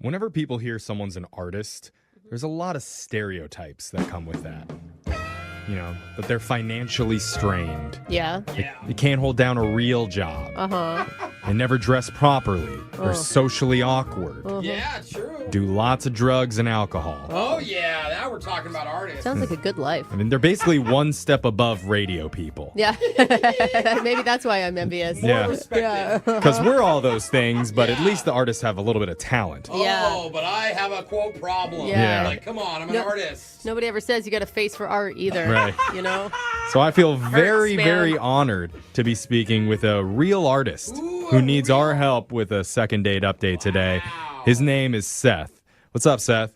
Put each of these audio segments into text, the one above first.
Whenever people hear someone's an artist, there's a lot of stereotypes that come with that. You know, that they're financially strained. Yeah. They can't hold down a real job. Uh-huh. They never dress properly. They're socially awkward. Yeah, true. Do lots of drugs and alcohol. Oh, yeah. Now we're talking about artists. Sounds like a good life. I mean, they're basically one step above radio people. Yeah. Maybe that's why I'm envious. Yeah. Respected. Because we're all those things, but at least the artists have a little bit of talent. Oh, but I have a quote problem. Yeah. Like, come on, I'm an artist. Nobody ever says you got a face for art either. Right. You know? So I feel very, man. very honored to be speaking with a real artist who needs our help with a second date update today. His name is Seth. What's up, Seth?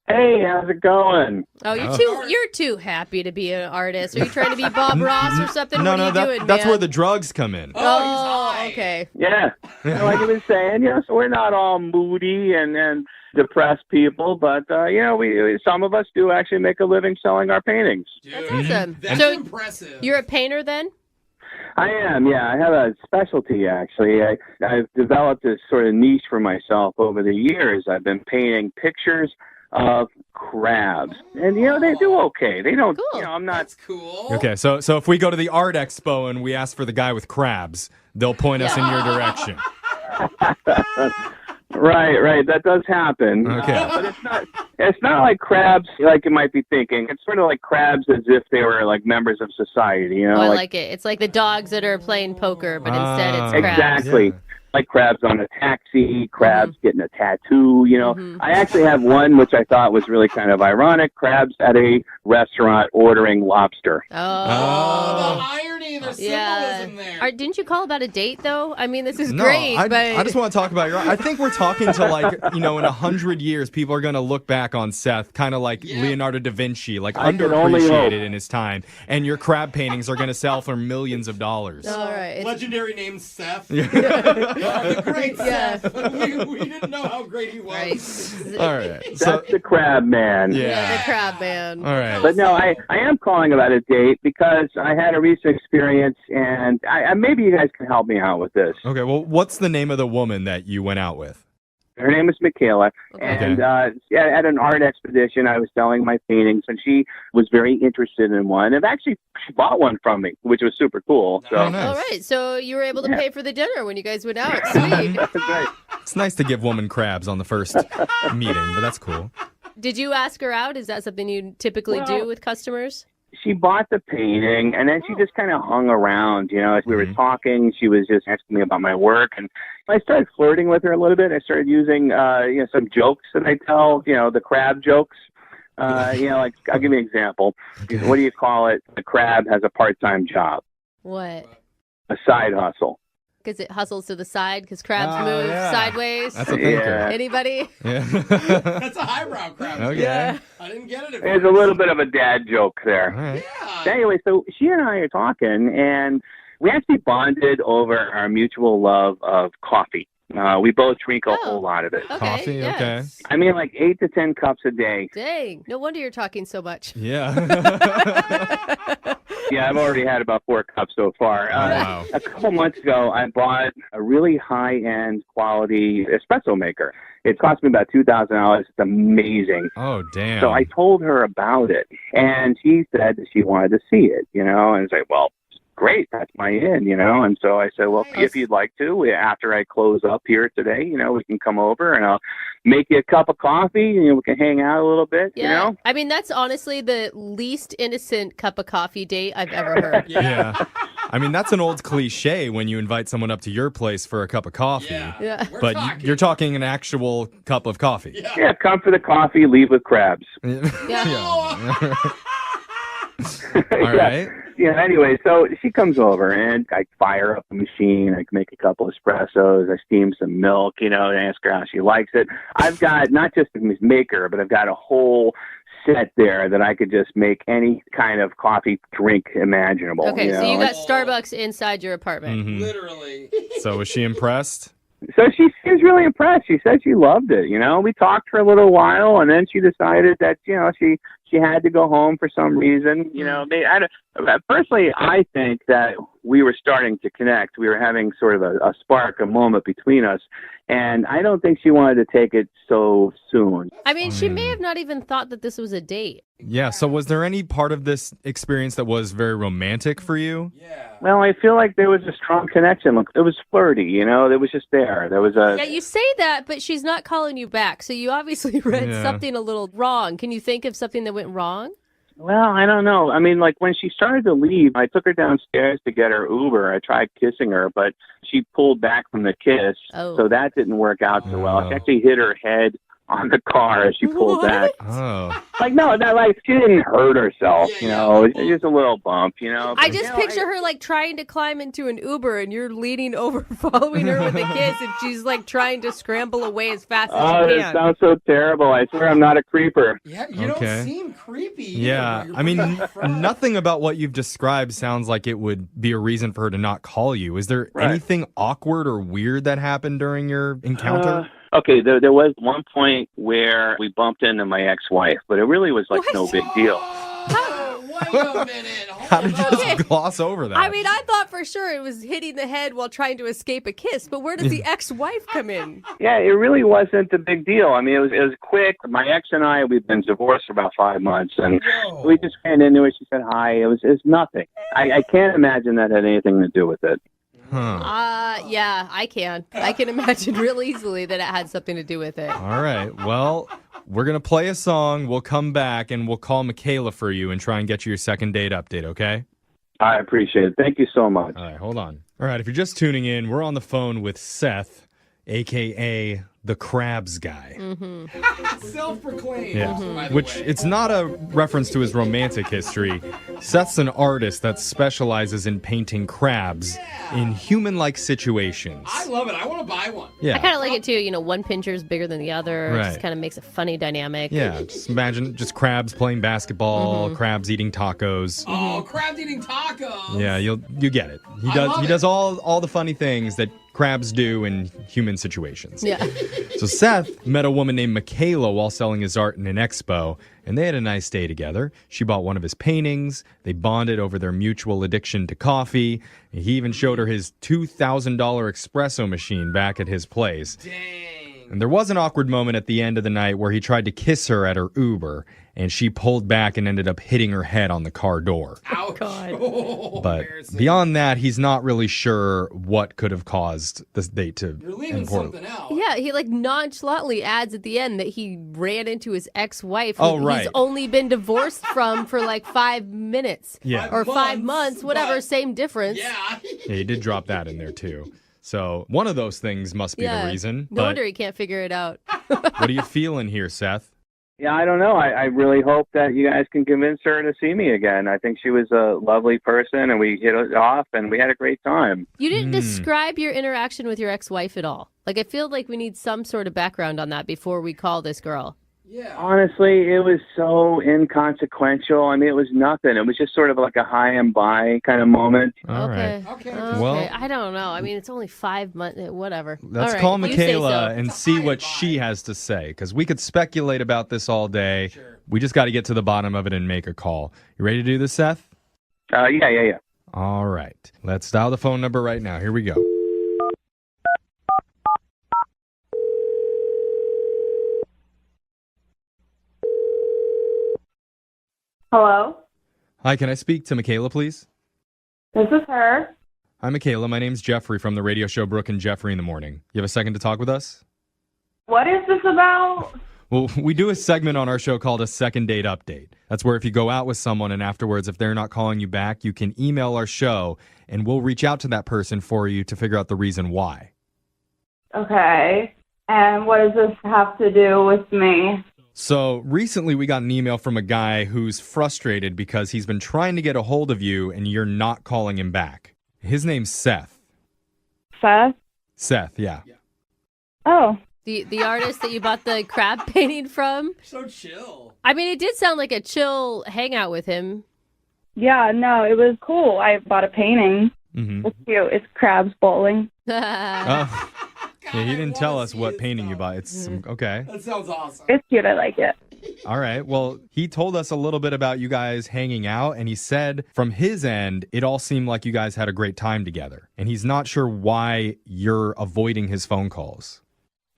Hey, how's it going? Oh, you're too happy to be an artist. Are you trying to be Bob Ross or something? No, what no, are you doing, that's man? where the drugs come in. Oh, okay. Yeah, like I was saying, so we're not all moody and depressed people, but we some of us do actually make a living selling our paintings. Dude, That's awesome. That's So impressive. you're a painter then? I am, yeah. I have a specialty actually. I've developed this sort of niche for myself over the years. I've been painting pictures of crabs, and they do okay. They don't, Cool. I'm not. That's cool. Okay, so if we go to the art expo and we ask for the guy with crabs, they'll point us in your direction. Right. That does happen. Okay. But it's not like crabs like you might be thinking. It's sort of like crabs as if they were like members of society, Oh, I like it. It's like the dogs that are playing poker, but instead it's crabs. Exactly. Yeah. Like crabs on a taxi, crabs getting a tattoo, I actually have one which I thought was really kind of ironic, crabs at a restaurant ordering lobster. Oh, the irony, the symbolism there. Didn't you call about a date, though? I mean, this is No, great, but... I just want to talk about I think we're talking to in 100 years, people are going to look back on Seth kind of like Leonardo da Vinci, like I can only hope. underappreciated in his time. And your crab paintings are going to sell for millions of dollars. All right. Legendary name Seth. The great Seth. We didn't know how great he was. Right. All right. That's the crab man. Yeah. The crab man. All right. But no, I am calling about a date because I had a recent experience, and maybe you guys can help me out with this. Okay, well, what's the name of the woman that you went out with? Her name is Michaela, and at an art expedition, I was selling my paintings, and she was very interested in one. And actually, she bought one from me, which was super cool. So. Oh, nice. All right. So you were able to pay for the dinner when you guys went out. Sweet. That's right. It's nice to give woman crabs on the first meeting, but that's cool. Did you ask her out? Is that something you typically do with customers? She bought the painting, and then she just kind of hung around. As we were talking, she was just asking me about my work, and I started flirting with her a little bit. I started using, some jokes that I tell, the crab jokes. Like I'll give you an example. What do you call it? The crab has a part-time job, What? a side hustle. Because it hustles to the side because crabs move sideways. That's a thinker. Yeah. Anybody? Yeah. That's a highbrow crab. Okay. I didn't get it. There's a little bit of a dad joke there. All right. Yeah. Anyway, so she and I are talking, and we actually bonded over our mutual love of coffee. We both drink a whole lot of it. Okay, Coffee, yes. okay. I mean, like 8 to 10 cups a day. Dang. No wonder you're talking so much. Yeah. Yeah, I've already had about 4 cups so far. Wow. A couple months ago, I bought a really high-end quality espresso maker. It cost me about $2,000. It's amazing. Oh, damn. So I told her about it, and she said that she wanted to see it, and it's like, well, great, that's my in, and so I said, well, if you'd like to, after I close up here today, we can come over and I'll make you a cup of coffee and we can hang out a little bit, Yeah. I mean, that's honestly the least innocent cup of coffee date I've ever heard. Yeah. I mean, that's an old cliche when you invite someone up to your place for a cup of coffee. Yeah. We're But talking. you're talking an actual cup of coffee. Yeah, come for the coffee, leave with crabs. Yeah. All right. Anyway, so she comes over and I fire up the machine. I make a couple espressos. I steam some milk, and ask her how she likes it. I've got not just a maker, but I've got a whole set there that I could just make any kind of coffee drink imaginable. Okay, so you got Starbucks inside your apartment. Mhm. Literally. So was she impressed? So she seems really impressed. She said she loved it. We talked for a little while, and then she decided that she she had to go home for some reason. You know, personally, I think that we were starting to connect. We were having sort of a spark, a moment between us. And I don't think she wanted to take it so soon. I mean, she may have not even thought that this was a date. Yeah, so was there any part of this experience that was very romantic for you? Yeah. Well, I feel like there was a strong connection. Look, it was flirty, you know. It was just there. There was a... Yeah, you say that, but she's not calling you back. So you obviously read something a little wrong. Can you think of something that went wrong? Well, I don't know. I mean, like when she started to leave, I took her downstairs to get her Uber. I tried kissing her, but she pulled back from the kiss. Oh. So that didn't work out so well. She actually hit her head on the car as she pulled back. Oh. Like, no, like she didn't hurt herself, you know. It's just a little bump, you know. I just picture her like trying to climb into an Uber and you're leaning over following her with a kiss and she's like trying to scramble away as fast as she it can. sounds so terrible. I swear I'm not a creeper. Yeah, you don't seem creepy. Yeah, I mean, nothing about what you've described sounds like it would be a reason for her to not call you. Is there anything awkward or weird that happened during your encounter? Okay, there was one point where we bumped into my ex-wife, but it really was like no big deal. Wait a minute. How did you just gloss over that? I mean, I thought for sure it was hitting the head while trying to escape a kiss, but where does the ex-wife come in? Yeah, it really wasn't a big deal. I mean, it was quick. My ex and I, we've been divorced for about 5 months, and we just ran into it. She said hi. It was nothing. I can't imagine that had anything to do with it. Yeah, I can. I can imagine real easily that it had something to do with it. All right. Well, we're going to play a song. We'll come back and we'll call Michaela for you and try and get you your second date update, okay? I appreciate it. Thank you so much. All right, hold on. All right, if you're just tuning in, we're on the phone with Seth, a.k.a. the Crabs guy. Self-proclaimed. Yeah, which it's not a reference to his romantic history. Seth's an artist that specializes in painting crabs in human-like situations. I love it. I want to buy one. Yeah. I kind of like it too. You know, one pincher is bigger than the other. It just kind of makes a funny dynamic. Yeah, just imagine just crabs playing basketball, crabs eating tacos. Oh, crabs eating tacos. Yeah, you get it. He does all the funny things that crabs do in human situations. Yeah. So Seth met a woman named Michaela while selling his art in an expo, and they had a nice day together. She bought one of his paintings. They bonded over their mutual addiction to coffee. And he even showed her his $2,000 espresso machine back at his place. Dang. And there was an awkward moment at the end of the night where he tried to kiss her at her Uber, and she pulled back and ended up hitting her head on the car door. Ouch. God. Oh, But beyond that, he's not really sure what could have caused this date to You're leaving end poorly. something out. Yeah, he like nonchalantly adds at the end that he ran into his ex-wife who Oh, right. he's only been divorced from for like 5 minutes. Yeah. Or 5 months, months, whatever, but- same difference. Yeah. Yeah, he did drop that in there too. So one of those things must be the reason. No But wonder he can't figure it out. what are you feeling here, Seth? Yeah, I don't know. I really hope that you guys can convince her to see me again. I think she was a lovely person, and we hit it off, and we had a great time. You didn't describe your interaction with your ex-wife at all. Like, I feel like we need some sort of background on that before we call this girl. Yeah. Honestly, it was so inconsequential. I mean, it was nothing. It was just sort of like a high and by kind of moment. All right. Okay. Well- I don't know. I mean, it's only 5 months. Whatever. Let's All right, call you say Michaela so. and see what she has to say, because we could speculate about this all day. Sure. We just got to get to the bottom of it and make a call. You ready to do this, Seth? Yeah. All right. Let's dial the phone number right now. Here we go. Hello, Hi, can I speak to Michaela, please? this is her. Hi, Michaela. My name's Jeffrey from the radio show Brooke and Jeffrey in the Morning. You have a second to talk with us? What is this about? Well, we do a segment on our show called a second date update. That's where if you go out with someone and afterwards, if they're not calling you back, you can email our show and we'll reach out to that person for you to figure out the reason why. Okay, and what does this have to do with me? So recently we got an email from a guy who's frustrated because he's been trying to get a hold of you and you're not calling him back. His name's Seth. Seth? Seth, yeah. Oh, The artist that you bought the crab painting from? So chill. I mean, it did sound like a chill hangout with him. yeah, no, it was cool. I bought a painting. Mm-hmm. It's cute. It's crabs bowling. Oh, yeah, he I didn't tell wanna us see what his painting you stuff. bought. It's okay. That sounds awesome. It's cute. I like it. All right. Well, he told us a little bit about you guys hanging out, and he said from his end, it all seemed like you guys had a great time together. And he's not sure why you're avoiding his phone calls.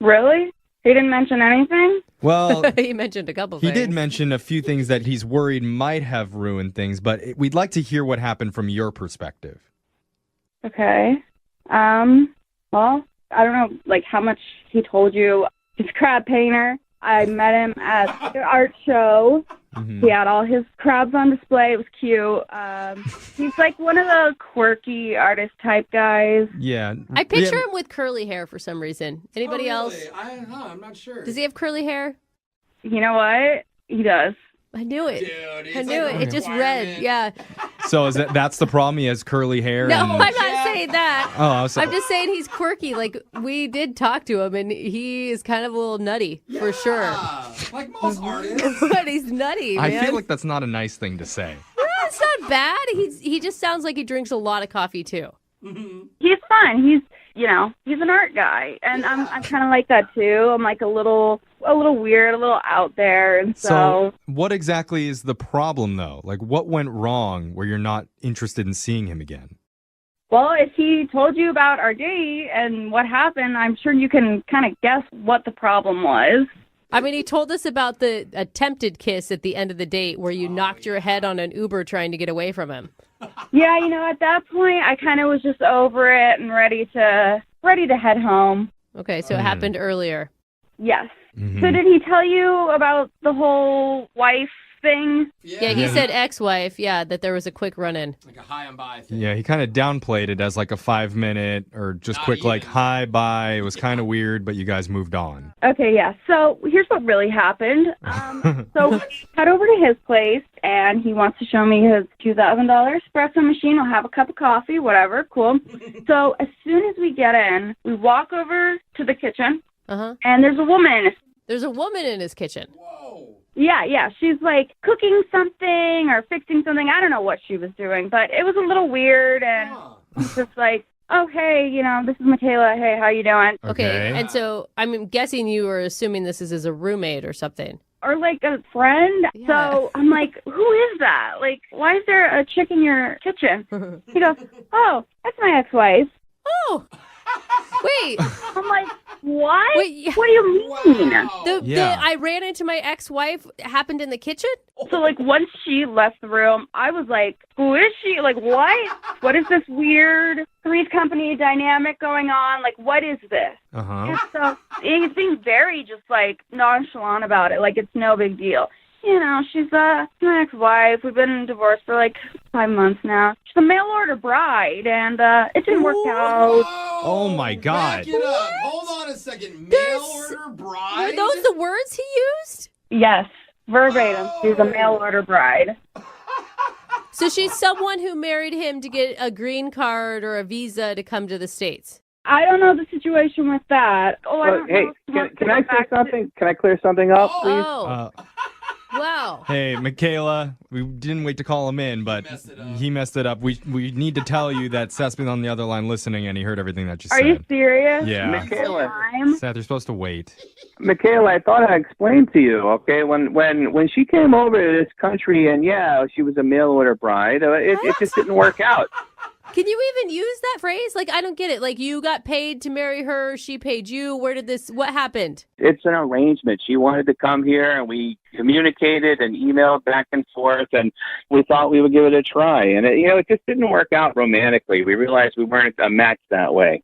Really? He didn't mention anything? Well, He mentioned a couple he things. did mention a few things that he's worried might have ruined things, but we'd like to hear what happened from your perspective. Okay. Well, I don't know, like, how much he told you. He's a crab painter. I met him at the art show. Mm-hmm. He had all his crabs on display. It was cute. He's like one of the quirky artist type guys. Yeah. I picture him with curly hair for some reason. Anybody else? I'm not sure. Does he have curly hair? You know what? He does. I knew it. Dude, I knew it. It just red. Yeah. So that's the problem? He has curly hair? No, and... I'm not saying that. Oh, I'm just saying he's quirky. Like, we did talk to him, and he is kind of a little nutty, for sure. Like most artists. But he's nutty, man. I feel like that's not a nice thing to say. No, it's not bad. He just sounds like he drinks a lot of coffee, too. He's fun. He's an art guy, and I'm kind of like that too. I'm like a little weird, a little out there, and so what exactly is the problem, though? Like, what went wrong where you're not interested in seeing him again? Well, if he told you about our date and what happened, I'm sure you can kind of guess what the problem was. I mean, he told us about the attempted kiss at the end of the date where you knocked your head on an Uber trying to get away from him. Yeah, at that point, I kind of was just over it and ready to head home. Okay, so it happened earlier. Yes. Mm-hmm. So did he tell you about the whole wife thing? Yeah, he said ex-wife, that there was a quick run-in. Like a high and by thing. Yeah, he kind of downplayed it as like a 5-minute or just Not quick even. like hi, bye. It was kind of weird, but you guys moved on. Okay, yeah. So here's what really happened. So we head over to his place, and he wants to show me his $2,000 espresso machine. We'll have a cup of coffee, whatever. Cool. So as soon as we get in, we walk over to the kitchen, and there's a woman. There's a woman in his kitchen. Whoa. Yeah. She's like cooking something or fixing something. I don't know what she was doing, but it was a little weird, and just like, oh, hey, this is Michaela. Hey, how you doing? Okay, and so I'm guessing you were assuming this is as a roommate or something. Or like a friend. Yeah. So I'm like, who is that? Like, why is there a chick in your kitchen? He goes, oh, that's my ex-wife. Oh, wait. I'm like, what? Wait, What do you mean? Wow. The I ran into my ex-wife happened in the kitchen? So like once she left the room, I was like, who is she? Like, what? What is this weird Three's Company dynamic going on? Like, what is this? And so he's being very just like nonchalant about it. Like, it's no big deal. She's my ex-wife. We've been divorced for like 5 months now. She's a mail-order bride, and it didn't work out. Oh, my God. Back it up. Hold on a second. Mail order bride? Were those the words he used? Yes, verbatim. She's a mail-order bride. So she's someone who married him to get a green card or a visa to come to the States. I don't know the situation with that. Oh, I don't Hey, know. can I say something? Can I clear something up, please? Oh, wow. Hey, Michaela, we didn't wait to call him in, but he messed it up. We need to tell you that Seth's been on the other line listening, and he heard everything that you Are said. you serious? Yeah. Michaela, Seth, you're supposed to wait. Michaela, I thought I explained to you, okay? When she came over to this country, and she was a mail order bride, it just didn't work out. Can you even use that phrase? Like, I don't get it. Like, you got paid to marry her, she paid you. What happened? It's an arrangement. She wanted to come here, and we communicated and emailed back and forth, and we thought we would give it a try. And it just didn't work out romantically. We realized we weren't a match that way.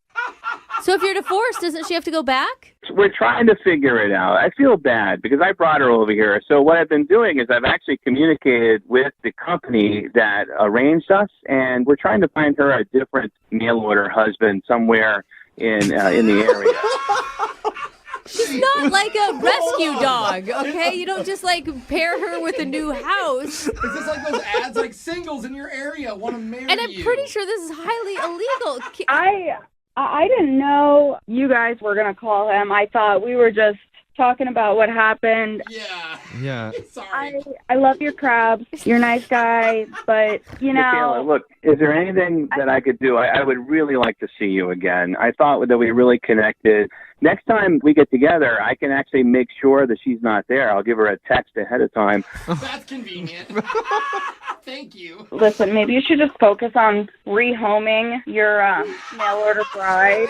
So if you're divorced, doesn't she have to go back? We're trying to figure it out. I feel bad because I brought her over here. So what I've been doing is I've actually communicated with the company that arranged us, and we're trying to find her a different mail order husband somewhere in the area. She's not like a rescue dog, okay? You don't just like pair her with a new house. Is this like those ads like singles in your area want to marry you? And I'm pretty sure this is highly illegal. I didn't know you guys were going to call him. I thought we were just talking about what happened. Yeah. Yeah. Sorry. I love your crabs. You're a nice guy, but, you know. Michaela, look, is there anything that I could do? I would really like to see you again. I thought that we really connected. Next time we get together, I can actually make sure that she's not there. I'll give her a text ahead of time. That's convenient. Thank you. Listen, maybe you should just focus on rehoming your mail order bride.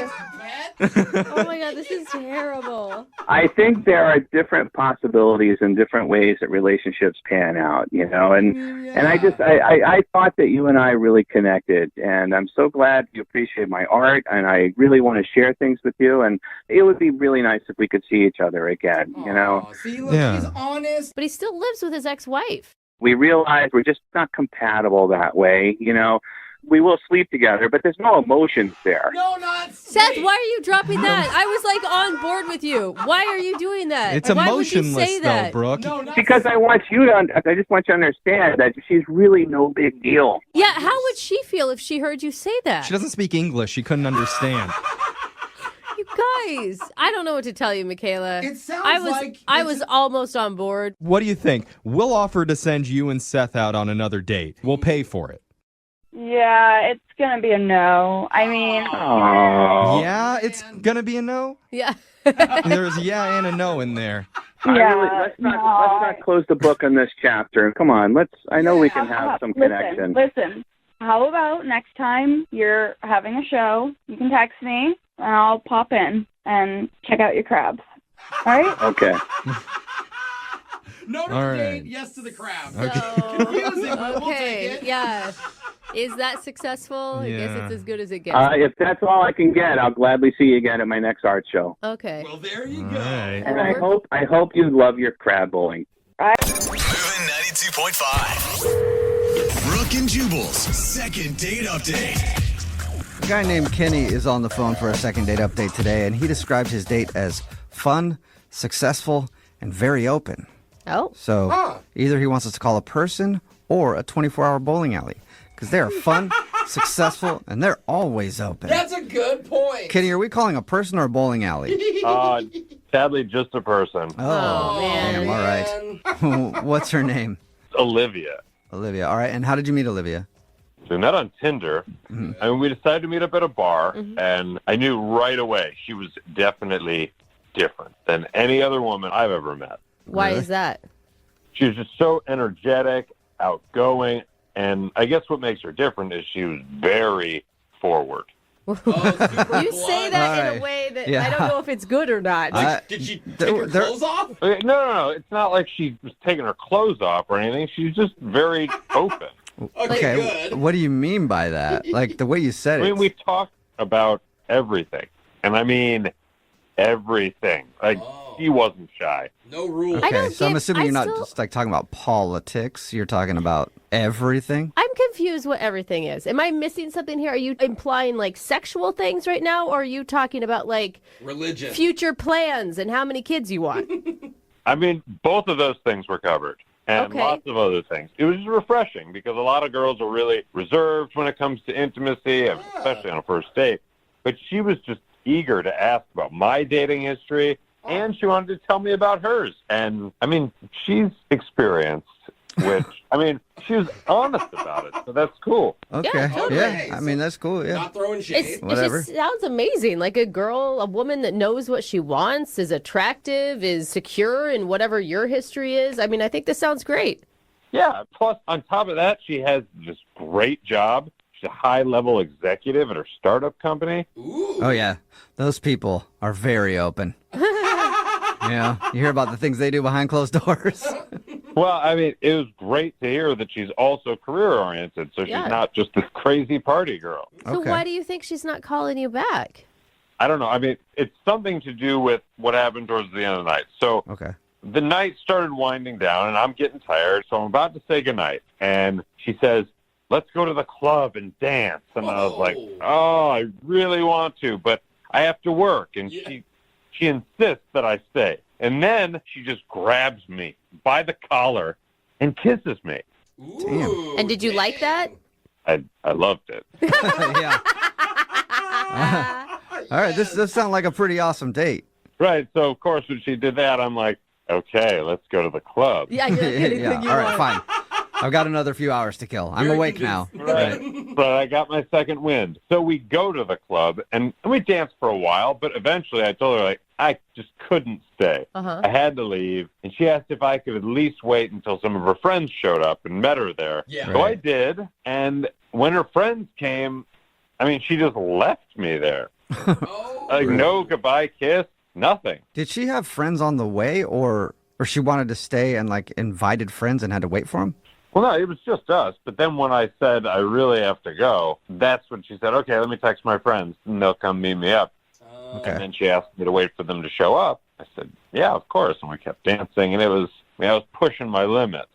Oh my God, this is terrible. I think there are different possibilities and different ways that relationships pan out, you know, and I thought that you and I really connected, and I'm so glad you appreciate my art, and I really want to share things with you, and it would be really nice if we could see each other again, you know. See, look, Yeah. he's honest. But he still lives with his ex-wife. We realize we're just not compatible that way, you know. We will sleep together, but there's no emotions there. No, not Seth, sleep. why are you dropping that? I was like on board with you. Why are you doing that? It's Why would you emotionless, say though, that? Brooke. No, not Because I just want you to understand that she's really no big deal. Yeah, how would she feel if she heard you say that? She doesn't speak English. She couldn't understand. You guys, I don't know what to tell you, Michaela. It sounds I was almost on board. What do you think? We'll offer to send you and Seth out on another date. We'll pay for it. Yeah, it's going to be a no. I mean, Oh. Yeah, it's gonna be a no? Yeah. There's a yeah and a no in there. Let's not close the book on this chapter. Come on, I know we can have some connection. Listen, how about next time you're having a show, you can text me, and I'll pop in and check out your crabs. All right? Okay. No to All the right. date, yes to the crab. So, Confusing, but we'll okay, take it. yeah. Is that successful? I guess Yeah. it's as good as it gets. If that's all I can get, I'll gladly see you again at my next art show. Okay. Well, there you All go. right. And I hope you love your crab bowling. Moving 92.5. Brooke and Jubal's second date update. A guy named Kenny is on the phone for a second date update today, and he described his date as fun, successful, and very open. Oh. So either he wants us to call a person or a 24-hour bowling alley, because they are fun, successful, and they're always open. That's a good point. Kenny, are we calling a person or a bowling alley? Sadly, just a person. Oh, man. Damn, all right. What's her name? Olivia. Olivia. All right, and how did you meet Olivia? So we met on Tinder, and we decided to meet up at a bar, and I knew right away she was definitely different than any other woman I've ever met. Why Really? is that? She was just so energetic, outgoing, and I guess what makes her different is she was very forward. You say that in Alright. a way that Yeah. I don't know if it's good or not. Did she take her clothes off? Okay, no. It's not like she was taking her clothes off or anything. She's just very open. Okay, good. What do you mean by that? Like the way you said I it. mean, we talked about everything, and I mean everything. Like, she wasn't shy. No rules. I Okay, don't so I'm get- assuming I you're not still- just like talking about politics. You're talking about everything. I'm confused what everything is. Am I missing something here? Are you implying like sexual things right now, or are you talking about like Religion. future plans and how many kids you want? I mean, both of those things were covered, and Okay. lots of other things. It was refreshing because a lot of girls are really reserved when it comes to intimacy, especially on a first date. But she was just eager to ask about my dating history, and she wanted to tell me about hers. And, I mean, she's experienced, which, I mean, she was honest about it, so that's cool. Okay. totally. Yeah. I mean, that's cool. Yeah. Not throwing It's, shade. it Whatever. just sounds amazing. Like a girl, a woman that knows what she wants, is attractive, is secure in whatever your history is. I mean, I think this sounds great. Yeah, plus, on top of that, she has this great job. She's a high-level executive at her startup company. Ooh. Oh yeah. Those people are very open. Yeah. You hear about the things they do behind closed doors. Well, I mean, it was great to hear that she's also career-oriented, so she's Yeah. not just this crazy party girl. So Okay. why do you think she's not calling you back? I don't know. I mean, it's something to do with what happened towards the end of the night. So Okay. the night started winding down, and I'm getting tired, so I'm about to say goodnight. And she says, let's go to the club and dance. And I was like, oh, I really want to, but I have to work. And she insists that I stay. And then she just grabs me by the collar and kisses me. Ooh, And did you like that? I loved it. Yeah. All right. This does sound like a pretty awesome date. Right. So, of course, when she did that, I'm like, okay, let's go to the club. Yeah, you're like, anything you All right, want. fine. I've got another few hours to kill. I'm Very awake convinced. now. Right. But I got my second wind. So we go to the club, and we danced for a while, but eventually I told her, like, I just couldn't stay. Uh-huh. I had to leave, and she asked if I could at least wait until some of her friends showed up and met her there. Yeah. So I did, and when her friends came, I mean, she just left me there. Oh, Like, no goodbye kiss, nothing. Did she have friends on the way, or she wanted to stay and like invited friends and had to wait for them? Well, no, it was just us. But then when I said I really have to go, that's when she said, okay, let me text my friends, and they'll come meet me up. Okay. And then she asked me to wait for them to show up. I said, yeah, of course. And we kept dancing, and I was pushing my limit.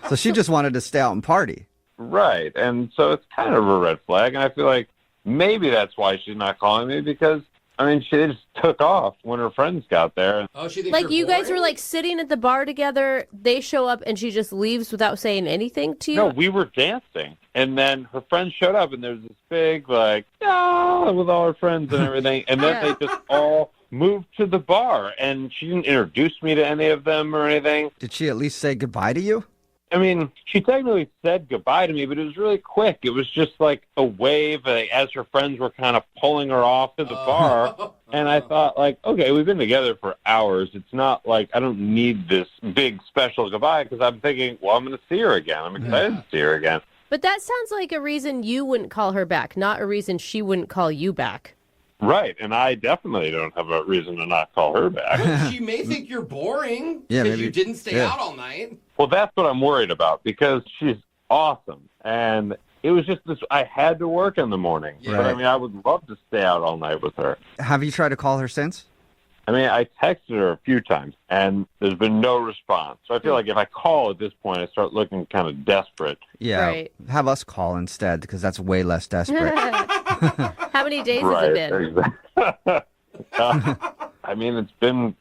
So she just wanted to stay out and party. Right. And so it's kind of a red flag. And I feel like maybe that's why she's not calling me, because, I mean, she just took off when her friends got there. Oh, she thinks Like, you're you guys boring? were, like, sitting at the bar together. They show up, and she just leaves without saying anything to you? No, we were dancing. And then her friends showed up, and there's this big, like, ah, with all her friends and everything. And then they just all moved to the bar. And she didn't introduce me to any of them or anything. Did she at least say goodbye to you? I mean, she technically said goodbye to me, but it was really quick. It was just like a wave as her friends were kind of pulling her off to the bar. And I thought, like, okay, we've been together for hours. It's not like I don't need this big special goodbye, because I'm thinking, well, I'm going to see her again. I'm excited to see her again. But that sounds like a reason you wouldn't call her back, not a reason she wouldn't call you back. Right, and I definitely don't have a reason to not call her back. She may think you're boring Yeah, because maybe. you didn't stay Yeah. out all night. Well, that's what I'm worried about, because she's awesome. And it was just this, I had to work in the morning. Yeah. But, I mean, I would love to stay out all night with her. Have you tried to call her since? I mean, I texted her a few times, and there's been no response. So I feel like if I call at this point, I start looking kind of desperate. Yeah. Right. Have us call instead, because that's way less desperate. How many days has Right. it been? I mean, it's been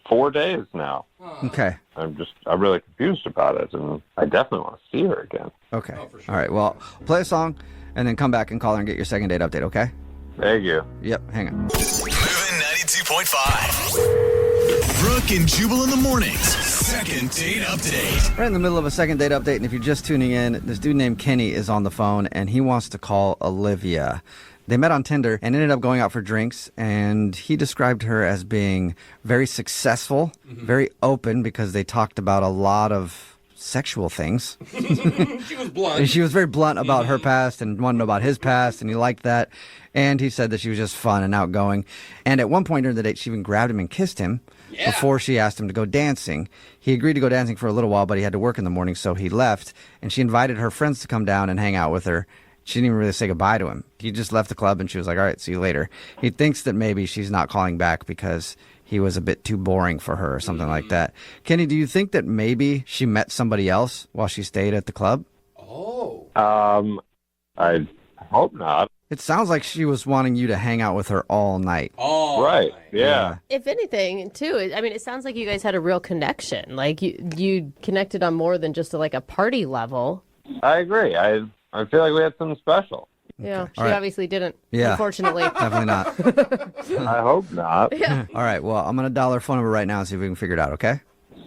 4 days now. Okay. I'm really confused about it, and I definitely want to see her again. Okay. Oh, for sure. All right. Well, play a song and then come back and call her and get your second date update, okay? Thank you. Yep. Hang on. Moving 92.5. Brooke and Jubal in the mornings. Second date update. We're in the middle of a second date update, and if you're just tuning in, this dude named Kenny is on the phone, and he wants to call Olivia. They met on Tinder and ended up going out for drinks, and he described her as being very successful, very open, because they talked about a lot of sexual things. She was blunt. And she was very blunt about her past and wanted to know about his past, and he liked that. And he said that she was just fun and outgoing. And at one point during the date, she even grabbed him and kissed him before she asked him to go dancing. He agreed to go dancing for a little while, but he had to work in the morning, so he left. And she invited her friends to come down and hang out with her. She didn't even really say goodbye to him. He just left the club, and she was like, all right, see you later. He thinks that maybe she's not calling back because he was a bit too boring for her or something like that. Kenny, do you think that maybe she met somebody else while she stayed at the club? Oh. I hope not. It sounds like she was wanting you to hang out with her all night. Oh. Right. Yeah. If anything, too, it sounds like you guys had a real connection. Like, you connected on more than just a party level. I agree. I feel like we had something special. Yeah, she All right. obviously didn't, Yeah. unfortunately. Definitely not. I hope not. Yeah. All right, well, I'm going to dial her phone number right now and see if we can figure it out, okay?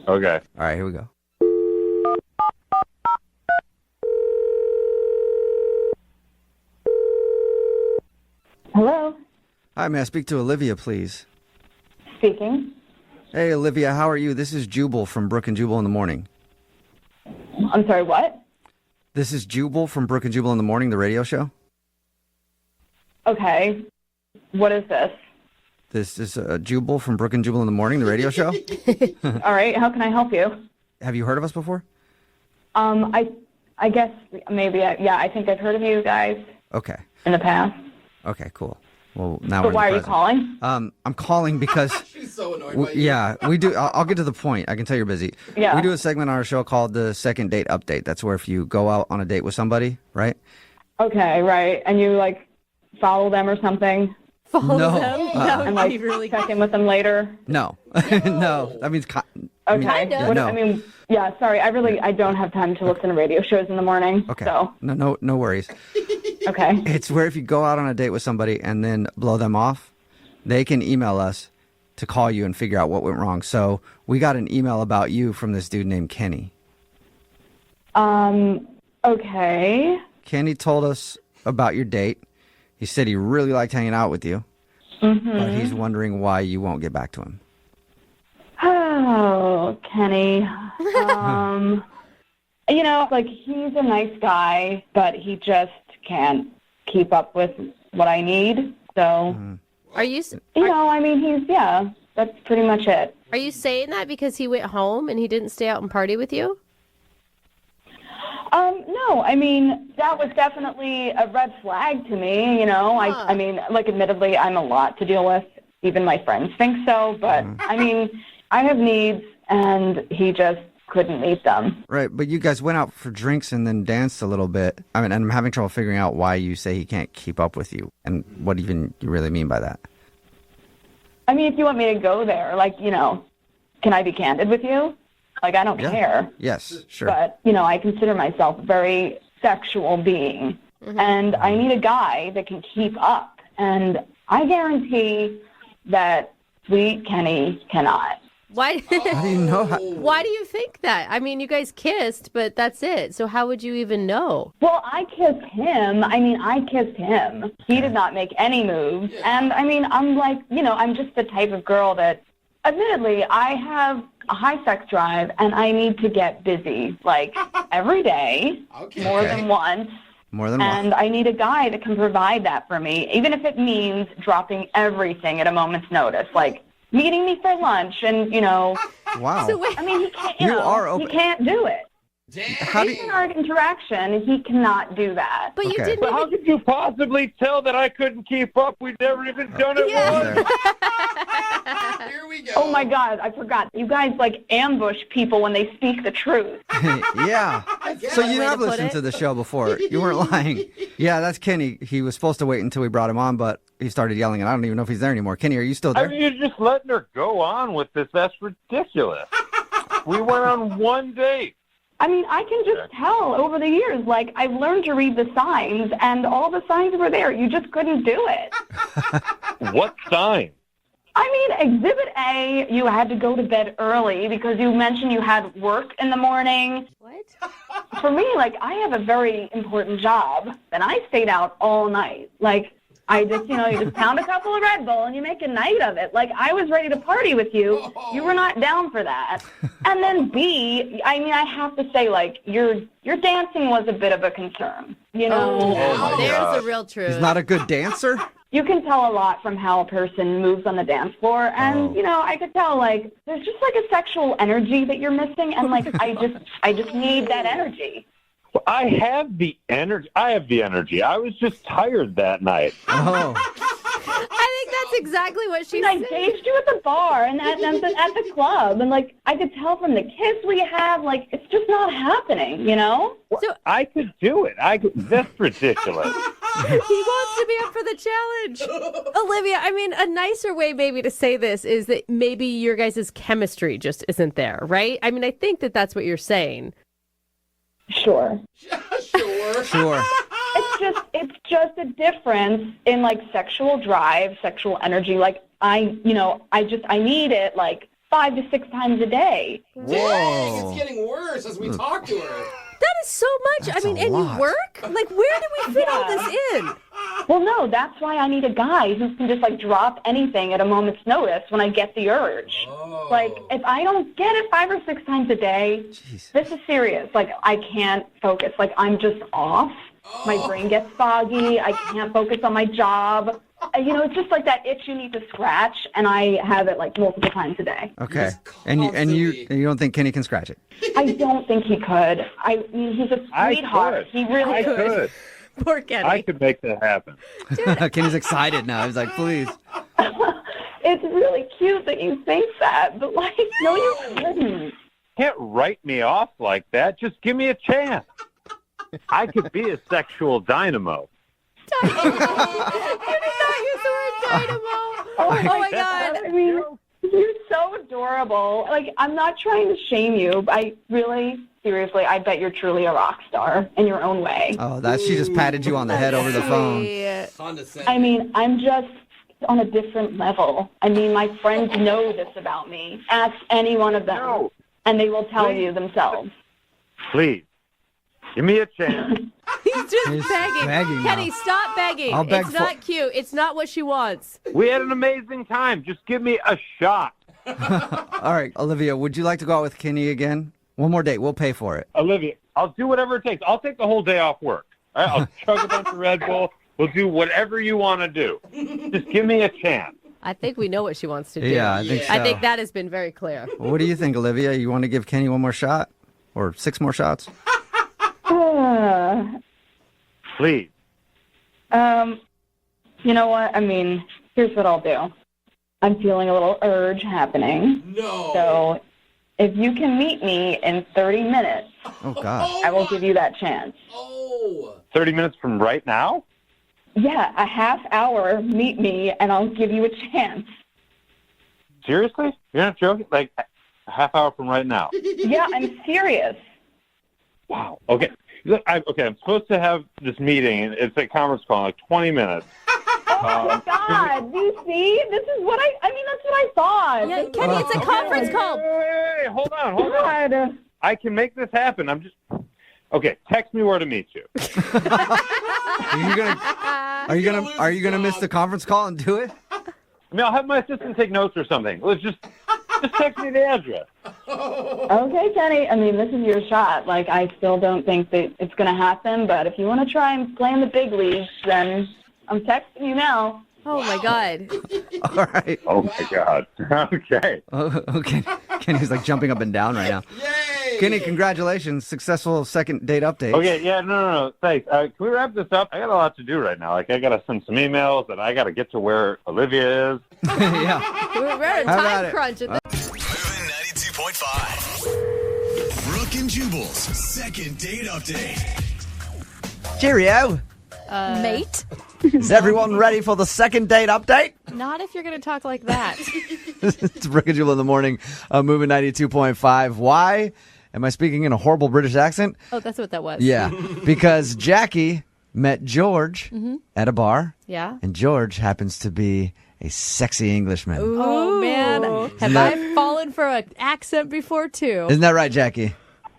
Okay. All right, here we go. Hello, Hi, may I speak to Olivia, please? speaking. Hey, Olivia, how are you? This is Jubal from Brooke and Jubal in the Morning. I'm sorry, what? This is Jubal from Brooke and Jubal in the Morning, the radio show. Okay, what is this? This is Jubal from Brooke and Jubal in the Morning, the radio show. All right, how can I help you? Have you heard of us before? I guess maybe, yeah, I think I've heard of you guys Okay. in the past. Okay, cool. Well, now But we're why in are the you present. calling? I'm calling because... She's so annoyed by you. Yeah, we do. I'll get to the point. I can tell you're busy. Yeah. We do a segment on our show called the Second Date Update. That's where if you go out on a date with somebody, right? Okay, right, and you, follow them or something, Follow No. them? That and, would be really check in with them later? No. No. That means... Okay. Kind of. No. Yeah, sorry, I don't have time to listen to radio shows in the morning, Okay. so, No worries. okay. It's where if you go out on a date with somebody and then blow them off, they can email us to call you and figure out what went wrong. So we got an email about you from this dude named Kenny. Okay. Kenny told us about your date. He said he really liked hanging out with you, but he's wondering why you won't get back to him. Oh, Kenny. You know, like, he's a nice guy, but he just can't keep up with what I need. So, Are you I mean, that's pretty much it. Are you saying that because he went home and he didn't stay out and party with you? No, I mean, that was definitely a red flag to me, you know. I mean, like, admittedly, I'm a lot to deal with. Even my friends think so. But, I mean, I have needs, and he just couldn't meet them. Right, but you guys went out for drinks and then danced a little bit. I mean, and I'm having trouble figuring out why you say he can't keep up with you and what even you really mean by that. I mean, if you want me to go there, like, you know, can I be candid with you? Like, I don't care. Yes, sure. But, you know, I consider myself a very sexual being. And I need a guy that can keep up. And I guarantee that sweet Kenny cannot. Why? How do you know? Why do you think that? I mean, you guys kissed, but that's it. So how would you even know? Well, I kissed him. I mean, I kissed him. He did not make any moves. And, I mean, I'm like, you know, I'm just the type of girl that, admittedly, I have a high sex drive, and I need to get busy, like, every day, more than once. More than once. And I need a guy that can provide that for me, even if it means dropping everything at a moment's notice, like meeting me for lunch and, you know. Wow. So wait, I mean, he can't, You are open. he can't do it. How do Based you... on our interaction, he cannot do that. but you Okay. didn't But how even... could you possibly tell that I couldn't keep up? We've never even done it once. Here we go. Oh, my God, I forgot. You guys, like, ambush people when they speak the truth. Yeah. So you Way to have put listened it. to the show before. You weren't lying. Yeah, that's Kenny. He was supposed to wait until we brought him on, but he started yelling, and I don't even know if he's there anymore. Kenny, are you still I there? mean, you're just letting her go on with this. That's ridiculous. We went on one date. I mean, I can just tell over the years, like, I've learned to read the signs, and all the signs were there. You just couldn't do it. What sign? I mean, Exhibit A, you had to go to bed early because you mentioned you had work in the morning. What? For me, like, I have a very important job, and I stayed out all night. Like, I just, you know, you just pound a couple of Red Bull and you make a night of it. Like, I was ready to party with you. You were not down for that. And then B, I mean, I have to say, like, your dancing was a bit of a concern. You know, my There's God. the real truth. He's not a good dancer? you can tell a lot from how a person moves on the dance floor. And, you know, I could tell, like, there's just, like, a sexual energy that you're missing. And, like, I just need that energy. Well, I have the energy. I was just tired that night. Oh. I think that's exactly what she And I said. engaged you at the bar and at the club. And, like, I could tell from the kiss we have, like, it's just not happening, you know? I could do it. That's ridiculous. He wants to be up for the challenge. Olivia, I mean, a nicer way maybe to say this is that maybe your guys' chemistry just isn't there, right? I mean, I think that that's what you're saying. Sure. Sure. It's just a difference in, like, sexual drive, sexual energy. Like, I need it, like, 5 to 6 times a day. Dang, it's getting worse as we talk to her. That is so much. That's I mean, a and lot. you work? Like, where do we fit all this in? Well, no, that's why I need a guy who can just, like, drop anything at a moment's notice when I get the urge. Oh. Like, if I don't get it 5 or 6 times a day, this is serious. Like, I can't focus. Like, I'm just off. My brain gets foggy. I can't focus on my job. You know, it's just like that itch you need to scratch, and I have it, like, multiple times a day. Okay. Just And you constantly. don't think Kenny can scratch it? I don't think he could. I mean, he's a sweetheart. He really I could. Poor Kenny. I could make that happen. Kenny's excited now. He's like, please. It's really cute that you think that, but, like, no, you couldn't. Can't write me off like that. Just give me a chance. I could be a sexual dynamo. You did not use the word dynamo. Oh my God. I mean, you're so adorable. Like, I'm not trying to shame you, but I really, seriously, I bet you're truly a rock star in your own way. Oh, she just patted you on the head over the phone. Yeah. Condescending. I mean, I'm just on a different level. I mean, my friends know this about me. Ask any one of them, No. and they will tell Please. you themselves. Please, give me a chance. He's just He's begging. begging Kenny, now. stop begging. I'll beg It's for- not cute. It's not what she wants. We had an amazing time. Just give me a shot. All right, Olivia, would you like to go out with Kenny again? One more date. We'll pay for it. Olivia, I'll do whatever it takes. I'll take the whole day off work. All right? I'll chug a bunch of Red Bull. We'll do whatever you want to do. Just give me a chance. I think we know what she wants to do. Yeah, I think so. I think that has been very clear. Well, what do you think, Olivia? You want to give Kenny one more shot? Or 6 more shots? Please. You know what? I mean, here's what I'll do. I'm feeling a little urge happening. No. So if you can meet me in 30 minutes, Oh, God. I will give you that chance. Oh. 30 minutes from right now? Yeah, a half hour, meet me, and I'll give you a chance. Seriously? You're not joking? Like a half hour from right now? Yeah, I'm serious. Wow. Okay. Look, I'm supposed to have this meeting, and it's a conference call in like 20 minutes. Oh, God. Do you see? This is what I mean, that's what I thought. Yeah, Kenny, it's a conference call. Wait, hold on. God. I can make this happen. Okay, text me where to meet you. Are you gonna miss the conference call and do it? I mean, I'll have my assistant take notes or something. Let's just text me the address. Okay, Kenny. I mean, this is your shot. Like, I still don't think that it's going to happen, but if you want to try and play in the big leagues, then I'm texting you now. Oh, my God. All right. Oh, my God. Okay. Oh, okay. Kenny's like jumping up and down right now. Yay. Kenny, congratulations. Successful second date update. Okay, yeah, no. Thanks. Can we wrap this up? I got a lot to do right now. Like, I got to send some emails, and I got to get to where Olivia is. Yeah. We're at a How about time it? crunch. At this. Moving 92.5. Brooke and Jubal's second date update. Cheerio. Mate? Is everyone ready for the second date update? Not if you're going to talk like that. It's Brooke and Jubal in the morning, moving 92.5. Why am I speaking in a horrible British accent? Oh, that's what that was. Yeah, because Jackie met George at a bar, Yeah? and George happens to be a sexy Englishman. Oh, man. Have that- I fallen for an accent before, too? Isn't that right, Jackie?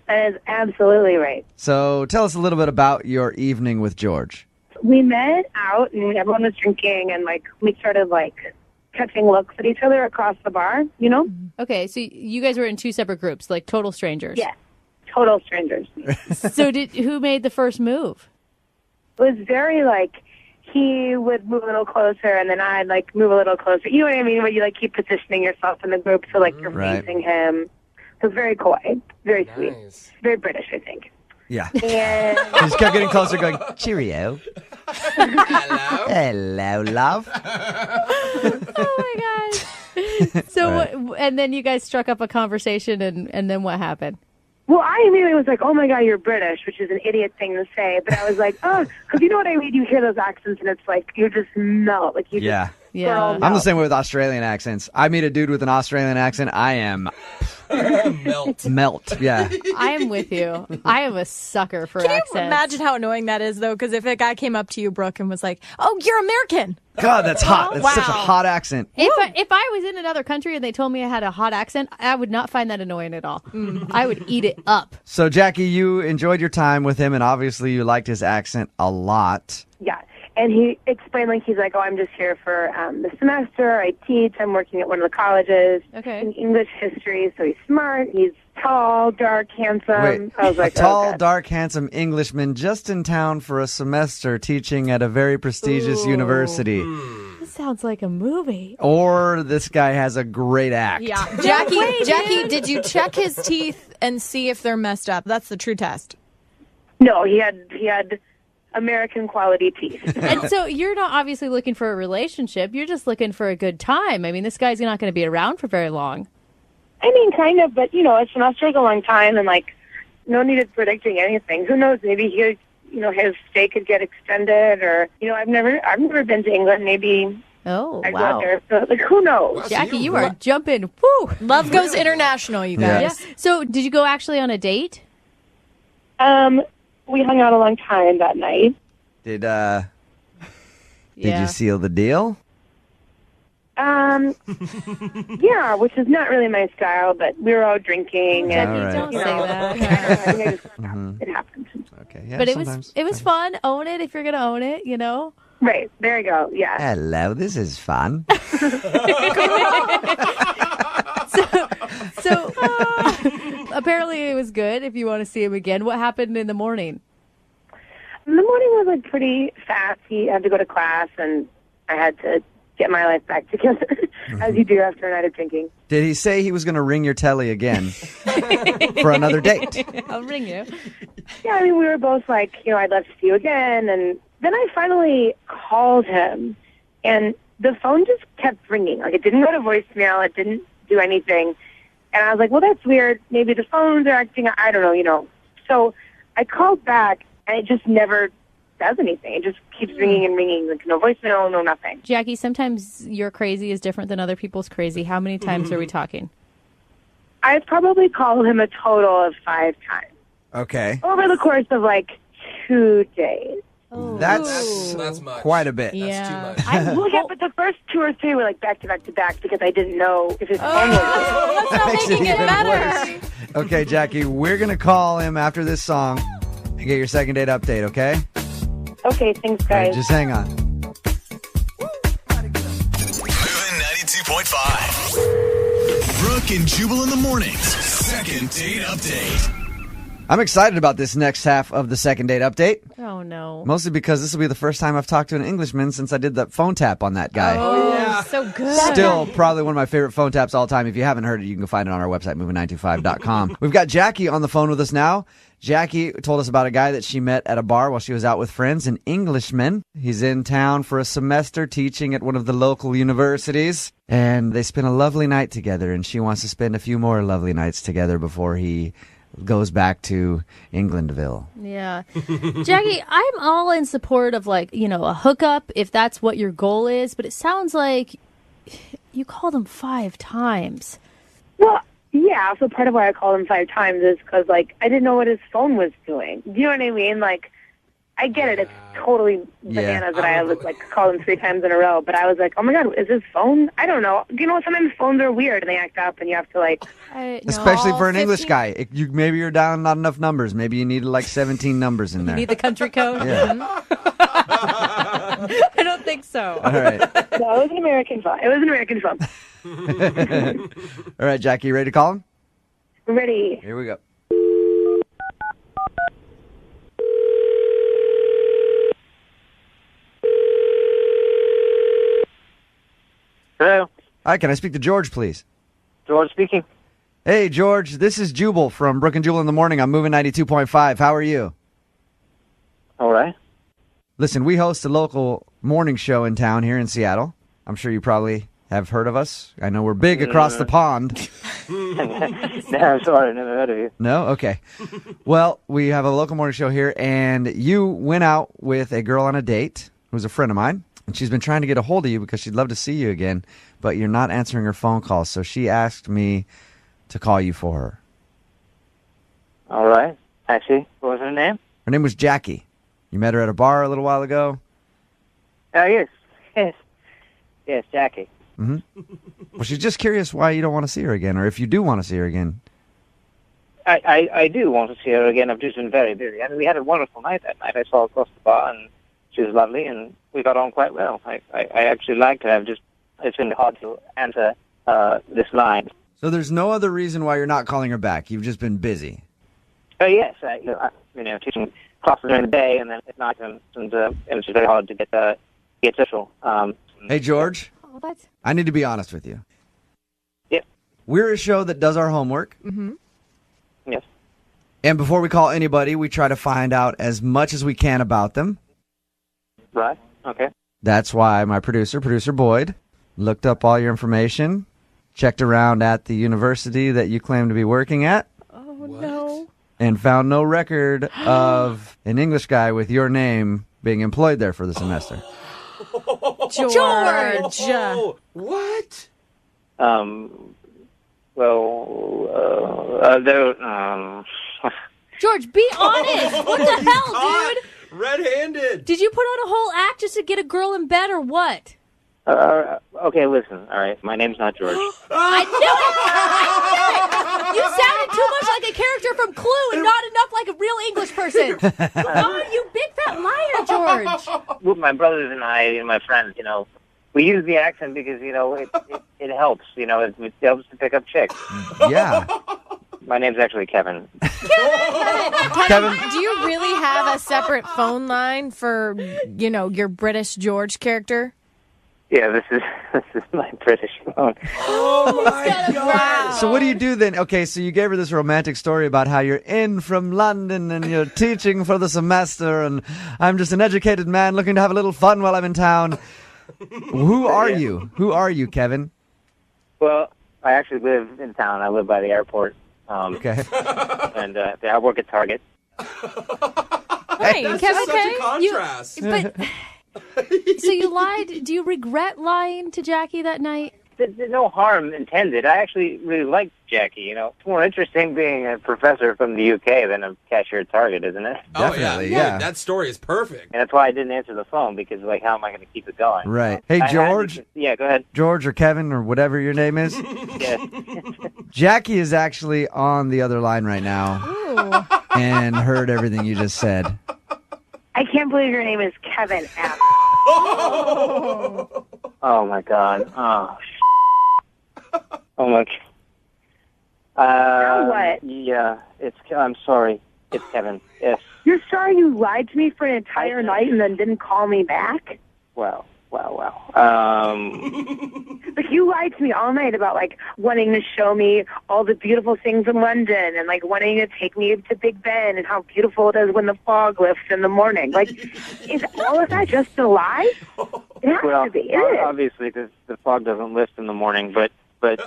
That is absolutely right. So tell us a little bit about your evening with George. We met out and everyone was drinking and we started catching looks at each other across the bar, you know? Okay, so you guys were in two separate groups, like total strangers. Yeah. Total strangers. So who made the first move? It was very he would move a little closer and then I'd move a little closer. You know what I mean? Where you keep positioning yourself in the group so you're Right. facing him. So it's very coy, very sweet. Nice. Very British, I think. Yeah. And He just kept getting closer, going, cheerio. Hello. Hello, love. Oh, my God. So, and then you guys struck up a conversation, and then what happened? well, I immediately was like, oh my God, you're British, which is an idiot thing to say. But I was like, oh, because you know what I mean? You hear those accents and it's you just melt. You Yeah. Yeah. Girl, I'm the same way with Australian accents. I meet a dude with an Australian accent, I am melt. Yeah. I am with you. I am a sucker for Can accents. you imagine how annoying that is, though? Because if a guy came up to you, Brooke, and was like, oh, you're American. God, that's hot. That's such a Wow. hot accent. If I was in another country and they told me I had a hot accent, I would not find that annoying at all. I would eat it up. So, Jackie, you enjoyed your time with him, and obviously you liked his accent a lot. Yeah. And he explained, he's like, oh, I'm just here for the semester. I teach. I'm working at one of the colleges Okay. in English history. So he's smart. He's tall, dark, handsome. Wait, I was like, a tall, oh, God. dark, handsome Englishman just in town for a semester teaching at a very prestigious university. This sounds like a movie. Or this guy has a great act. Yeah. Jackie, way, Jackie, dude. did you check his teeth and see if they're messed up? That's the true test. No, he had American quality teeth. And so you're not obviously looking for a relationship. You're just looking for a good time. I mean, this guy's not going to be around for very long. I mean, kind of, but, a semester's a long time, and, no need of predicting anything. Who knows? Maybe he, his stay could get extended, or, I've never been to England. Maybe Oh, I go wow. out there. So, who knows? Jackie, you are jumping. Woo! Love goes international, you Yeah. guys. Yeah. So did you go actually on a date? We hung out a long time that night. Did Yeah. you seal the deal? Yeah, which is not really my style, but we were all drinking. Jackie, And, don't you say know, that. I think I just, it happens. Okay, yeah, But sometimes. it was fun. Own it if you're gonna own it, you know. Right, there you go, yeah. Hello, this is fun. So apparently it was good. If you want to see him again, what happened in the morning? The morning was like pretty fast. He had to go to class, and I had to get my life back together, as you do after a night of drinking. Did he say he was going to ring your telly again for another date? I'll ring you. Yeah, I mean, we were both like, I'd love to see you again. And then I finally called him, and the phone just kept ringing. Like, it didn't go to voicemail. It didn't do anything. And I was like, well, that's weird. Maybe the phones are acting, I don't know, So I called back, and it just never does anything. It just keeps ringing and ringing. Like, no voicemail, no nothing. Jackie, sometimes your crazy is different than other people's crazy. How many times are we talking? I've probably called him a total of 5 times. Okay. Over the course of, 2 days. Oh. That's much. Quite a bit. Yeah. That's too much. Well, yeah, but the first 2 or 3 were, back to back to back because I didn't know if his phone was That's not Makes it making it even better. Okay, Jackie, we're going to call him after this song and get your second date update, okay? Okay, thanks, All right, guys. just hang on. Moving 92.5. Brooke and Jubal in the mornings. Second date update. I'm excited about this next half of the second date update, Oh, no. mostly because this will be the first time I've talked to an Englishman since I did that phone tap on that guy. Oh, yeah. So good. Still probably one of my favorite phone taps all time. If you haven't heard it, you can go find it on our website, moving925.com. We've got Jackie on the phone with us now. Jackie told us about a guy that she met at a bar while she was out with friends, an Englishman. He's in town for a semester teaching at one of the local universities, and they spent a lovely night together, and she wants to spend a few more lovely nights together before he goes back to Englandville. Yeah. Jackie, I'm all in support of a hookup if that's what your goal is, but it sounds like you called him 5 times. Well, yeah, so part of why I called him 5 times is because, I didn't know what his phone was doing. Do you know what I mean? I get it. It's totally bananas that I called him 3 times in a row. But I was like, oh, my God, is his phone? I don't know. Sometimes phones are weird and they act up and you have to, Especially for an English guy. Maybe you're down not enough numbers. Maybe you needed 17 numbers in there. You need the country code? Yeah. I don't think so. All right. No, it was an American phone. All right, Jackie, you ready to call him? Ready. Here we go. Hello. Hi, can I speak to George, please? George speaking. Hey, George, this is Jubal from Brooke and Jubal in the Morning. I'm moving 92.5. How are you? All right. Listen, we host a local morning show in town here in Seattle. I'm sure you probably have heard of us. I know we're big across the pond. No, I'm sorry. I never heard of you. No? Okay. Well, we have a local morning show here, and you went out with a girl on a date who's a friend of mine, and she's been trying to get a hold of you because she'd love to see you again, but you're not answering her phone calls, so she asked me to call you for her. All right. Actually, what was her name? Her name was Jackie. You met her at a bar a little while ago? Yes. Yes, Jackie. Mm-hmm. Well, she's just curious why you don't want to see her again, or if you do want to see her again. I do want to see her again. I've just been very busy. I mean, we had a wonderful night that night. I saw her across the bar, and she was lovely, and we got on quite well. I actually liked her. It's been hard to answer this line. So there's no other reason why you're not calling her back. You've just been busy. Yes, teaching classes during the day, and then at night, and it's very hard to get social. Hey, George. What? I need to be honest with you. Yep. We're a show that does our homework. Mm-hmm. Yes. And before we call anybody, we try to find out as much as we can about them. Right. Okay. That's why my producer Boyd, looked up all your information, checked around at the university that you claim to be working at. Oh, no. And found no record of an English guy with your name being employed there for the semester. George! What? George, be honest! What the hell, dude? Red-handed. Did you put on a whole act just to get a girl in bed or what? Well, Okay, listen. All right, my name's not George. I knew it! You sounded too much like a character from Clue and not enough like a real English person. Oh, you big fat liar, George. Well, my brothers and I, and my friends, we use the accent because, it helps. It helps to pick up chicks. Yeah. My name's actually Kevin. Kevin, do you really have a separate phone line for, your British George character? Yeah, this is my British phone. Oh my God! So what do you do then? Okay, so you gave her this romantic story about how you're in from London and you're teaching for the semester, and I'm just an educated man looking to have a little fun while I'm in town. Who are you? Who are you, Kevin? Well, I actually live in town. I live by the airport. Okay. And I work at Target. Hey, That's Kevin, just such a contrast. But so you lied. Do you regret lying to Jackie that night? There's no harm intended. I actually really like Jackie. It's more interesting being a professor from the UK than a cashier at Target, isn't it? Definitely, yeah. yeah. That story is perfect. And that's why I didn't answer the phone, because, how am I going to keep it going? Right. Hey, George. Yeah, go ahead. George or Kevin or whatever your name is. Yeah. Jackie is actually on the other line right now and heard everything you just said. I can't believe your name is Kevin F. Oh, my God. Oh, my God. Now what? Yeah, I'm sorry. It's Kevin. Yes. You're sorry you lied to me for an entire night and then didn't call me back? Well. Like, you lied to me all night about, wanting to show me all the beautiful things in London and, wanting to take me to Big Ben and how beautiful it is when the fog lifts in the morning. Is all of that just a lie? It has to be. It is. Obviously, because the fog doesn't lift in the morning, but yeah.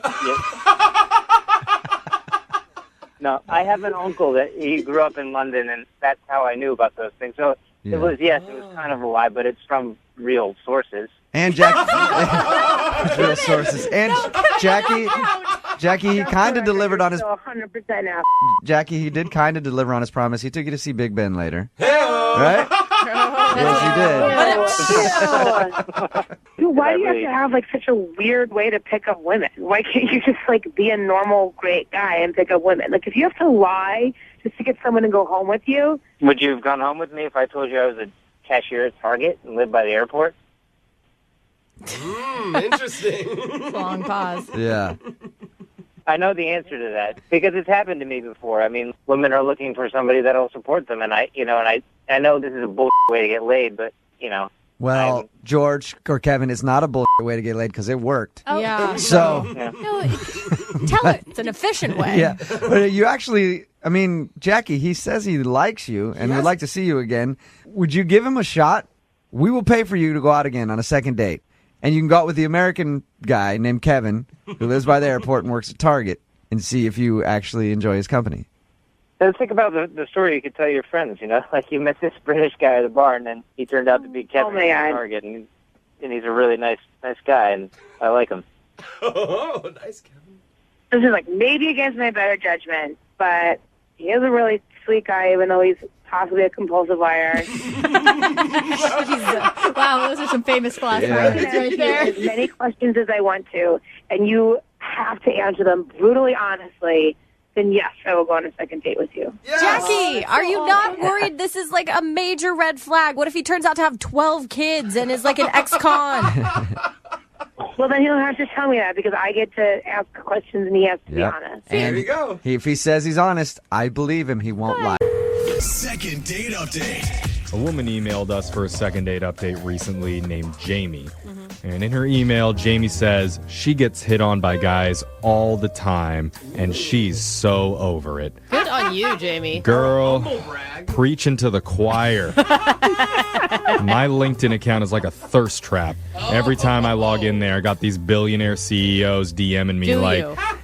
No, I have an uncle that he grew up in London, and that's how I knew about those things. So it was kind of a lie, but it's from real sources. And Jackie, real sources. And Jackie, he kind of delivered on his. 100% out. Jackie, he did kind of deliver on his promise. He took you to see Big Ben later, right? Yes, he did. Dude, why do you have to have such a weird way to pick up women? Why can't you just be a normal great guy and pick up women? If you have to lie just to get someone to go home with you. Would you have gone home with me if I told you I was a cashier at Target and lived by the airport? Interesting. Long pause. Yeah. I know the answer to that because it's happened to me before. I mean, women are looking for somebody that'll support them, and I know this is a bullshit way to get laid, but Well, George or Kevin, it's not a bullshit way to get laid because it worked. Oh. Yeah. So. Yeah. No, tell it. It's an efficient way. Yeah. But you actually, Jackie, he says he likes you and would like to see you again. Would you give him a shot? We will pay for you to go out again on a second date. And you can go out with the American guy named Kevin, who lives by the airport and works at Target, and see if you actually enjoy his company. And think about the story you could tell your friends, you met this British guy at a bar, and then he turned out to be Kevin at Target, and he's a really nice guy, and I like him. Oh, nice, Kevin. This is maybe against my better judgment, but he is a really sweet guy, even though he's possibly a compulsive liar. Wow, those are some famous flashbacks right there. As many questions as I want to, and you have to answer them brutally honestly, then yes, I will go on a second date with you. Yes. Jackie, are you not worried this is a major red flag? What if he turns out to have 12 kids and is an ex-con? Well, then he'll have to tell me that because I get to ask questions and he has to be honest. And there you go. If he says he's honest, I believe him. He won't lie. Second date update. A woman emailed us for a second date update recently named Jamie. And in her email, Jamie says she gets hit on by guys all the time, and she's so over it. Good on you, Jamie. Girl, preaching to the choir. My LinkedIn account is like a thirst trap. Every time I log in there, I got these billionaire CEOs DMing me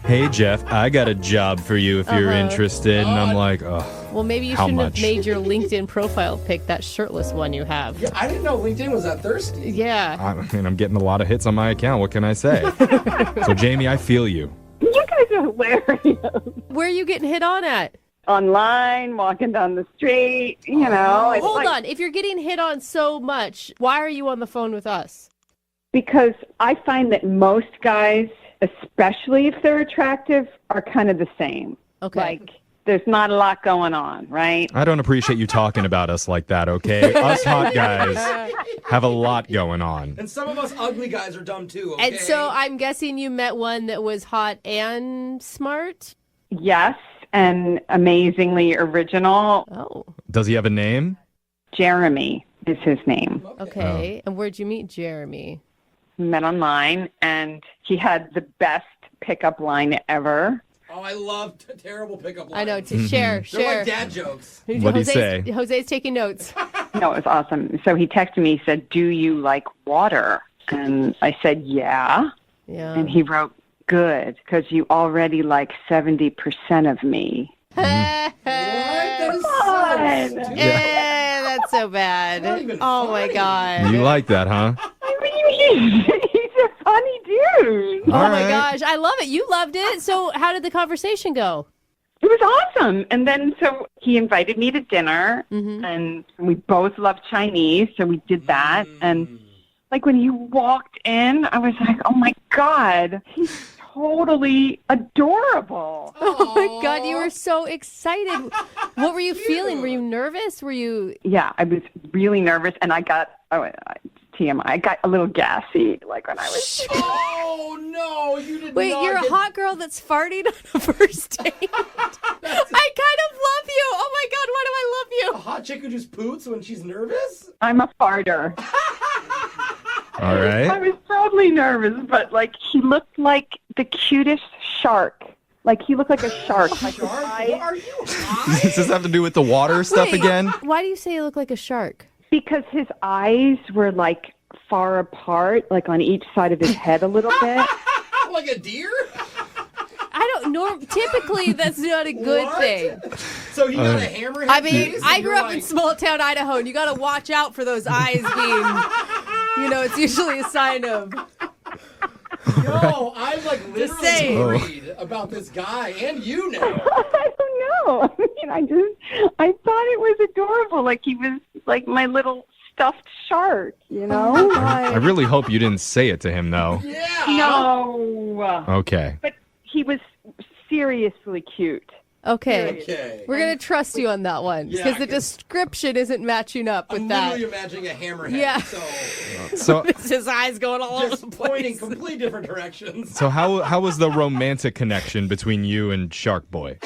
hey, Jeff, I got a job for you if you're interested. And I'm like, oh. Well, maybe you shouldn't have made your LinkedIn profile pic that shirtless one you have. Yeah, I didn't know LinkedIn was that thirsty. Yeah. I'm getting a lot of hits on my account. What can I say? So, Jamie, I feel you. You guys are hilarious. Where are you getting hit on at? Online, walking down the street, It's Hold on. If you're getting hit on so much, why are you on the phone with us? because I find that most guys, especially if they're attractive, are kind of the same. Okay. Like, there's not a lot going on, right? I don't appreciate you talking about us like that, okay? Us hot guys have a lot going on. And some of us ugly guys are dumb too, okay? And so I'm guessing you met one that was hot and smart? Yes, and amazingly original. Oh. Does he have a name? Jeremy is his name. Okay. And where'd you meet Jeremy? Met online, and he had the best pickup line ever. Oh, I love terrible pickup lines. I know, to share. They're like dad jokes. What'd he say? Jose's taking notes. No, it was awesome. So he texted me, he said, "Do you like water?" And I said, "Yeah." Yeah. And he wrote, "Good, because you already like 70% of me." What? That is so stupid. That's so bad. Not even Oh my funny. God. You like that, huh? I mean, he's a funny dude. Oh All my right. gosh. I love it. You loved it. So how did the conversation go? It was awesome. And then so he invited me to dinner, and we both love Chinese, so we did that. And like when he walked in, I was like, oh my God, he's totally adorable. Oh my God. You were so excited. What were you feeling? Were you nervous? Were you? Yeah, I was really nervous, and I got, TMI, I got a little gassy, like when I was... Oh, no, you did Wait, not you're get... a hot girl that's farting on a first date? I kind of love you. Oh my God, why do I love A you? hot chick who just poots when she's nervous? I'm a farter. All right. I was totally nervous, but like he looked like the cutest shark. Like he looked like a shark. Like his Shark? eyes- What are you high? Does this have to do with the water stuff Wait, again? Why do you say you look like a shark? because his eyes were like far apart, like on each side of his head a little bit. Like a deer? I don't know. Typically, that's not a good What? thing. So he got a hammerhead I mean, face, I and grew you're up in like, small town Idaho, and you got to watch out for those eyes being, it's usually a sign of. Yo, I'm like Just literally saying. worried about this guy and you now. I don't know. I mean, I thought it was adorable. Like he was like my little stuffed shark, I really hope you didn't say it to him, though. Yeah. No. Okay. But he was seriously cute. Okay. Okay. We're going to trust you on that one Yeah, because the description isn't matching up with I'm that. literally imagining a hammerhead. Yeah. So, It's his eyes going all over Just the place. pointing complete different directions. so how was the romantic connection between you and Shark Boy?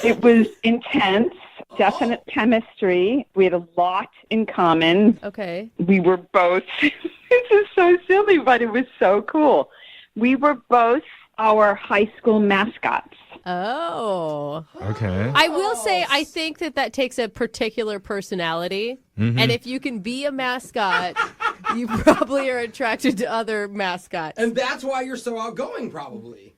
It was intense, definite chemistry. We had a lot in common. Okay. We were both, this is so silly, but it was so cool. We were both our high school mascots. Oh. Okay. I will say, I think that takes a particular personality. And if you can be a mascot, you probably are attracted to other mascots. And that's why you're so outgoing, probably.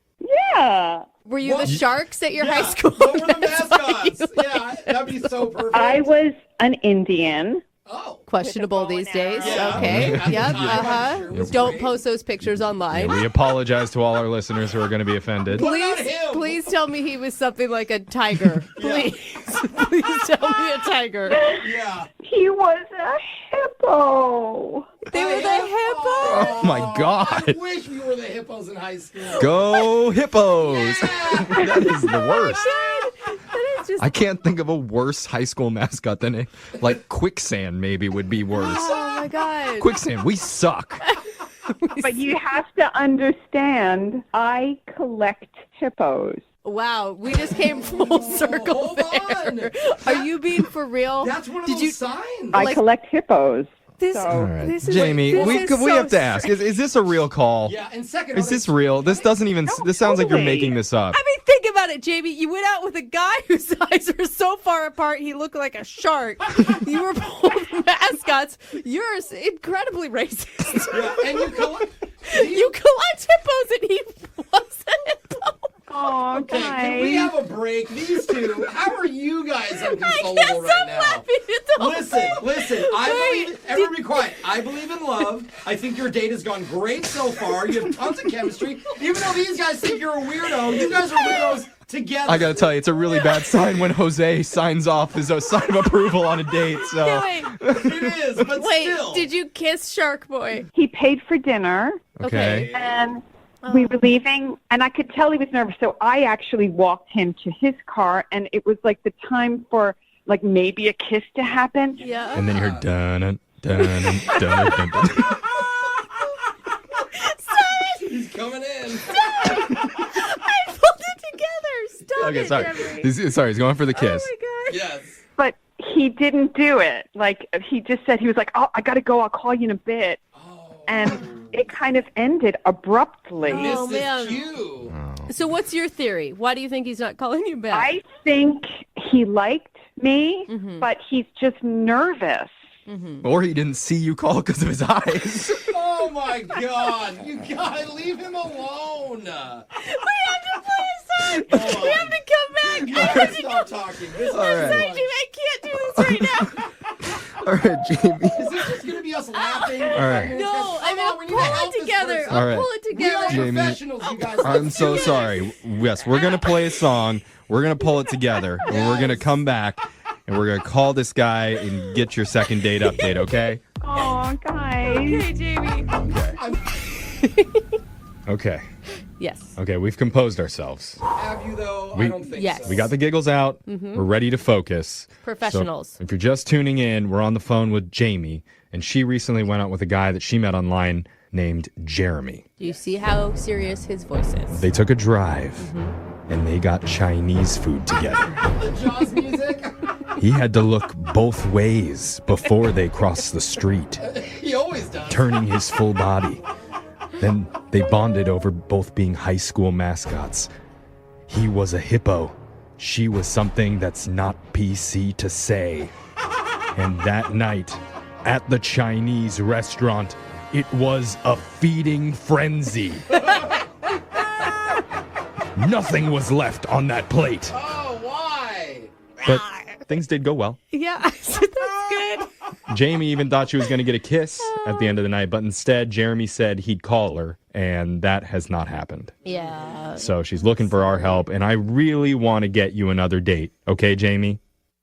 Yeah. Were you What? the sharks at your Yeah. high school? What were the That's why mascots? you Yeah, that'd be so perfect. I was an Indian. Oh. Questionable these days. Yeah. Okay. At the Yep. time, I'm sure it was Don't great. post those pictures online. We apologize to all our listeners who are going to be offended. What about Please, him? please tell me he was something like a tiger. Please, please tell me a tiger. Yeah. He was a hippo. They were the hippo. Oh, my God. I wish we were the hippos in high school. Go Hippos! That is the worst. That is just. I can't think of a worse high school mascot than Quicksand maybe would be worse. Oh my God. Quicksand, we suck. But you have to understand, I collect hippos. Wow, we just came full circle Hold there. on. Are you being for real? That's one of Did those you- signs. I Like- collect hippos. This, So- All right, this is, Jamie, this we is have so to ask: is this a real call? Yeah, and second, Is this real? This doesn't even. This sounds like you're totally. making this up. I mean, think about it, Jamie. You went out with a guy whose eyes were so far apart he looked like a shark. You were both mascots. You're incredibly racist. Yeah, and you collect. You collect hippos and he was a hippo. Oh, Okay, guys. can we have a break? These two, how are you guys I unconsolable can't right stop now? laughing. It's the whole Listen, thing. listen. I believe. Everyone be quiet. I believe in love. I think your date has gone great so far. You have tons of chemistry. Even though these guys think you're a weirdo, you guys are weirdos together. I gotta tell you, it's a really bad sign when Jose signs off his sign of approval on a date. So Wait, It is, but still. did you kiss Shark Boy? He paid for dinner. okay. And we were leaving, and I could tell he was nervous. So I actually walked him to his car, and it was like the time for like maybe a kiss to happen. Yeah. And then you heard dun dun dun dun dun dun. He's coming in. I pulled it together. Stop Okay, it, sorry. Jeffrey. He's going for the kiss. Oh my God. Yes. But he didn't do it. Like, he just said, he was like, oh, I got to go. I'll call you in a bit. And it kind of ended abruptly. Oh, This man. is cute. So what's your theory? Why do you think he's not calling you back? I think he liked me, but he's just nervous. Or he didn't see you call because of his eyes. Oh my God! You gotta leave him alone. We have to play a song. We have to come back. You I gotta have to stop talking. This is All right. Sorry, Jimmy, I can't do this right now. All right, Jamie. Is this just gonna be us laughing? All right. No, I'm gonna pull it together. All I'll right. pull it We are together. Jamie, professionals, you guys. I'm Let's so do this. sorry. Yes, we're going to play a song. We're going to pull it together. And we're going to come back. And we're going to call this guy and get your second date update, okay? Oh, guys. Okay, Jamie. Okay. Yes. Okay, we've composed ourselves. Have you though? We- I don't think Yes. so. We got the giggles out. We're ready to focus. Professionals. So if you're just tuning in, we're on the phone with Jamie. And she recently went out with a guy that she met online named Jeremy. Do you see how serious his voice is? They took a drive. And they got Chinese food together. The Jaws music. He had to look both ways before they crossed the street, He always does. turning his full body. Then they bonded over both being high school mascots. He was a hippo. She was something that's not PC to say. And that night, at the Chinese restaurant, it was a feeding frenzy. Nothing was left on that plate. Oh, why? But things did go well. Yeah, that's good. Jamie even thought she was going to get a kiss at the end of the night, but instead, Jeremy said he'd call her, and that has not happened. Yeah. So she's looking for our help, and I really want to get you another date. Okay, Jamie?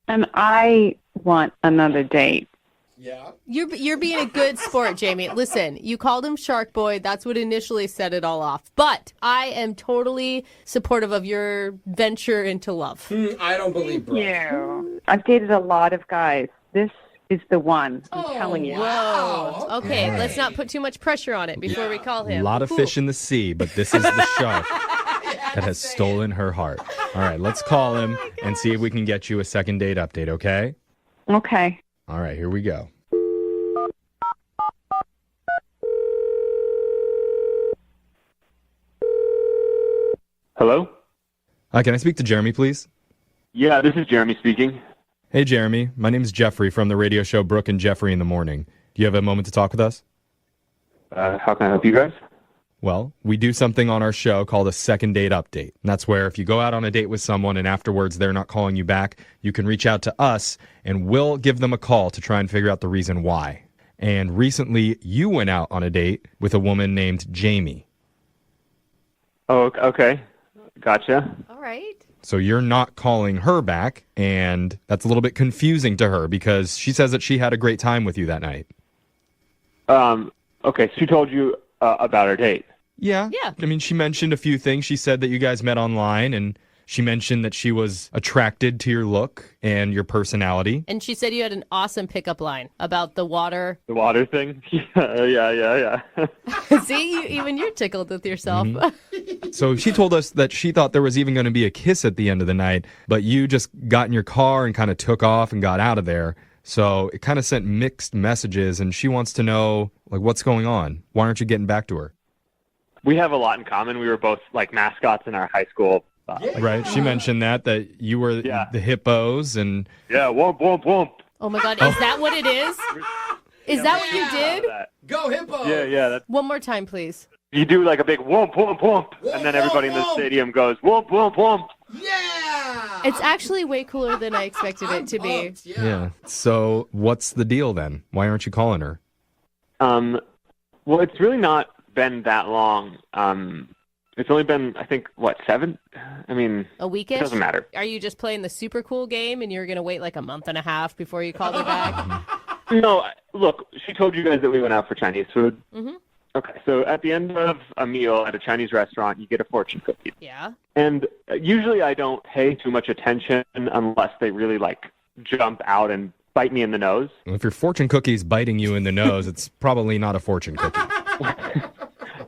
And I want another date. Yeah. You're being a good sport, Jamie. Listen, you called him Shark Boy. That's what initially set it all off. But I am totally supportive of your venture into love. I don't believe Brooke. Yeah. I've dated a lot of guys. This is the one. I'm telling you. Wow. Whoa. Okay, let's not put too much pressure on it before we call A him. lot of fish in the sea, but this is the shark that has stolen her heart. All right, let's call him and see if we can get you a second date update, okay? Okay. All right, here we go. Hello? Can I speak to Jeremy, please? Yeah, this is Jeremy speaking. Hey, Jeremy. My name is Jeffrey from the radio show Brooke and Jeffrey in the Morning. Do you have a moment to talk with us? How can I help you guys? Well, we do something on our show called a second date update. And that's where if you go out on a date with someone and afterwards they're not calling you back, you can reach out to us and we'll give them a call to try and figure out the reason why. And recently you went out on a date with a woman named Jamie. Oh, okay. Gotcha. All right. So you're not calling her back, and that's a little bit confusing to her because she says that she had a great time with you that night. Okay, so she told you about our date. Yeah. Yeah. I mean, she mentioned a few things. She said that you guys met online, and she mentioned that she was attracted to your look and your personality. And she said you had an awesome pickup line about the water. The water thing? Yeah. See, even you're tickled with yourself. So she told us that she thought there was even going to be a kiss at the end of the night, but you just got in your car and kind of took off and got out of there. So it kind of sent mixed messages, and she wants to know, like, what's going on? Why aren't you getting back to her? We have a lot in common. We were both, like, mascots in our high school. Right? She mentioned that you were the hippos, and... Yeah, whoomp, whoomp, whoomp. Oh, my God. Is that what it is? Is that what you did? Go Hippo! Yeah. One more time, please. You do, like, a big whoomp, whoomp, whoomp, and then everybody in the stadium goes whoomp, whoomp, whoomp. Yeah! It's actually way cooler than I expected it to be. Yeah. So what's the deal then? Why aren't you calling her? Well, it's really not been that long It's only been, I think, 7? I mean, A weekish? it doesn't matter. Are you just playing the super cool game and you're going to wait like a month and a half before you call her back? No, look, she told you guys that we went out for Chinese food. Mm-hmm. Okay, so at the end of a meal at a Chinese restaurant, you get a fortune cookie. Yeah. And usually I don't pay too much attention unless they really, jump out and bite me in the nose. Well, if your fortune cookie's biting you in the nose, it's probably not a fortune cookie.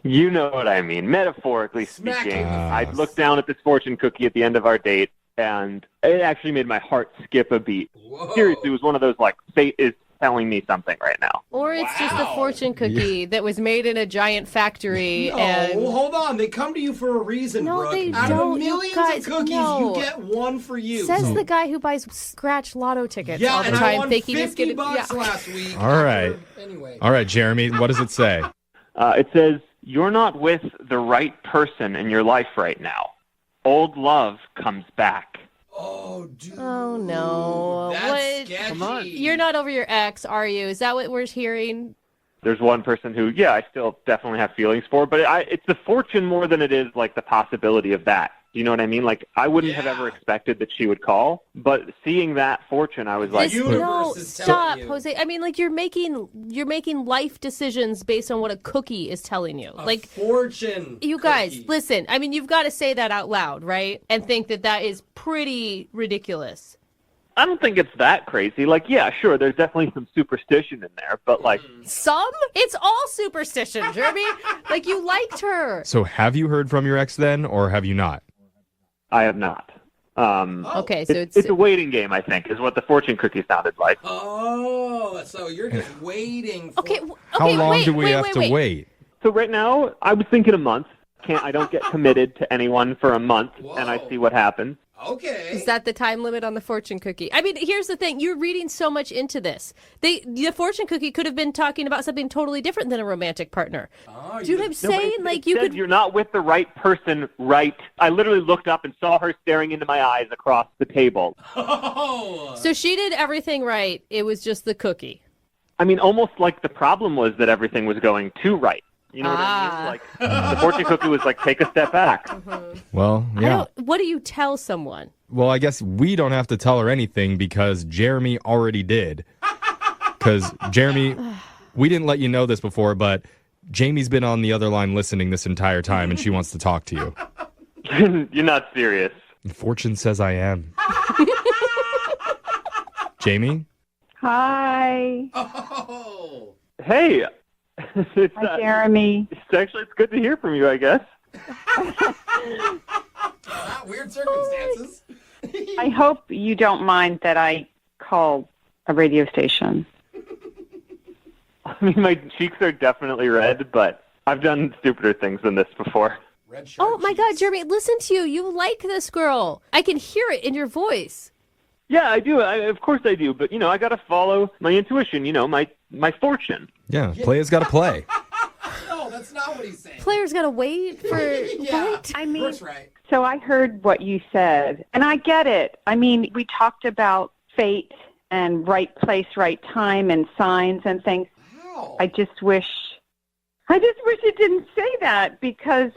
You know what I mean. Metaphorically speaking, I'd look down at this fortune cookie at the end of our date, and it actually made my heart skip a beat. Whoa. Seriously, it was one of those, fate is telling me something right now. Or it's just a fortune cookie that was made in a giant factory. No, and hold on. They come to you for a reason, No, Brooke. they Out don't. of millions You guys, of cookies, no. you get one for you. Says the guy who buys scratch lotto tickets Yeah, all the and I time, won thinking he's $50 going to. last week. All right. Anyway. All right, Jeremy, what does it say? It says, you're not with the right person in your life right now. Old love comes back. Oh, dude. Oh, no. That's What? Come on. You're not over your ex, are you? Is that what we're hearing? There's one person who, I still definitely have feelings for, but it's the fortune more than it is, the possibility of that. Do you know what I mean? I wouldn't have ever expected that she would call, but seeing that fortune, I was like, No, stop, Jose. I mean, you're making life decisions based on what a cookie is telling you. Fortune. You guys, listen. I mean, you've got to say that out loud, right? And think that is pretty ridiculous. I don't think it's that crazy. Sure, there's definitely some superstition in there, but Some? It's all superstition, Jeremy. You liked her. So have you heard from your ex then, or have you not? I have not. Okay, so it's a waiting game, I think, is what the fortune cookie sounded like. Oh, so you're just waiting for... How long do we have to wait? So right now, I was thinking a month. I don't get committed to anyone for a month, and I see what happens. Okay. Is that the time limit on the fortune cookie? I mean, here's the thing. You're reading so much into this. The fortune cookie could have been talking about something totally different than a romantic partner. Do you know what I'm saying? It says you're not with the right person, right? I literally looked up and saw her staring into my eyes across the table. Oh. So she did everything right. It was just the cookie. I mean, almost like the problem was that everything was going too right. You know what I mean? The fortune cookie was take a step back. Well, yeah. What do you tell someone? Well, I guess we don't have to tell her anything because Jeremy already did. Because Jeremy, we didn't let you know this before, but Jamie's been on the other line listening this entire time, and she wants to talk to you. You're not serious. Fortune says I am. Jamie? Hi. Oh. Hey. Hi, Jeremy. It's good to hear from you, I guess. Weird circumstances. I hope you don't mind that I called a radio station. I mean, my cheeks are definitely red, but I've done stupider things than this before. Oh, my God, Jeremy, listen to you. You like this girl. I can hear it in your voice. Yeah, I do. Of course I do. But, I got to follow my intuition, my fortune. Yeah, player's got to play. No, that's not what he's saying. Player's got to wait for... What? I mean, Brooke's right. So I heard what you said, and I get it. I mean, we talked about fate and right place, right time, and signs and things. Wow. I just wish it didn't say that because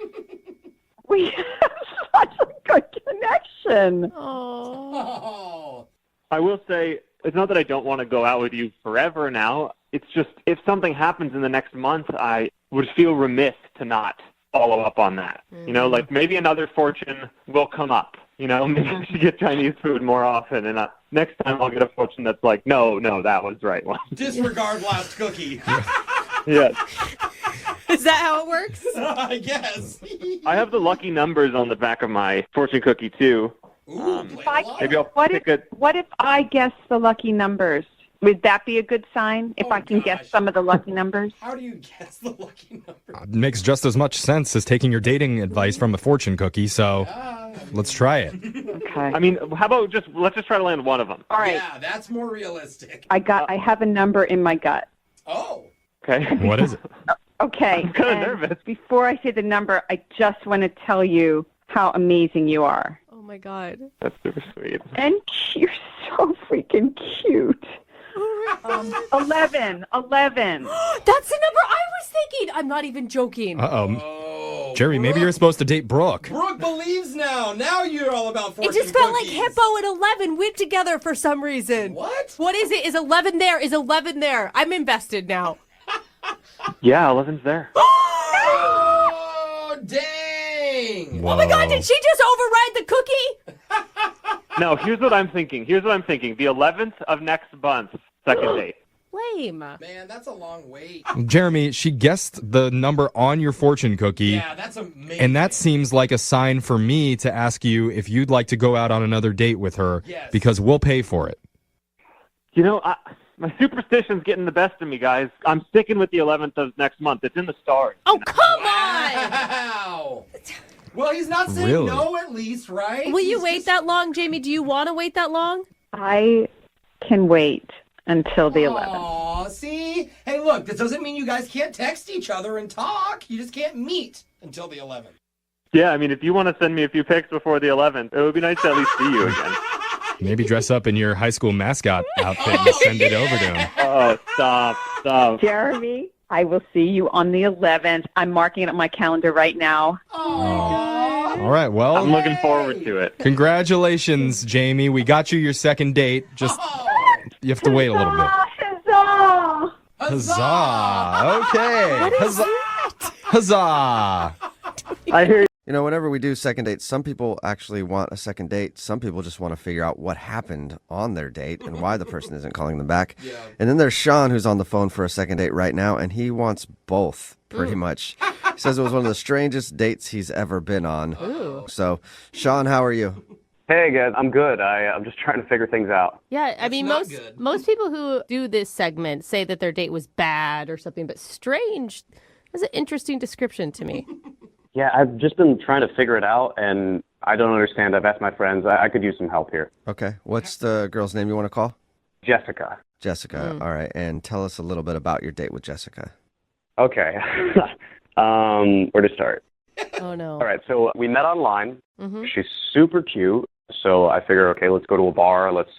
we have such a good connection. Oh. I will say, it's not that I don't want to go out with you forever now. It's just, if something happens in the next month, I would feel remiss to not follow up on that. Maybe another fortune will come up. Maybe I should get Chinese food more often, and next time I'll get a fortune that's no, that was the right one. Disregard last cookie. Yes. Is that how it works? I guess. I have the lucky numbers on the back of my fortune cookie, too. Ooh, maybe I'll what pick if I guess the lucky numbers? Would that be a good sign if I can guess some of the lucky numbers? How do you guess the lucky number? It makes just as much sense as taking your dating advice from a fortune cookie, so let's try it. Okay. I mean, how about let's just try to land one of them. All right. Yeah, that's more realistic. I have a number in my gut. Oh. Okay. What is it? Okay. I'm kind of nervous. Before I say the number, I just want to tell you how amazing you are. Oh, my God. That's super sweet. And you're so freaking cute. 11. That's the number I was thinking. I'm not even joking. Uh-oh. Oh. Jerry, maybe you're supposed to date Brooke. Brooke believes now. Now you're all about fortune It just felt cookies. like Hippo and 11 went together for some reason. What? What is it? Is 11 there? Is 11 there? I'm invested now. Yeah, 11's there. Oh, dang. Whoa. Oh my God, did she just override the cookie? No, here's what I'm thinking. The 11th of next month, second date. Lame. Man, that's a long wait. Jeremy, she guessed the number on your fortune cookie. Yeah, that's amazing. And that seems like a sign for me to ask you if you'd like to go out on another date with her, because we'll pay for it. You know, my superstition's getting the best of me, guys. I'm sticking with the 11th of next month. It's in the stars. Oh, come on! Wow. Well, he's not saying Really? no at least, right? Will you wait that long, Jamie? Do you want to wait that long? I can wait until the 11th. Aw, see? Hey, look, this doesn't mean you guys can't text each other and talk. You just can't meet until the 11th. Yeah, I mean, if you want to send me a few pics before the 11th, it would be nice to at least see you again. Maybe dress up in your high school mascot outfit and send it over to him. Oh, stop. Jeremy, I will see you on the 11th. I'm marking it on my calendar right now. All right, well, I'm looking forward to it. congratulations, Jamie. We got you your second date. Just you have to wait a little bit. Huzzah! Huzzah! Okay. What is Huzzah! that? Huzzah! I hear You know, whenever we do second dates, some people actually want a second date. Some people just want to figure out what happened on their date and why the person isn't calling them back. Yeah. And then there's Sean, who's on the phone for a second date right now, and he wants both, pretty much. He says it was one of the strangest dates he's ever been on. Ooh. So, Sean, how are you? Hey guys, I'm good. I'm just trying to figure things out. Yeah, I mean, not most good. most people who do this segment say that their date was bad or something, but strange is an interesting description to me. Yeah, I've just been trying to figure it out, and I don't understand. I've asked my friends. I could use some help here. Okay. What's the girl's name you want to call? Jessica. Jessica. All right. And tell us a little bit about your date with Jessica. Okay. Where to start? Oh, no. All right, so we met online. Mm-hmm. She's super cute, so I figure, okay, let's go to a bar. Let's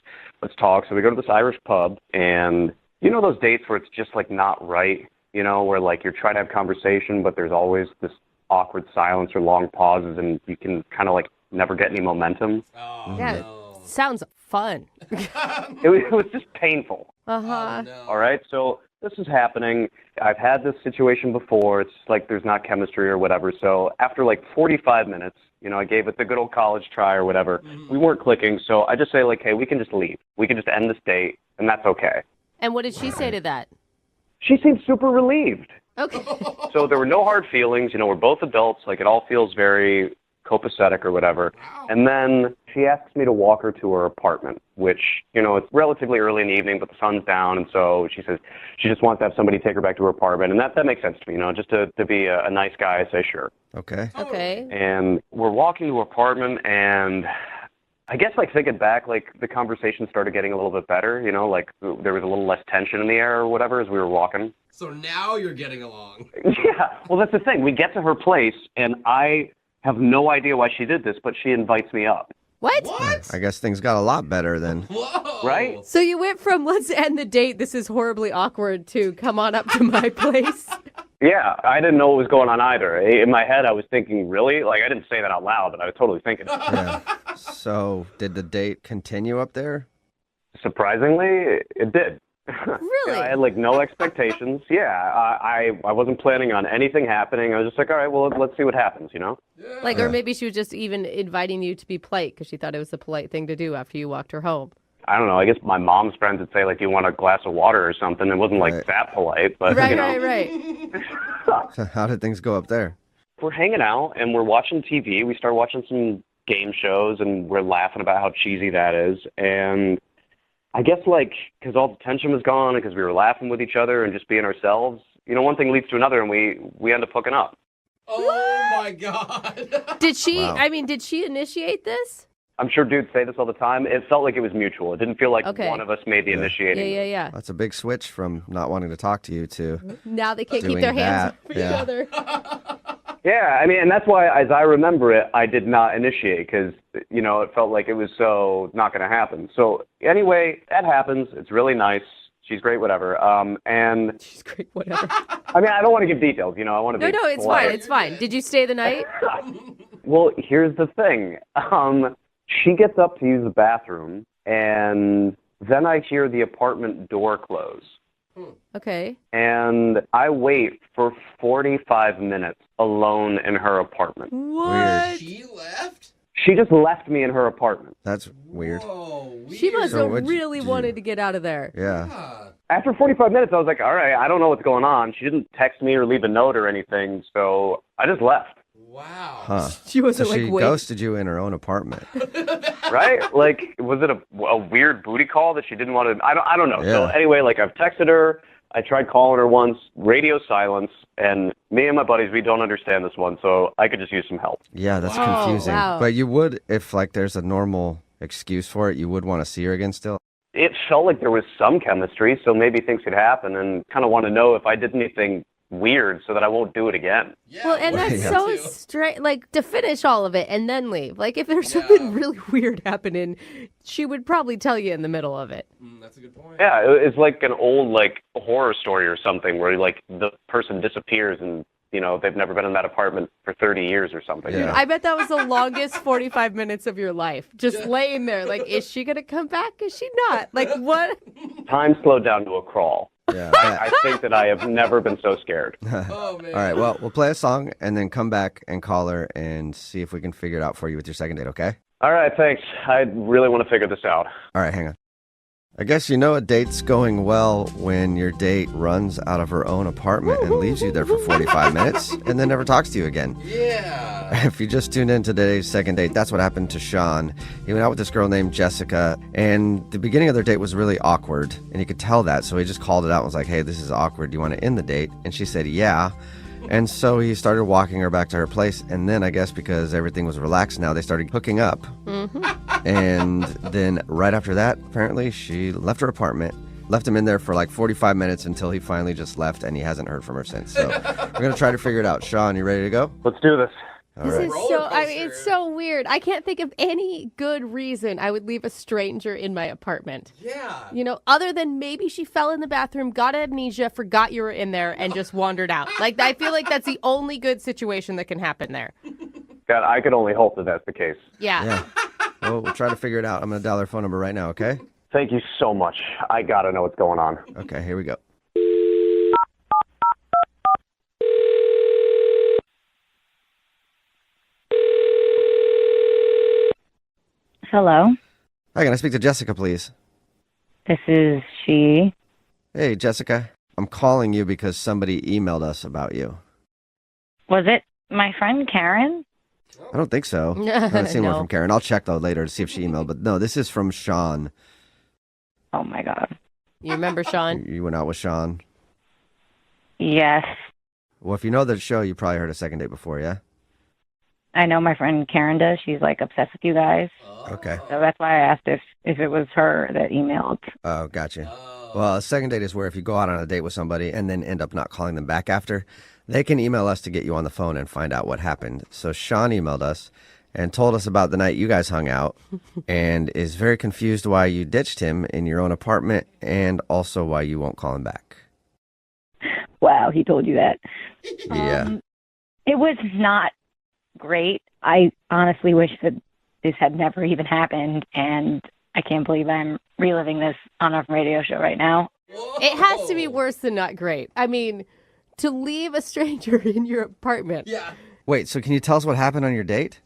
talk. So we go to this Irish pub, and you know those dates where it's just like not right, you know, where like you're trying to have conversation, but there's always this awkward silence or long pauses, and you can kind of like never get any momentum. Oh, Yeah, no. sounds fun. It was just painful. Uh-huh. Oh, no. All right, so this is happening. I've had this situation before. It's like there's not chemistry or whatever. So after like 45 minutes, you know, I gave it the good old college try or whatever. We weren't clicking, so I just say like, hey, we can just leave. We can just end this date, and that's okay. And what did she say to that? She seemed super relieved. Okay. So there were no hard feelings. You know, we're both adults. Like, it all feels very copacetic or whatever. Wow. And then she asks me to walk her to her apartment, which, you know, it's relatively early in the evening, but the sun's down. And so she says she just wants to have somebody take her back to her apartment. And that makes sense to me, you know, just to be a nice guy, I say sure. Okay. Okay. And we're walking to her apartment, and I guess, like, thinking back, like, the conversation started getting a little bit better, you know, like, there was a little less tension in the air or whatever as we were walking. So now you're getting along. Yeah, well, that's the thing. We get to her place, and I have no idea why she did this, but she invites me up. What? I guess things got a lot better then. Whoa. Right? So you went from let's end the date, this is horribly awkward, to come on up to my place. Yeah, I didn't know what was going on either. In my head, I was thinking, really? Like, I didn't say that out loud, but I was totally thinking it. Yeah. So, did the date continue up there? Surprisingly, it did. Really? I had, like, no expectations. Yeah, I wasn't planning on anything happening. I was just like, all right, well, let's see what happens, you know? Like, or maybe she was just even inviting you to be polite because she thought it was the polite thing to do after you walked her home. I don't know. I guess my mom's friends would say, like, do you want a glass of water or something? It wasn't, like, Right. that polite, but, Right, you know. right. So how did things go up there? We're hanging out, and we're watching TV. We start watching some game shows, and we're laughing about how cheesy that is. And I guess, like, because all the tension was gone and because we were laughing with each other and just being ourselves, you know, one thing leads to another, and we end up hooking up. Oh, my God. Did she, Wow. I mean, did she initiate this? I'm sure dudes say this all the time. It felt like it was mutual. It didn't feel like Okay. one of us made the initiating. Yeah. That's a big switch from not wanting to talk to you to Now they can't keep doing their hands that. off each Yeah. other. Yeah, I mean, and that's why, as I remember it, I did not initiate because, you know, it felt like it was so not going to happen. So anyway, that happens. It's really nice. She's great, whatever. And she's great, whatever. I mean, I don't want to give details, I want to be No, it's polite. fine. It's fine. Did you stay the night? Well, here's the thing. She gets up to use the bathroom, and then I hear the apartment door close. Okay. And I wait for 45 minutes alone in her apartment. What? She left? She just left me in her apartment. That's weird. She must So have what'd really you- wanted to get out of there. Yeah. After 45 minutes, I was like, all right, I don't know what's going on. She didn't text me or leave a note or anything, so I just left. Wow. Huh. She wasn't so she like, wait. ghosted you in her own apartment. Right? Like, was it a weird booty call that she didn't want to? I don't know. So Yeah. anyway, like I've texted her. I tried calling her once, radio silence, and me and my buddies, we don't understand this one, so I could just use some help. Yeah, that's Oh, confusing. wow. But you would, if like there's a normal excuse for it, you would want to see her again still. It felt like there was some chemistry, so maybe things could happen, and kind of want to know if I did anything weird so that I won't do it again. Well, and that's Yeah. so strange. Like, to finish all of it and then leave. Like, if there's something really weird happening, she would probably tell you in the middle of it. That's a good point. Yeah, it's like an old like horror story or something where like the person disappears and they've never been in that apartment for 30 years or something. Yeah. I bet that was the longest 45 minutes of your life. Just laying there. Like, is she going to come back? Is she not? Like, what? Time slowed down to a crawl. Yeah. I think that I have never been so scared. Oh, man. All right, well, we'll play a song and then come back and call her and see if we can figure it out for you with your second date, okay? All right, thanks. I really want to figure this out. All right, hang on. I guess you know a date's going well when your date runs out of her own apartment and leaves you there for 45 minutes and then never talks to you again. Yeah. If you just tuned in to today's second date, that's what happened to Sean. He went out with this girl named Jessica, and the beginning of their date was really awkward, and he could tell that, so he just called it out and was like, hey, this is awkward. Do you want to end the date? And she said, yeah. And so he started walking her back to her place, and then I guess because everything was relaxed now, they started hooking up. Mm-hmm. And then right after that, apparently, she left her apartment, left him in there for like 45 minutes until he finally just left, and he hasn't heard from her since. So we're going to try to figure it out. Sean, you ready to go? Let's do this. All This right. is so, I mean, it's so weird. I can't think of any good reason I would leave a stranger in my apartment. Yeah. Other than maybe she fell in the bathroom, got amnesia, forgot you were in there, and just wandered out. Like, I feel like that's the only good situation that can happen there. God, I could only hope that that's the case. Yeah. Well, we'll try to figure it out. I'm going to dial her phone number right now, okay? Thank you so much. I got to know what's going on. Okay, here we go. Hello, Hi, can I speak to Jessica, please? this is she. Hey, Jessica. I'm calling you because somebody emailed us about you. Was it my friend Karen? I don't think so. I haven't seen one No. from Karen. I'll check, though, later to see if she emailed. But no, this is from Sean. Oh my God. You remember Sean? You went out with Sean. Yes, Well, if you know the show, you probably heard a second date before, yeah? I know my friend Karen does. She's like obsessed with you guys. Okay. So that's why I asked if it was her that emailed. Oh, gotcha. Well, a second date is where if you go out on a date with somebody and then end up not calling them back after, they can email us to get you on the phone and find out what happened. So Sean emailed us and told us about the night you guys hung out and is very confused why you ditched him in your own apartment and also why you won't call him back. Wow, he told you that. Yeah. It was not great. I honestly wish that this had never even happened, and I can't believe I'm reliving this on a radio show right now. It has to be worse than not great. I mean, to leave a stranger in your apartment. Yeah. Wait, so can you tell us what happened on your date?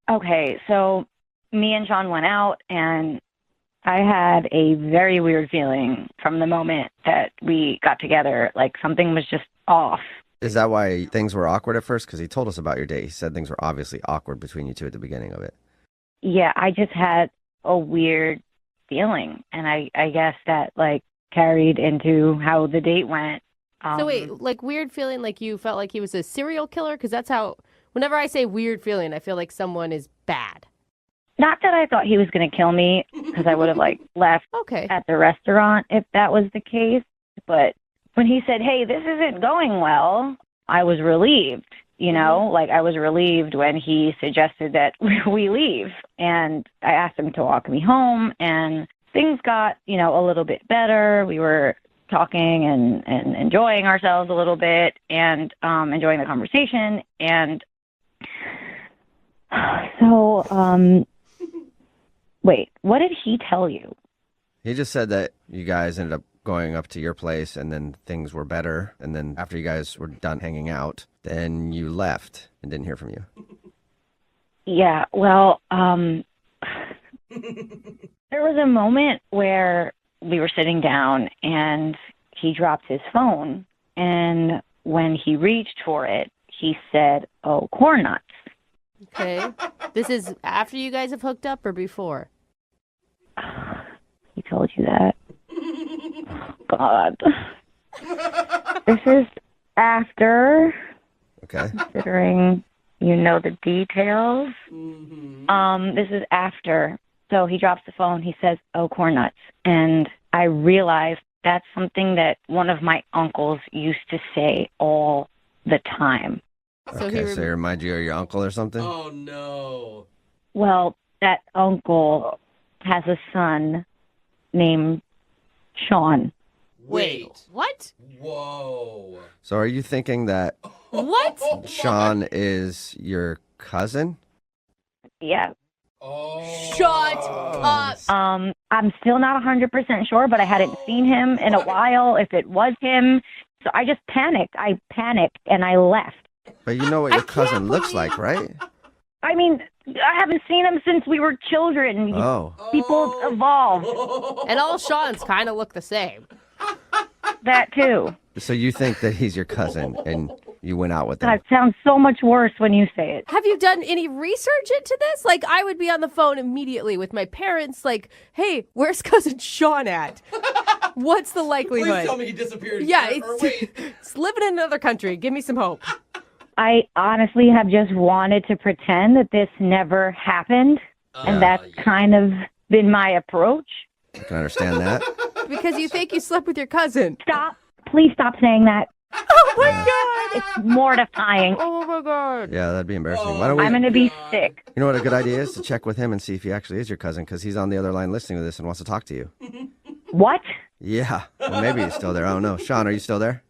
Okay, so me and Sean went out, and I had a very weird feeling from the moment that we got together. Like something was just off. Is that why things were awkward at first? Because he told us about your date. He said things were obviously awkward between you two at the beginning of it. Yeah, I just had a weird feeling, and I guess that like carried into how the date went. So wait, like weird feeling like you felt like he was a serial killer? Because that's how, whenever I say weird feeling, I feel like someone is bad. Not that I thought he was going to kill me, because I would have like left at the restaurant if that was the case. But when he said, hey, this isn't going well, I was relieved. You know, like I was relieved when he suggested that we leave. And I asked him to walk me home, and things got, a little bit better. We were talking and enjoying ourselves a little bit and enjoying the conversation. And so, wait, what did he tell you? He just said that you guys ended up going up to your place and then things were better. And then after you guys were done hanging out, then you left and didn't hear from you. Yeah, well, there was a moment where we were sitting down and he dropped his phone. And when he reached for it, he said, "Oh, corn nuts." Okay. This is after you guys have hooked up or before? He told you that. Oh, God. This is after. Okay. Considering you know the details. This is after. So he drops the phone. He says, "Oh, corn nuts." And I realized that's something that one of my uncles used to say all the time. So he reminds you of your uncle or something? Oh, no. Well, that uncle has a son named Sean. Wait. What? Whoa. So are you thinking that What? Sean is your cousin? Yeah. Shut up. I'm still not 100% sure, but I hadn't seen him in a while if it was him. So I just panicked. I panicked and I left. But you know what your cousin looks like, right? I mean, I haven't seen him since we were children. Oh. People evolve. And all Sean's kind of look the same. That too. So you think that he's your cousin and you went out with him? That sounds so much worse when you say it. Have you done any research into this? Like, I would be on the phone immediately with my parents, like, "Hey, where's cousin Sean at? What's the likelihood?" Please tell me he disappeared. Yeah, wait. it's living in another country. Give me some hope. I honestly have just wanted to pretend that this never happened. And that's kind of been my approach. I can understand that. Because you think you slept with your cousin. Stop. Please stop saying that. Oh, my God. It's mortifying. Oh, my God. Yeah, that'd be embarrassing. Why don't we... I'm going to be sick. You know what a good idea is? To check with him and see if he actually is your cousin, because he's on the other line listening to this and wants to talk to you. What? Yeah. Well, maybe he's still there. I don't know. Sean, are you still there?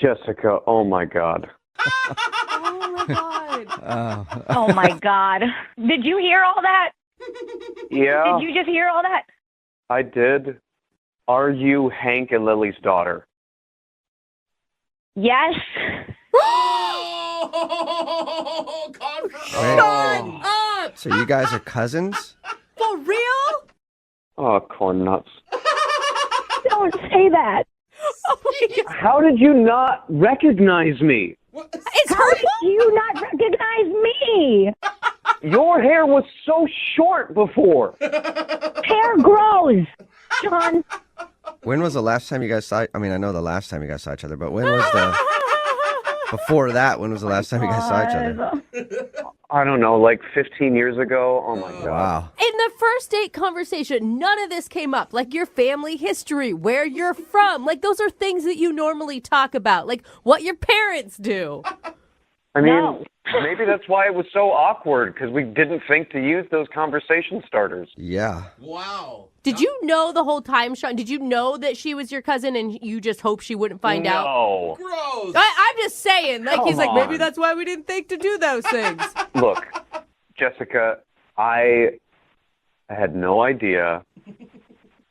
Jessica, oh my God. Oh, my God. Oh, my God. Did you hear all that? Yeah, Did you just hear all that? I did. Are you Hank and Lily's daughter? Yes. Shut up. So you guys are cousins? For real? Oh, corn nuts. Don't say that. How did you not recognize me? It's How did you not recognize me? Your hair was so short before. Hair grows, John. When was the last time you guys saw... I mean, I know the last time you guys saw each other, but when was the... Before that, when was the last time you guys saw each other? I don't know, like 15 years ago. Oh, my God. Wow. In the first date conversation, none of this came up. Like your family history, where you're from. Like those are things that you normally talk about. Like what your parents do. I mean, maybe that's why it was so awkward, because we didn't think to use those conversation starters. Yeah. Wow. Did you know the whole time, Sean? Did you know that she was your cousin and you just hoped she wouldn't find out? No. Gross. I'm just saying. Like, he's like, maybe on. that's why we didn't think to do those things. Look, Jessica, I had no idea.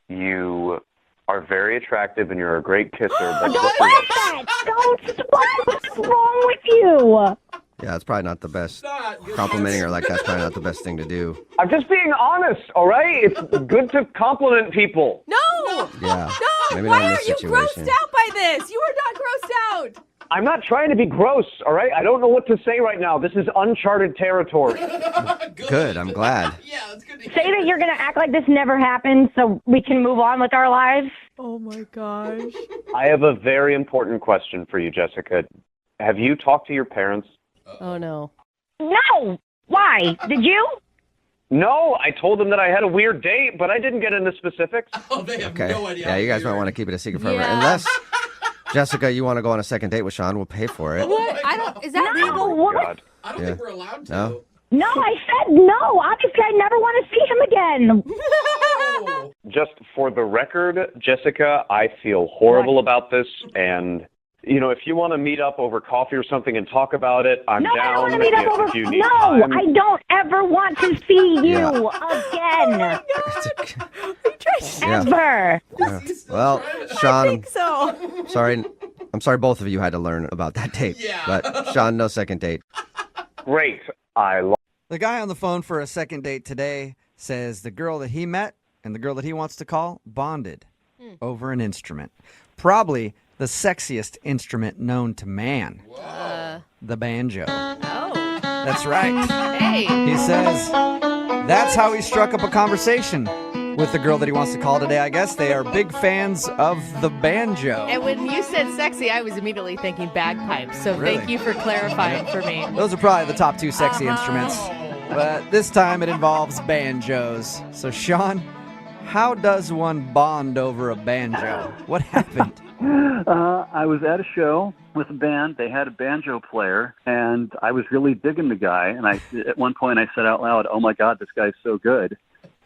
You are very attractive and you're a great kisser. But Don't like that. Don't. What's wrong with you? Yeah, it's probably not the best. Not good. Complimenting her like that's probably not the best thing to do. I'm just being honest, all right? It's good to compliment people. No! Yeah. No! Maybe Why not in are this you situation. grossed out by this? You are not grossed out. I'm not trying to be gross, all right? I don't know what to say right now. This is uncharted territory. Good, I'm glad. Yeah, that's good to hear. Say that you're going to act like this never happened so we can move on with our lives. Oh, my gosh. I have a very important question for you, Jessica. Have you talked to your parents? Oh, no. No. Why? Did you? No, I told them that I had a weird date, but I didn't get into specifics. Oh, they have Okay. no idea. Yeah, you guys might want to keep it a secret forever. Yeah. Unless, Jessica, you want to go on a second date with Sean, we'll pay for it. What? I don't. Is that No, legal? what? God. I don't Yeah. think we're allowed to. No? No, I said no. Obviously, I never want to see him again. Oh. just for the record, Jessica, I feel horrible about this. And, if you want to meet up over coffee or something and talk about it, I'm down. I don't want to meet up over. If you need No, time. I don't ever want to see you again. Ever. Yeah. Well, Sean, I think so. I'm sorry both of you had to learn about that date. Yeah. But Sean, no second date. Great. The guy on the phone for a second date today says the girl that he met and the girl that he wants to call bonded over an instrument. Probably the sexiest instrument known to man. The banjo. Oh. That's right. Hey. He says that's how he struck up a conversation with the girl that he wants to call today. I guess they are big fans of the banjo. And when you said sexy, I was immediately thinking bagpipes. So Really? thank you for clarifying for me. Those are probably the top two sexy instruments. But this time it involves banjos. So, Sean, how does one bond over a banjo? What happened? I was at a show with a band. They had a banjo player, and I was really digging the guy. And at one point, I said out loud, "Oh my God, this guy's so good."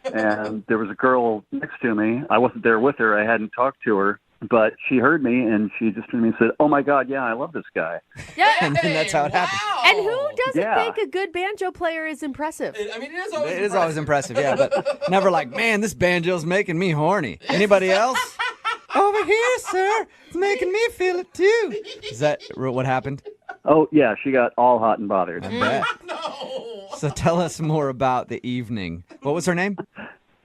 And there was a girl next to me. I wasn't there with her. I hadn't talked to her, but she heard me, and she just turned to me and said, "Oh my God, yeah, I love this guy." Yeah. And that's how it happened. And who doesn't Yeah. think a good banjo player is impressive? I mean, it is always It is always impressive, yeah, but never like, man, this banjo's making me horny. Anybody else? Over here, sir. It's making me feel it too. Is that what happened? Oh, yeah, she got all hot and bothered. I bet. So tell us more about the evening. What was her name?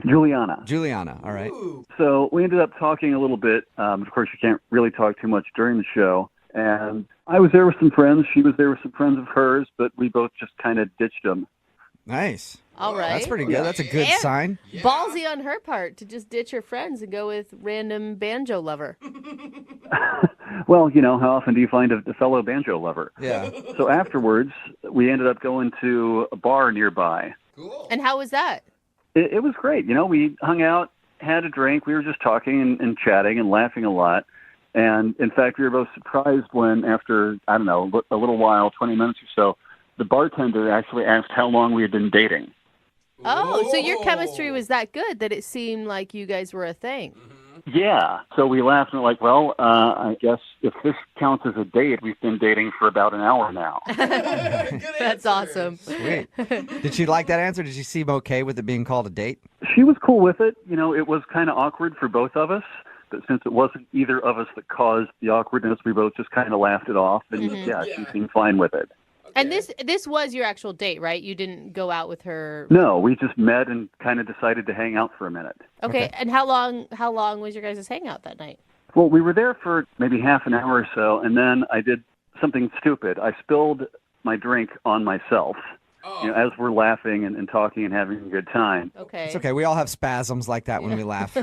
Juliana. Juliana, all right. So we ended up talking a little bit. Of course, you can't really talk too much during the show. And I was there with some friends. She was there with some friends of hers, but we both just kind of ditched them. Nice. All right. That's pretty good. That's a good And sign. Ballsy on her part to just ditch her friends and go with random banjo lover. Well, how often do you find a fellow banjo lover? Yeah. So afterwards, we ended up going to a bar nearby. And how was that? It was great. We hung out, had a drink. We were just talking and chatting and laughing a lot. And, in fact, we were both surprised when, after, I don't know, a little while, 20 minutes or so, the bartender actually asked how long we had been dating. Oh, so your chemistry was that good that it seemed like you guys were a thing. Yeah. So we laughed and were like, well, I guess if this counts as a date, we've been dating for about an hour now. That's awesome. Sweet. Did she like that answer? Did she seem okay with it being called a date? She was cool with it. It was kind of awkward for both of us. But since it wasn't either of us that caused the awkwardness, we both just kind of laughed it off. And yeah, she seemed fine with it. And this was your actual date, right? You didn't go out with her. No, we just met and kind of decided to hang out for a minute. Okay. And how long was your guys' hangout that night? Well, we were there for maybe half an hour or so, and then I did something stupid. I spilled my drink on myself. As we're laughing and talking and having a good time. Okay. It's okay. We all have spasms like that when we laugh.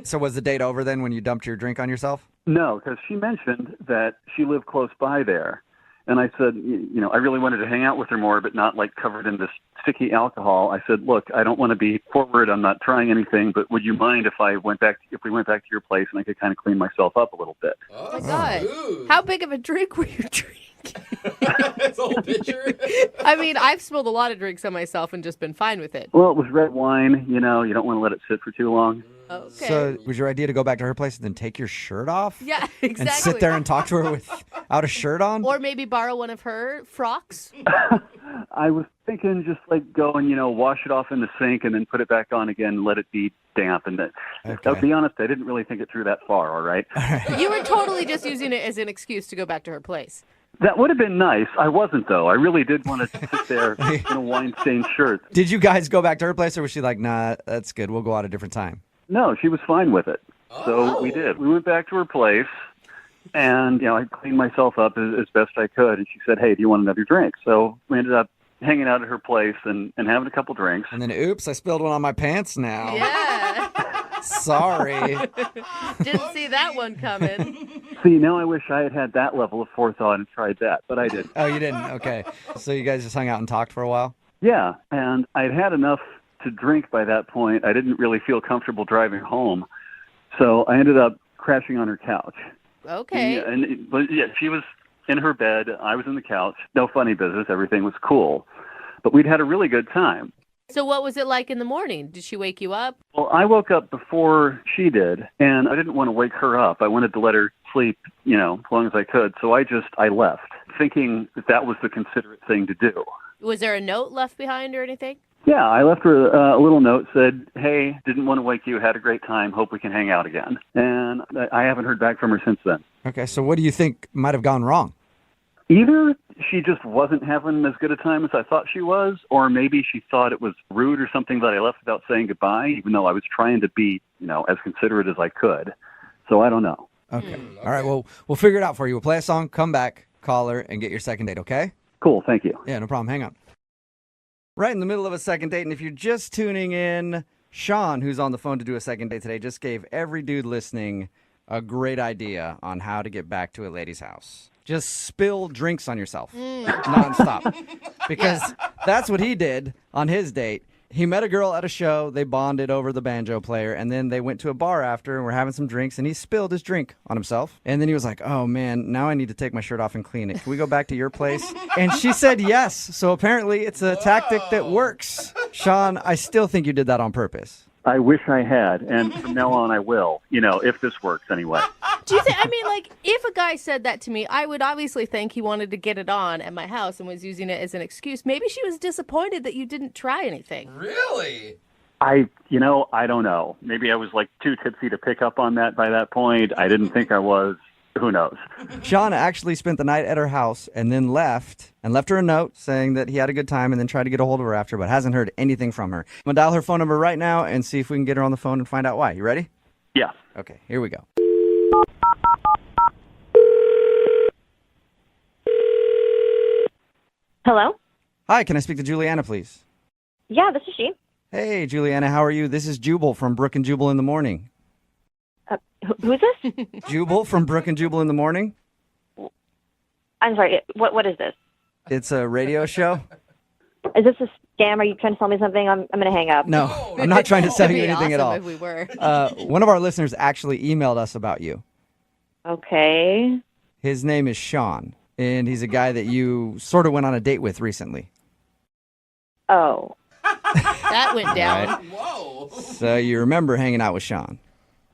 So was the date over then when you dumped your drink on yourself? No, because she mentioned that she lived close by there. And I said, I really wanted to hang out with her more, but not like covered in this sticky alcohol. I said, look, I don't want to be forward. I'm not trying anything, but would you mind if we went back to your place and I could kind of clean myself up a little bit? Oh my God. How big of a drink were you drinking? That's a whole picture. I mean, I've spilled a lot of drinks on myself and just been fine with it. Well, it was red wine. You don't want to let it sit for too long. Okay. So was your idea to go back to her place and then take your shirt off? Yeah, exactly. And sit there and talk to her without a shirt on? Or maybe borrow one of her frocks? I was thinking just like go and, wash it off in the sink and then put it back on again and let it be damp. And I'll be honest, I didn't really think it through that far, all right? You were totally just using it as an excuse to go back to her place. That would have been nice. I wasn't, though. I really did want to sit there in a wine-stained shirt. Did you guys go back to her place or was she like, nah, that's good. We'll go out a different time? No, she was fine with it. So we did. We went back to her place, and, I cleaned myself up as best I could. And she said, hey, do you want another drink? So we ended up hanging out at her place and having a couple drinks. And then, oops, I spilled one on my pants now. Yeah. Sorry. Didn't see that one coming. See, now I wish I had that level of forethought and tried that, but I didn't. Oh, you didn't? Okay. So you guys just hung out and talked for a while? Yeah, and I'd had enough to drink by that point. I didn't really feel comfortable driving home, so I ended up crashing on her couch. Okay. But she was in her bed. I was in the couch. No funny business. Everything was cool. But we'd had a really good time. So what was it like in the morning? Did she wake you up? Well, I woke up before she did, and I didn't want to wake her up. I wanted to let her sleep, as long as I could. So I left, thinking that was the considerate thing to do. Was there a note left behind or anything? Yeah, I left her a little note, said, hey, didn't want to wake you, had a great time, hope we can hang out again. And I haven't heard back from her since then. Okay, so what do you think might have gone wrong? Either she just wasn't having as good a time as I thought she was, or maybe she thought it was rude or something that I left without saying goodbye, even though I was trying to be, as considerate as I could. So I don't know. Okay. All right, well, we'll figure it out for you. We'll play a song, come back, call her, and get your second date, okay? Cool, thank you. Yeah, no problem. Hang on. Right in the middle of a second date, and if you're just tuning in, Sean, who's on the phone to do a second date today, just gave every dude listening a great idea on how to get back to a lady's house. Just spill drinks on yourself nonstop. Because that's what he did on his date. He met a girl at a show, they bonded over the banjo player, and then they went to a bar after and were having some drinks, and he spilled his drink on himself. And then he was like, oh man, now I need to take my shirt off and clean it. Can we go back to your place? And she said yes. So apparently it's a tactic that works. Sean, I still think you did that on purpose. I wish I had, and from now on I will, if this works anyway. Do you think, if a guy said that to me, I would obviously think he wanted to get it on at my house and was using it as an excuse. Maybe she was disappointed that you didn't try anything. Really? I don't know. Maybe I was too tipsy to pick up on that by that point. I didn't think I was. Who knows? Sean actually spent the night at her house and then left her a note saying that he had a good time and then tried to get a hold of her after, but hasn't heard anything from her. I'm going to dial her phone number right now and see if we can get her on the phone and find out why. You ready? Yeah. Okay, here we go. Hello? Hi, can I speak to Juliana, please? Yeah, this is she. Hey, Juliana, how are you? This is Jubal from Brooke and Jubal in the Morning. Who is this? Jubal from Brooke and Jubal in the Morning. I'm sorry, what is this? It's a radio show. Is this a scam? Are you trying to sell me something? I'm going to hang up. No, I'm not trying to sell you That'd be anything at all. awesome if we were. One of our listeners actually emailed us about you. Okay. His name is Sean, and he's a guy that you sort of went on a date with recently. Oh. That went down. Right. Whoa. So you remember hanging out with Sean?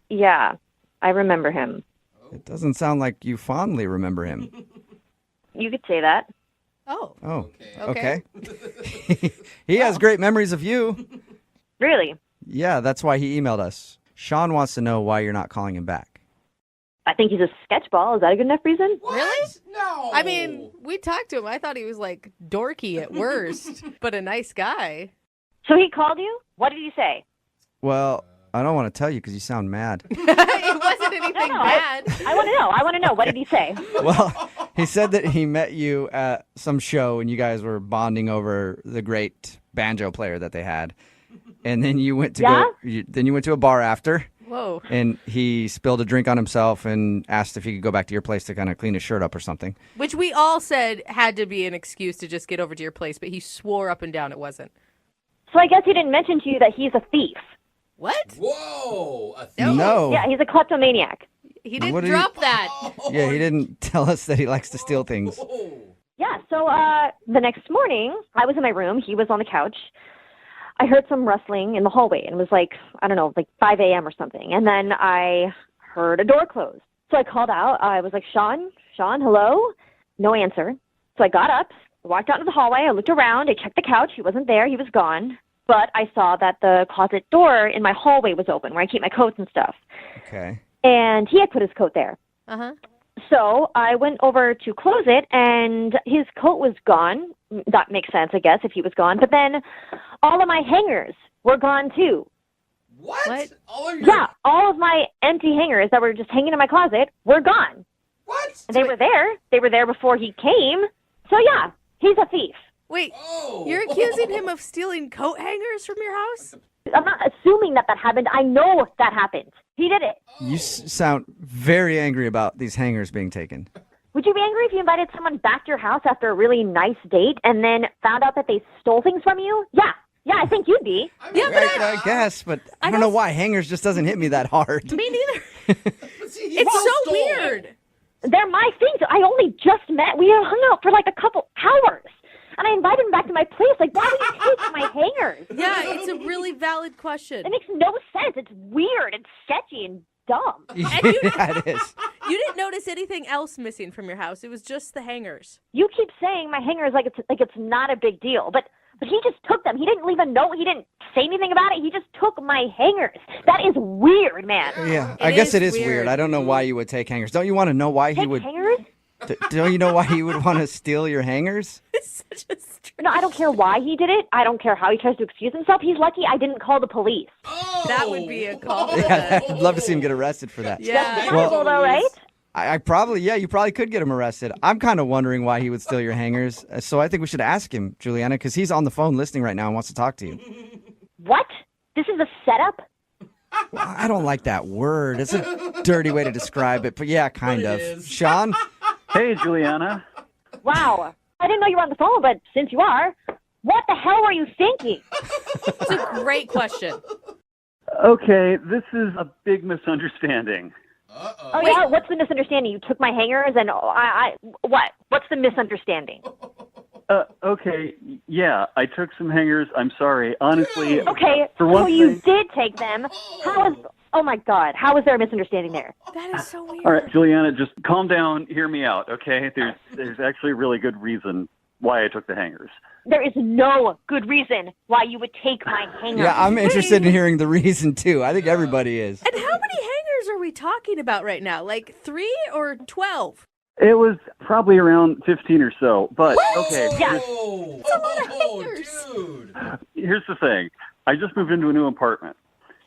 Yeah, I remember him. It doesn't sound like you fondly remember him. You could say that. Oh. Oh, okay. He has great memories of you. Really? Yeah, that's why he emailed us. Sean wants to know why you're not calling him back. I think he's a sketchball. Is that a good enough reason? Really? No. I mean, we talked to him. I thought he was dorky at worst, but a nice guy. So he called you? What did he say? Well, I don't want to tell you because you sound mad. It wasn't anything bad. I want to know. I want to know. What did he say? Well, he said that he met you at some show and you guys were bonding over the great banjo player that they had. And then you went to then you went to a bar after. Whoa. And he spilled a drink on himself and asked if he could go back to your place to kind of clean his shirt up or something. Which we all said had to be an excuse to just get over to your place, but he swore up and down it wasn't. So I guess he didn't mention to you that he's a thief. What? Whoa. A thief? No. Yeah, he's a kleptomaniac. He didn't What did drop that. Yeah, he didn't tell us that he likes to steal things. Yeah, so the next morning, I was in my room. He was on the couch. I heard some rustling in the hallway, and it was 5 a.m. or something. And then I heard a door close. So I called out. I was like, Sean, hello? No answer. So I got up, walked out into the hallway. I looked around. I checked the couch. He wasn't there. He was gone. But I saw that the closet door in my hallway was open, where I keep my coats and stuff. Okay. And he had put his coat there. Uh-huh. So I went over to close it, and his coat was gone. That makes sense, I guess, if he was gone. But then all of my hangers were gone, too. What? Yeah, all of my empty hangers that were just hanging in my closet were gone. What? And they were there. They were there before he came. So, yeah, he's a thief. Wait, you're accusing him of stealing coat hangers from your house? I'm not assuming that happened. I know that happened. He did it. You sound very angry about these hangers being taken. Would you be angry if you invited someone back to your house after a really nice date and then found out that they stole things from you? Yeah, I think you'd be. I guess, but I don't know why hangers just doesn't hit me that hard. Me neither. It's so weird. They're my things. I only just met. We hung out for a couple hours. and I invited him back to my place. Like, why would you take my hangers? Yeah, it's a really valid question. It makes no sense. It's weird and sketchy and dumb. Yeah, it is. You didn't notice anything else missing from your house. It was just the hangers. You keep saying my hangers like it's not a big deal, but he just took them. He didn't leave a note. He didn't say anything about it. He just took my hangers. That is weird, man. Yeah, I guess it is weird. I don't know why you would take hangers. Don't you want to know why he would? Hangers? Don't you know why he would want to steal your hangers? No, I don't care why he did it. I don't care how he tries to excuse himself. He's lucky I didn't call the police. That would be a call. Yeah, I'd love to see him get arrested for that. That's terrible, though, right? I probably, you probably could get him arrested. I'm kind of wondering why he would steal your hangers. So I think we should ask him, Juliana, because he's on the phone listening right now and wants to talk to you. What? This is a setup? Well, I don't like that word. It's a dirty way to describe it, but yeah, kind of. Sean? Hey, Juliana. Wow. I didn't know you were on the phone, but since you are, what the hell were you thinking? It's a great question. Okay, this is a big misunderstanding. Oh, yeah? What's the misunderstanding? You took my hangers and what? What's the misunderstanding? Okay, yeah, I took some hangers. I'm sorry. Honestly, okay, for one so you thing... did take them. Oh my God, how is there a misunderstanding there? That is so weird. All right, Juliana, just calm down. Hear me out, okay? There's actually a really good reason why I took the hangers. There is no good reason why you would take my hangers. Yeah, I'm interested in hearing the reason, too. I think everybody is. And how many hangers are we talking about right now? Like 3 or 12? It was probably around 15 or so, but okay. That's a lot of hangers. Dude. Here's the thing. I just moved into a new apartment.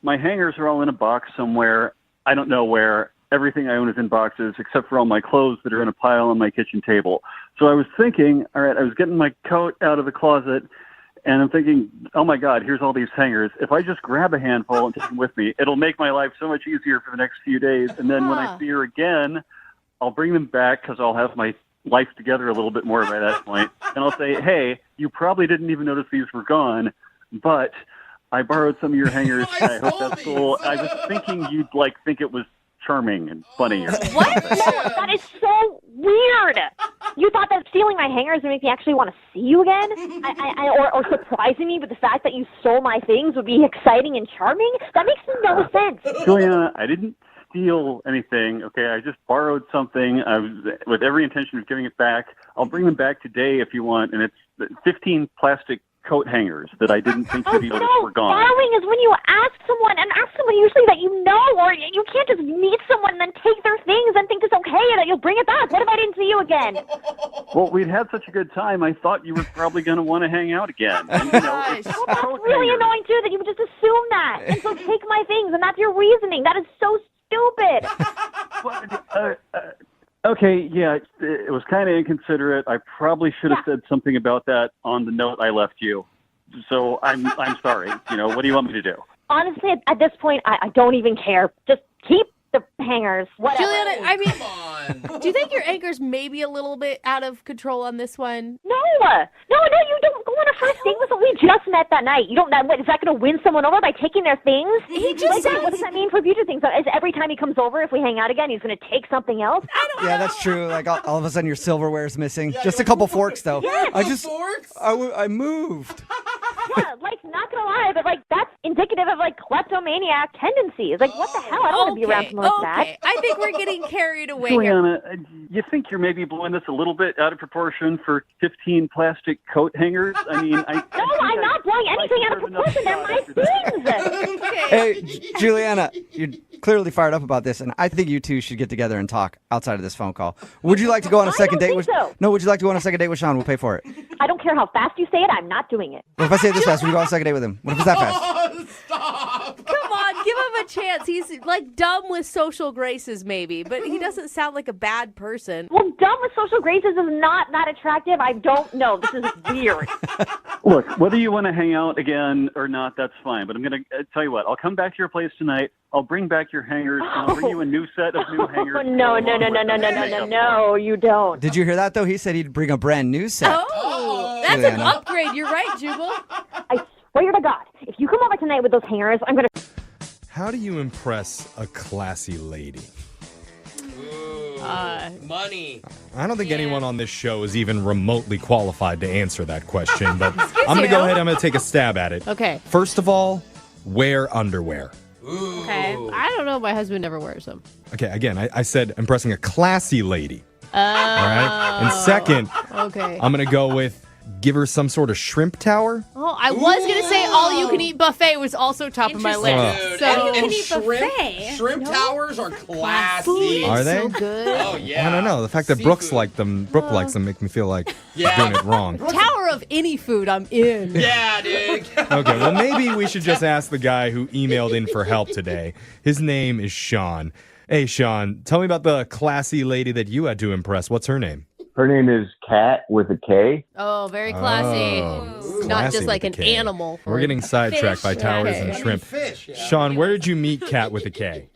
My hangers are all in a box somewhere. I don't know where. Everything I own is in boxes except for all my clothes that are in a pile on my kitchen table. So I was thinking, all right, I was getting my coat out of the closet, and I'm thinking, oh, my God, here's all these hangers. If I just grab a handful and take them with me, it'll make my life so much easier for the next few days. And then when I see her again, I'll bring them back because I'll have my life together a little bit more by that point. And I'll say, hey, you probably didn't even notice these were gone, but I borrowed some of your hangers. And I hope that's cool. I was thinking you'd think it was charming and funny. What? No, that is so weird. You thought that stealing my hangers would make me actually want to see you again? Or surprising me with the fact that you stole my things would be exciting and charming? That makes no sense. Juliana, I didn't steal anything, okay? I just borrowed something with every intention of giving it back. I'll bring them back today if you want, and it's 15 plastic coat hangers that I didn't think you'd be able to were gone. Borrowing is when you ask someone usually that you know, or you can't just meet someone and then take their things and think it's okay and that you'll bring it back. What if I didn't see you again? Well, we'd had such a good time, I thought you were probably going to want to hang out again. And, it's that's really annoying, too, that you would just assume that. And so take my things, and that's your reasoning. That is so stupid. Okay, yeah, it was kind of inconsiderate. I probably should have said something about that on the note I left you. So I'm sorry. What do you want me to do? Honestly, at this point, I don't even care. Just keep the hangers. Whatever. Juliana, I mean, do you think your anchor's maybe a little bit out of control on this one? No, you don't go on a first date with someone. We just met that night. You don't. What, is that going to win someone over by taking their things? He just said. What does that mean for future things? Is every time he comes over, if we hang out again, he's going to take something else? I don't know. Yeah, that's true. Like all of a sudden your silverware's missing. Just a couple forks, though. Yes. I moved. Yeah, not gonna lie, but that's indicative of kleptomaniac tendencies. What the hell? I don't want to be around someone like that. I think we're getting carried away here. Juliana, you think you're maybe blowing this a little bit out of proportion for 15 plastic coat hangers? I mean, I'm not blowing anything out of proportion. They're my things. Hey, Juliana, you're clearly fired up about this, and I think you two should get together and talk outside of this phone call. Would you like to go on a second date with? So. No, would you like to go on a second date with Sean? We'll pay for it. I don't care how fast you say it. I'm not doing it. What if I say it this fast? Would you go on a second date with him? What if it's that fast? Stop! Come on, give him a chance. He's dumb with social graces, maybe, but he doesn't sound like a bad person. Well, dumb with social graces is not that attractive. I don't know. This is weird. Look, whether you want to hang out again or not, that's fine. But I'm going to tell you what. I'll come back to your place tonight. I'll bring back your hangers, and I'll bring you a new set of new hangers. No, you don't. Did you hear that, though? He said he'd bring a brand new set. Oh, that's an upgrade. You're right, Jubal. I swear to God, if you come over tonight with those hangers, I'm going to... How do you impress a classy lady? Money. I don't think anyone on this show is even remotely qualified to answer that question, but I'm going to go ahead. I'm going to take a stab at it. Okay. First of all, wear underwear. Okay. I don't know. My husband never wears them. Okay, again, I said impressing a classy lady. All right. And second, okay. I'm going to go with give her some sort of shrimp tower. Oh, I was going to say all-you-can-eat buffet was also top of my list. Dude, So, and shrimp towers are classy. Are they? so good. Oh, yeah. I don't know. The fact that Brooke likes them make me feel like Yeah. doing it wrong. Tower of any food, I'm in. Yeah, dude. Okay, well, maybe we should just ask the guy who emailed in for help today. His name is Sean. Hey, Sean, tell me about the classy lady that you had to impress. What's her name? Her name is Kat with a K. Oh, very classy. Not Classy just like with an a K. animal. We're getting sidetracked by towers and shrimp. Sean, where did you meet Kat with a K?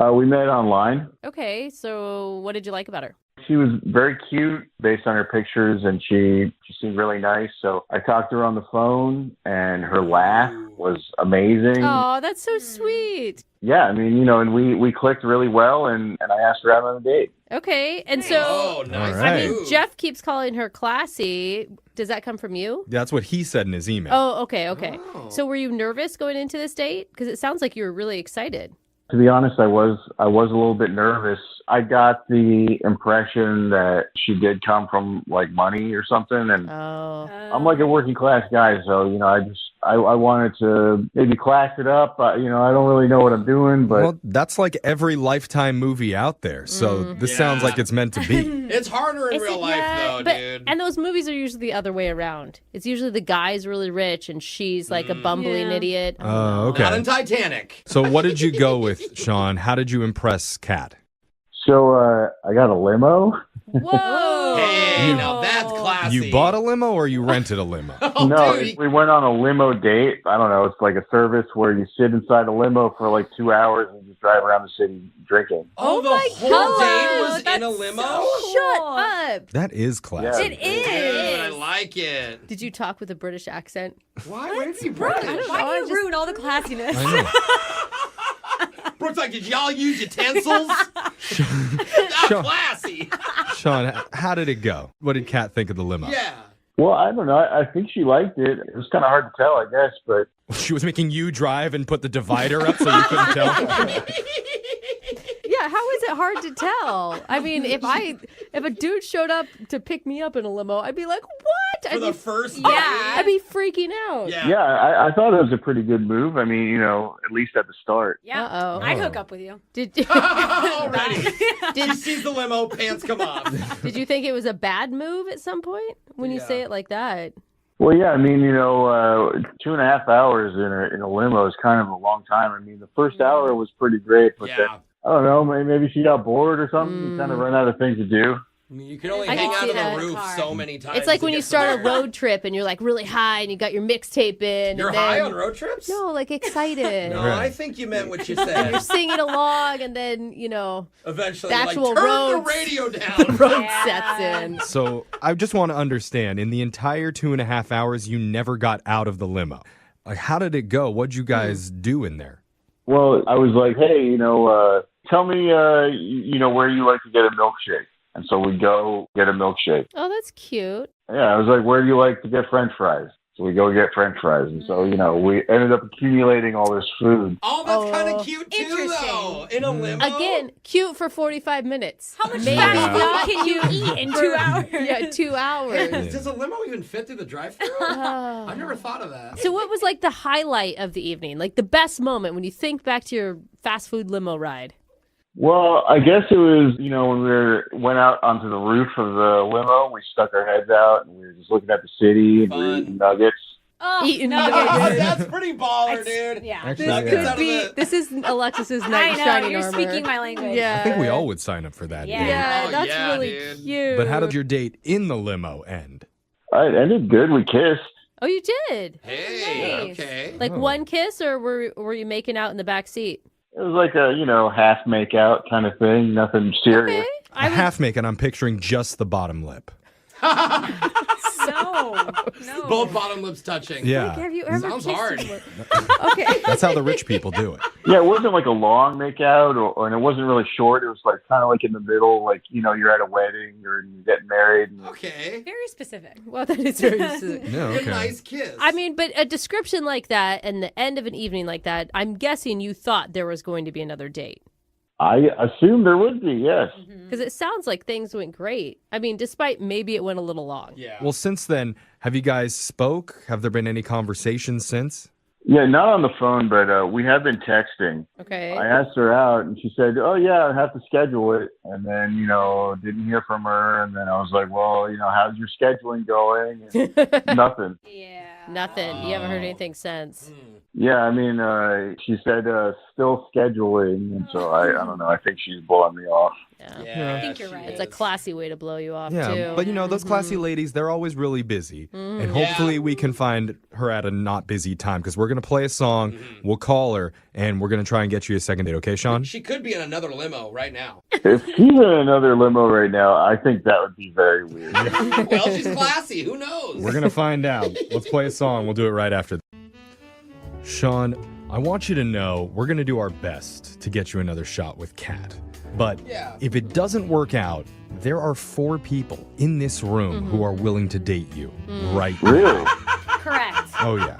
We met online. Okay, so what did you like about her? She was very cute based on her pictures, and she seemed really nice. So I talked to her on the phone, and her laugh was amazing. Oh, that's so sweet. Yeah, I mean, and we clicked really well, and I asked her out on a date. Okay, and so, nice. I mean, Jeff keeps calling her classy. Does that come from you? That's what he said in his email. Oh, okay. So were you nervous going into this date? Because it sounds like you were really excited. To be honest, I was a little bit nervous. I got the impression that she did come from like money or something, and I'm like a working class guy, so I wanted to maybe class it up. I don't really know what I'm doing, but Well, that's like every Lifetime movie out there, so this sounds like it's meant to be. It's harder in real life, though, dude. And those movies are usually the other way around. It's usually the guy's really rich and she's like a bumbling idiot. Oh, okay. Not in Titanic. So what did you go with, Sean? How did you impress Kat? so I got a limo. Whoa! Hey, now that's classy. You bought a limo or you rented a limo? No, we went on a limo date. I don't know. It's like a service where you sit inside a limo for like 2 hours and just drive around the city drinking. Oh, the whole date was in a limo? Shut up. That is classy. It is. Dude, I like it. Did you talk with a British accent? Why? Why did you British? Why do you ruin all the classiness? Brooke's like, did y'all use utensils? Not Sean. classy. Sean, how did it go? What did Kat think of the limo? Yeah. Well, I don't know. I think she liked it. It was kind of hard to tell, I guess, but She was making you drive and put the divider up so you couldn't tell? Yeah, how is it hard to tell? I mean, if a dude showed up to pick me up in a limo, I'd be like, what? For the first date? I'd be freaking out. yeah, I thought it was a pretty good move. I mean, at least at the start. Yeah. Uh-oh. I'd hook up with you. Did Already. She sees the limo, pants come off. Did you think it was a bad move at some point when you say it like that? Well, yeah, I mean, 2.5 hours in a limo is kind of a long time. I mean, the first hour was pretty great, but then, I don't know, maybe she got bored or something. You kind of run out of things to do. I mean, you can only I hang can out see on that. the roof so many times. It's like to when get you start a somewhere. road trip and you're like really high and you got your mixtape in. You're and high then, on road trips? No, like excited. No, I think you meant what you And said. you're singing along and then, Eventually, the you're actual like, turn road, the radio down. the road sets in. So I just want to understand, in the entire 2.5 hours, you never got out of the limo. Like, how did it go? What'd you guys do in there? Well, I was like, hey, tell me, where you like to get a milkshake. And so we go get a milkshake. Oh, that's cute. Yeah, I was like, where do you like to get French fries? So we go get French fries. And so, we ended up accumulating all this food. Oh, that's kind of cute, too, though. In a limo. Again, cute for 45 minutes. How much Maybe fast not food can you cute eat in for- 2 hours? Yeah, 2 hours. Does a limo even fit through the drive-thru? I've never thought of that. So what was like the highlight of the evening? Like the best moment when you think back to your fast food limo ride? Well, I guess it was, when we went out onto the roof of the limo, we stuck our heads out and we were just looking at the city and we were eating nuggets. Oh, Eating no. nuggets. That's pretty baller, dude. Yeah. Actually, This is Alexis's knight I in know, shining you're armor. speaking my language. Yeah. I think we all would sign up for that. Yeah. dude. Yeah, Oh, that's yeah, really dude. cute. But how did your date in the limo end? It ended good. We kissed. Oh, you did? Hey, Nice. okay. Like one kiss, or were you making out in the back seat? It was like a, half make out kind of thing. Nothing serious. A half make, and I'm picturing just the bottom lip. So No. No. Both bottom lips touching. Yeah. Like, have you ever Sounds kissed hard. someone? Okay. That's how the rich people do it. Yeah, it wasn't like a long makeout, and it wasn't really short. It was like kind of like in the middle, like you're at a wedding or you're getting married. Okay. Very specific. Well, that is very specific. Yeah, okay. A nice kiss. I mean, but a description like that and the end of an evening like that, I'm guessing you thought there was going to be another date. I assumed there would be, yes. Because it sounds like things went great. I mean, despite maybe it went a little long. Yeah. Well, since then, have you guys spoke? Have there been any conversations since? Yeah, not on the phone, but we have been texting. Okay. I asked her out, and she said, "Oh yeah, I have to schedule it." And then didn't hear from her, and then I was like, "Well, how's your scheduling going?" And nothing. Nothing. You haven't heard anything since. Yeah, I mean, she said still scheduling, and so I don't know. I think she's blowing me off. Yeah. I think you're right. It's a classy way to blow you off, Yeah, too. but those classy ladies, they're always really busy. And hopefully we can find her at a not busy time because we're going to play a song, we'll call her, and we're going to try and get you a second date, okay, Sean? She could be in another limo right now. If she's in another limo right now, I think that would be very weird. Well, she's classy. Who knows? We're going to find out. Let's play a song. We'll do it right after. Sean, I want you to know we're going to do our best to get you another shot with Kat. But if it doesn't work out, there are 4 people in this room who are willing to date you right now. Really? Correct. Oh, yeah.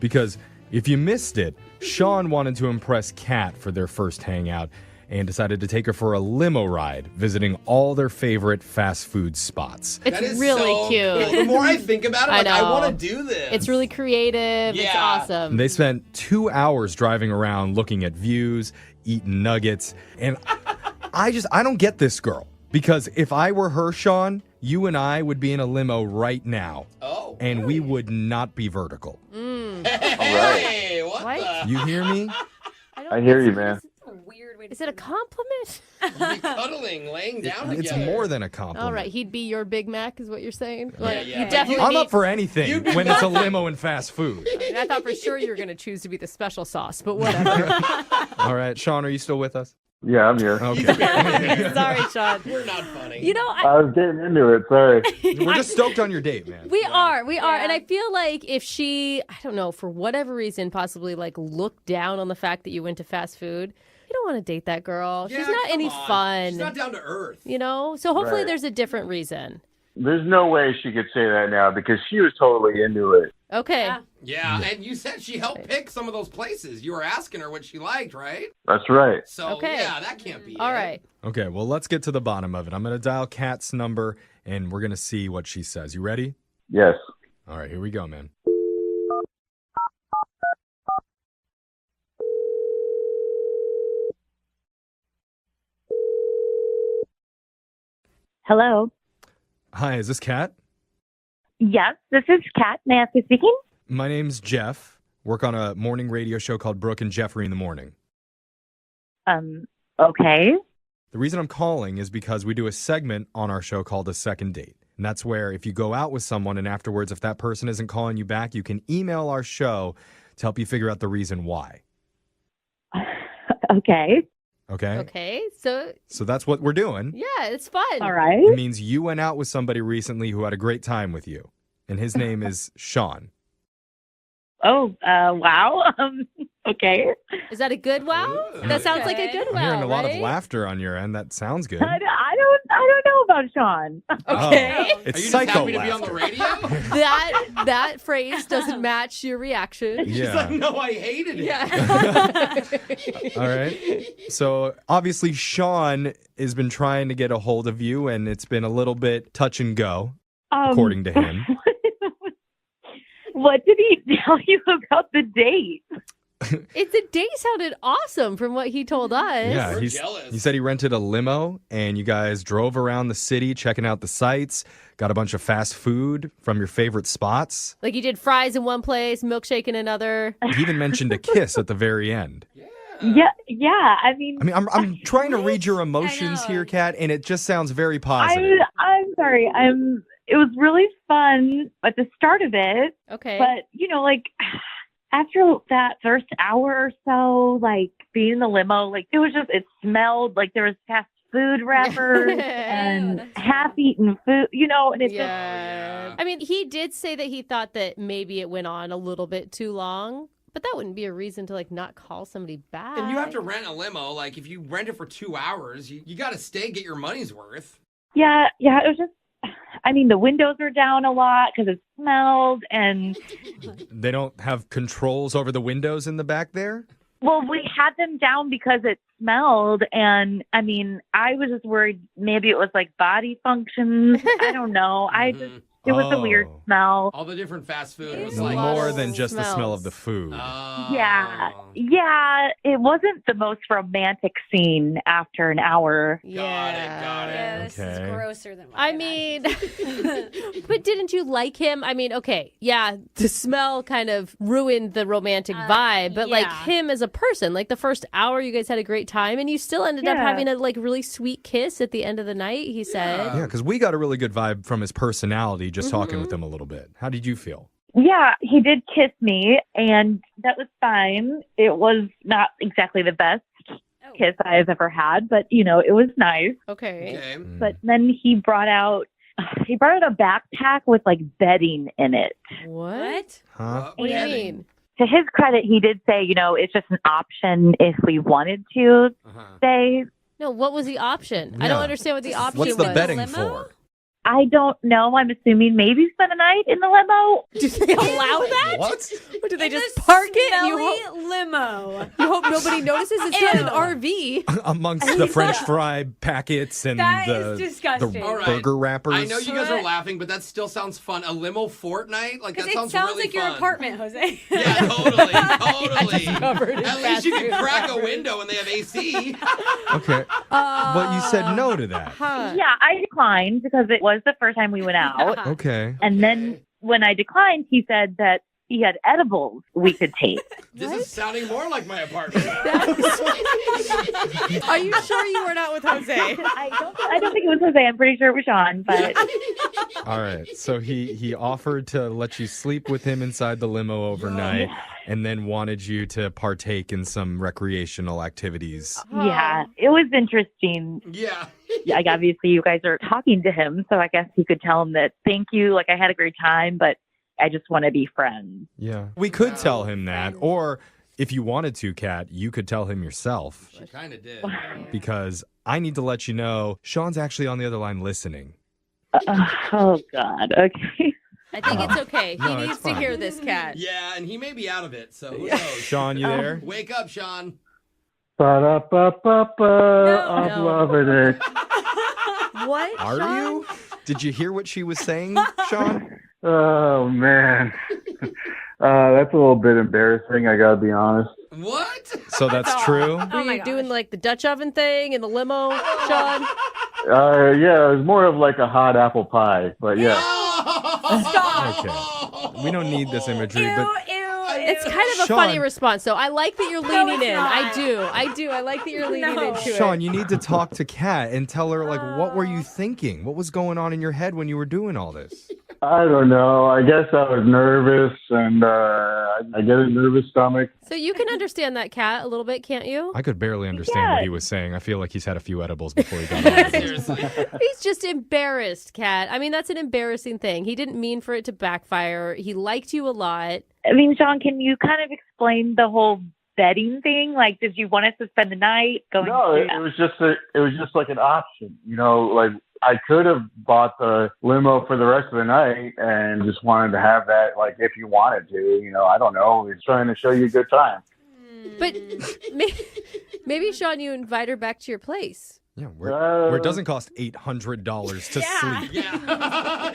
Because if you missed it, Sean wanted to impress Kat for their first hangout and decided to take her for a limo ride, visiting all their favorite fast food spots. It's That is really so cute. cool. The more I think about it, I know. want to do this. It's really creative. It's awesome. And they spent 2 hours driving around looking at views, eating nuggets, and I don't get this girl. Because if I were her, Sean, you and I would be in a limo right now. Oh. And we would not be vertical. Hey, what the? You hear me? I hear you, man. Is it a compliment? We'll be cuddling, laying down It's together. more than a compliment. All right, he'd be your Big Mac, is what you're saying? Yeah, yeah. You definitely I'm need- up for anything when it's a limo and fast food. I mean, I thought for sure you were going to choose to be the special sauce, but whatever. All right, Sean, are you still with us? Yeah, I'm here. Okay. Sorry, Sean. We're not funny. I was getting into it. Sorry. We're just stoked on your date, man. We are. And I feel like if she, I don't know, for whatever reason, possibly looked down on the fact that you went to fast food, you don't want to date that girl. Yeah, She's not come any on. fun. She's not down to earth. So hopefully Right. there's a different reason. There's no way she could say that now because she was totally into it. Okay. Yeah, and you said she helped pick some of those places. You were asking her what she liked, right? That's right. So, yeah, that can't be All it. right. Okay, well, let's get to the bottom of it. I'm going to dial Kat's number, and we're going to see what she says. You ready? Yes. All right, here we go, man. Hello. Hi, is this Kat? Yes, this is Kat. May I ask who's speaking? My name's Jeff. Work on a morning radio show called Brooke and Jeffrey in the Morning. Okay. The reason I'm calling is because we do a segment on our show called A Second Date. And that's where if you go out with someone and afterwards, if that person isn't calling you back, you can email our show to help you figure out the reason why. Okay. Okay? Okay. So, So that's what we're doing. yeah, it's fun. All right. It means you went out with somebody recently who had a great time with you. And his name is Sean. Oh, wow. Okay. Is that a good wow? That sounds like a good wow. I'm hearing a lot of right? laughter on your end. That sounds good. I don't know about Sean. Okay. Oh, it's Are you just psycho happy to be on the laughter. radio? That phrase doesn't match your reaction. She's Yeah. like, no, I hated it. Yeah. All right. So obviously Sean has been trying to get a hold of you, and it's been a little bit touch and go, according to him. What did he tell you about the date? The date sounded awesome from what he told us. Yeah, he said he rented a limo, and you guys drove around the city checking out the sights, got a bunch of fast food from your favorite spots. Like you did fries in one place, milkshake in another. He even mentioned a kiss at the very end. Yeah. I mean, I'm trying to read your emotions here, Kat, and it just sounds very positive. I'm sorry. It was really fun at the start of it. Okay. But, after that first hour or so, being in the limo, it smelled like there was fast food wrappers and half-eaten food, and it's I mean, he did say that he thought that maybe it went on a little bit too long, but that wouldn't be a reason to not call somebody back. And you have to rent a limo. Like, if you rent it for 2 hours, you got to stay, get your money's worth. Yeah, it was just, the windows were down a lot because it smelled, and They don't have controls over the windows in the back there? well, we had them down because it smelled, and I was just worried maybe it was body functions. I don't know. It was a weird smell. All the different fast food. It was More than just the smell of the food. Yeah, it wasn't the most romantic scene after an hour. Got it. Yeah, this is grosser than what I mean, but didn't you like him? Okay, yeah, the smell kind of ruined the romantic vibe, but him as a person, the first hour you guys had a great time, and you still ended up having a really sweet kiss at the end of the night, he said. Yeah, because we got a really good vibe from his personality just talking with him a little bit. How did you feel? Yeah, he did kiss me, and that was fine. It was not exactly the best kiss I've ever had, but, it was nice. Okay. But then he brought out a backpack with, bedding in it. What? Huh? What do you mean? To his credit, he did say, it's just an option if we wanted to stay. No, what was the option? I don't understand what the option was. What's the bedding for? I don't know. I'm assuming maybe spend a night in the limo. Do they allow that? What? Or do they just park it? And limo. You hope nobody notices? It's not an RV. Amongst the French fry packets and That the is disgusting. All right. burger wrappers. I know you guys are laughing, but that still sounds fun. A limo fortnight? That sounds really like fun. your apartment, Jose. Yeah, totally. Covered At least you can crack a window and they have AC. Okay. But you said no to that. Yeah, I declined because it was the first time we went out. Okay. And then when I declined, he said that he had edibles we could take. This is sounding more like my apartment. Are you sure you were not with Jose? I don't think it was Jose. I'm pretty sure it was Sean. But All right. So he offered to let you sleep with him inside the limo overnight and then wanted you to partake in some recreational activities. yeah, it was interesting. Yeah. Obviously, you guys are talking to him, so I guess you could tell him that thank you. I had a great time, but I just want to be friends. Yeah. We could tell him that. Or if you wanted to, Kat, you could tell him yourself. She kind of did. Because I need to let you know, Sean's actually on the other line listening. Oh, God. Okay. I think it's okay. No, He it's needs to fine. hear this, Kat. Yeah, and he may be out of it, so who knows? Sean, you there? Wake up, Sean. Ba-da-ba-ba-ba. I'm loving it. What, Are Sean? you? Did you hear what she was saying, Sean? Oh, man. That's a little bit embarrassing, I gotta be honest. What? So that's true? Were you doing the Dutch oven thing in the limo, Sean? Yeah, it was more of a hot apple pie, but yeah. Okay. We don't need this imagery, but It's kind of a Sean. funny response, so I like that you're leaning it's in. not. I do. I like that you're leaning into it. Sean, you need to talk to Kat and tell her, what were you thinking? What was going on in your head when you were doing all this? I don't know. I guess I was nervous, and I get a nervous stomach. So you can understand that, Kat, a little bit, can't you? I could barely understand what he was saying. I feel like he's had a few edibles before he got on. Seriously. He's just embarrassed, Kat. I mean, that's an embarrassing thing. He didn't mean for it to backfire. He liked you a lot. Sean, can you kind of explain the whole bedding thing? Did you want us to spend the night going? No, it was just an option. I could have bought the limo for the rest of the night and just wanted to have that, if you wanted to. I don't know. He's trying to show you a good time. But maybe, Sean, you invite her back to your place. Yeah, where it doesn't cost $800 to sleep. Yeah.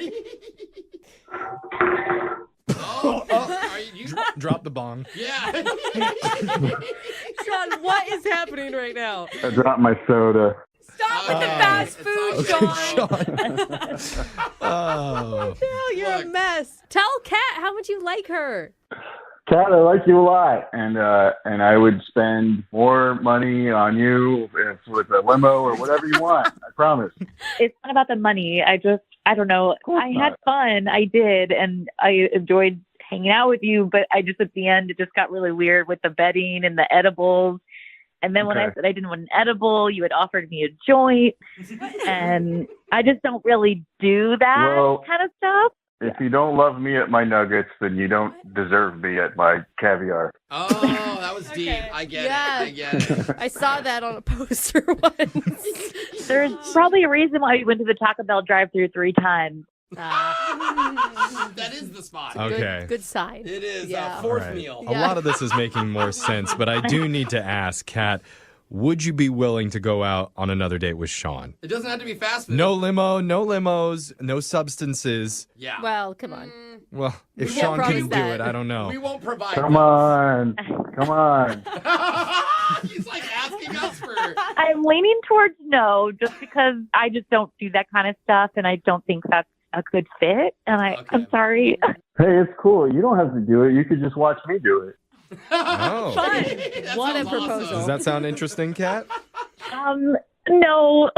Drop the bong. Yeah. Sean, what is happening right now? I dropped my soda. Stop with the fast food, Sean. Oh. No, you're a mess. Tell Kat how much you like her. Kat, I like you a lot, and I would spend more money on you with a limo or whatever you want. I promise. It's not about the money. I don't know. I had fun. I did, and I enjoyed hanging out with you, but I just, at the end, it just got really weird with the bedding and the edibles. And then when I said I didn't want an edible, you had offered me a joint. And I just don't really do that kind of stuff. If you don't love me at my nuggets, then you don't deserve me at my caviar. Oh, that was deep. I get it. I get it. I saw that on a poster once. There's probably a reason why we went to the Taco Bell drive-thru 3 times. That is the spot. Okay. Good sign. It is. Yeah. Fourth All right. meal. A lot of this is making more sense, but I do need to ask, Kat, would you be willing to go out on another date with Sean? It doesn't have to be fast food. No limo, no limos, no substances. Yeah. Well, come on. Well, if We Sean can't couldn't do promise it, that. I don't know. We won't provide. Come on. Come on. He's like asking us for. I'm leaning towards no, just because I just don't do that kind of stuff, and I don't think that's a good fit. And I'm sorry. Hey, it's cool. You don't have to do it. You could just watch me do it. Oh. What a proposal. Does that sound interesting, Kat? No.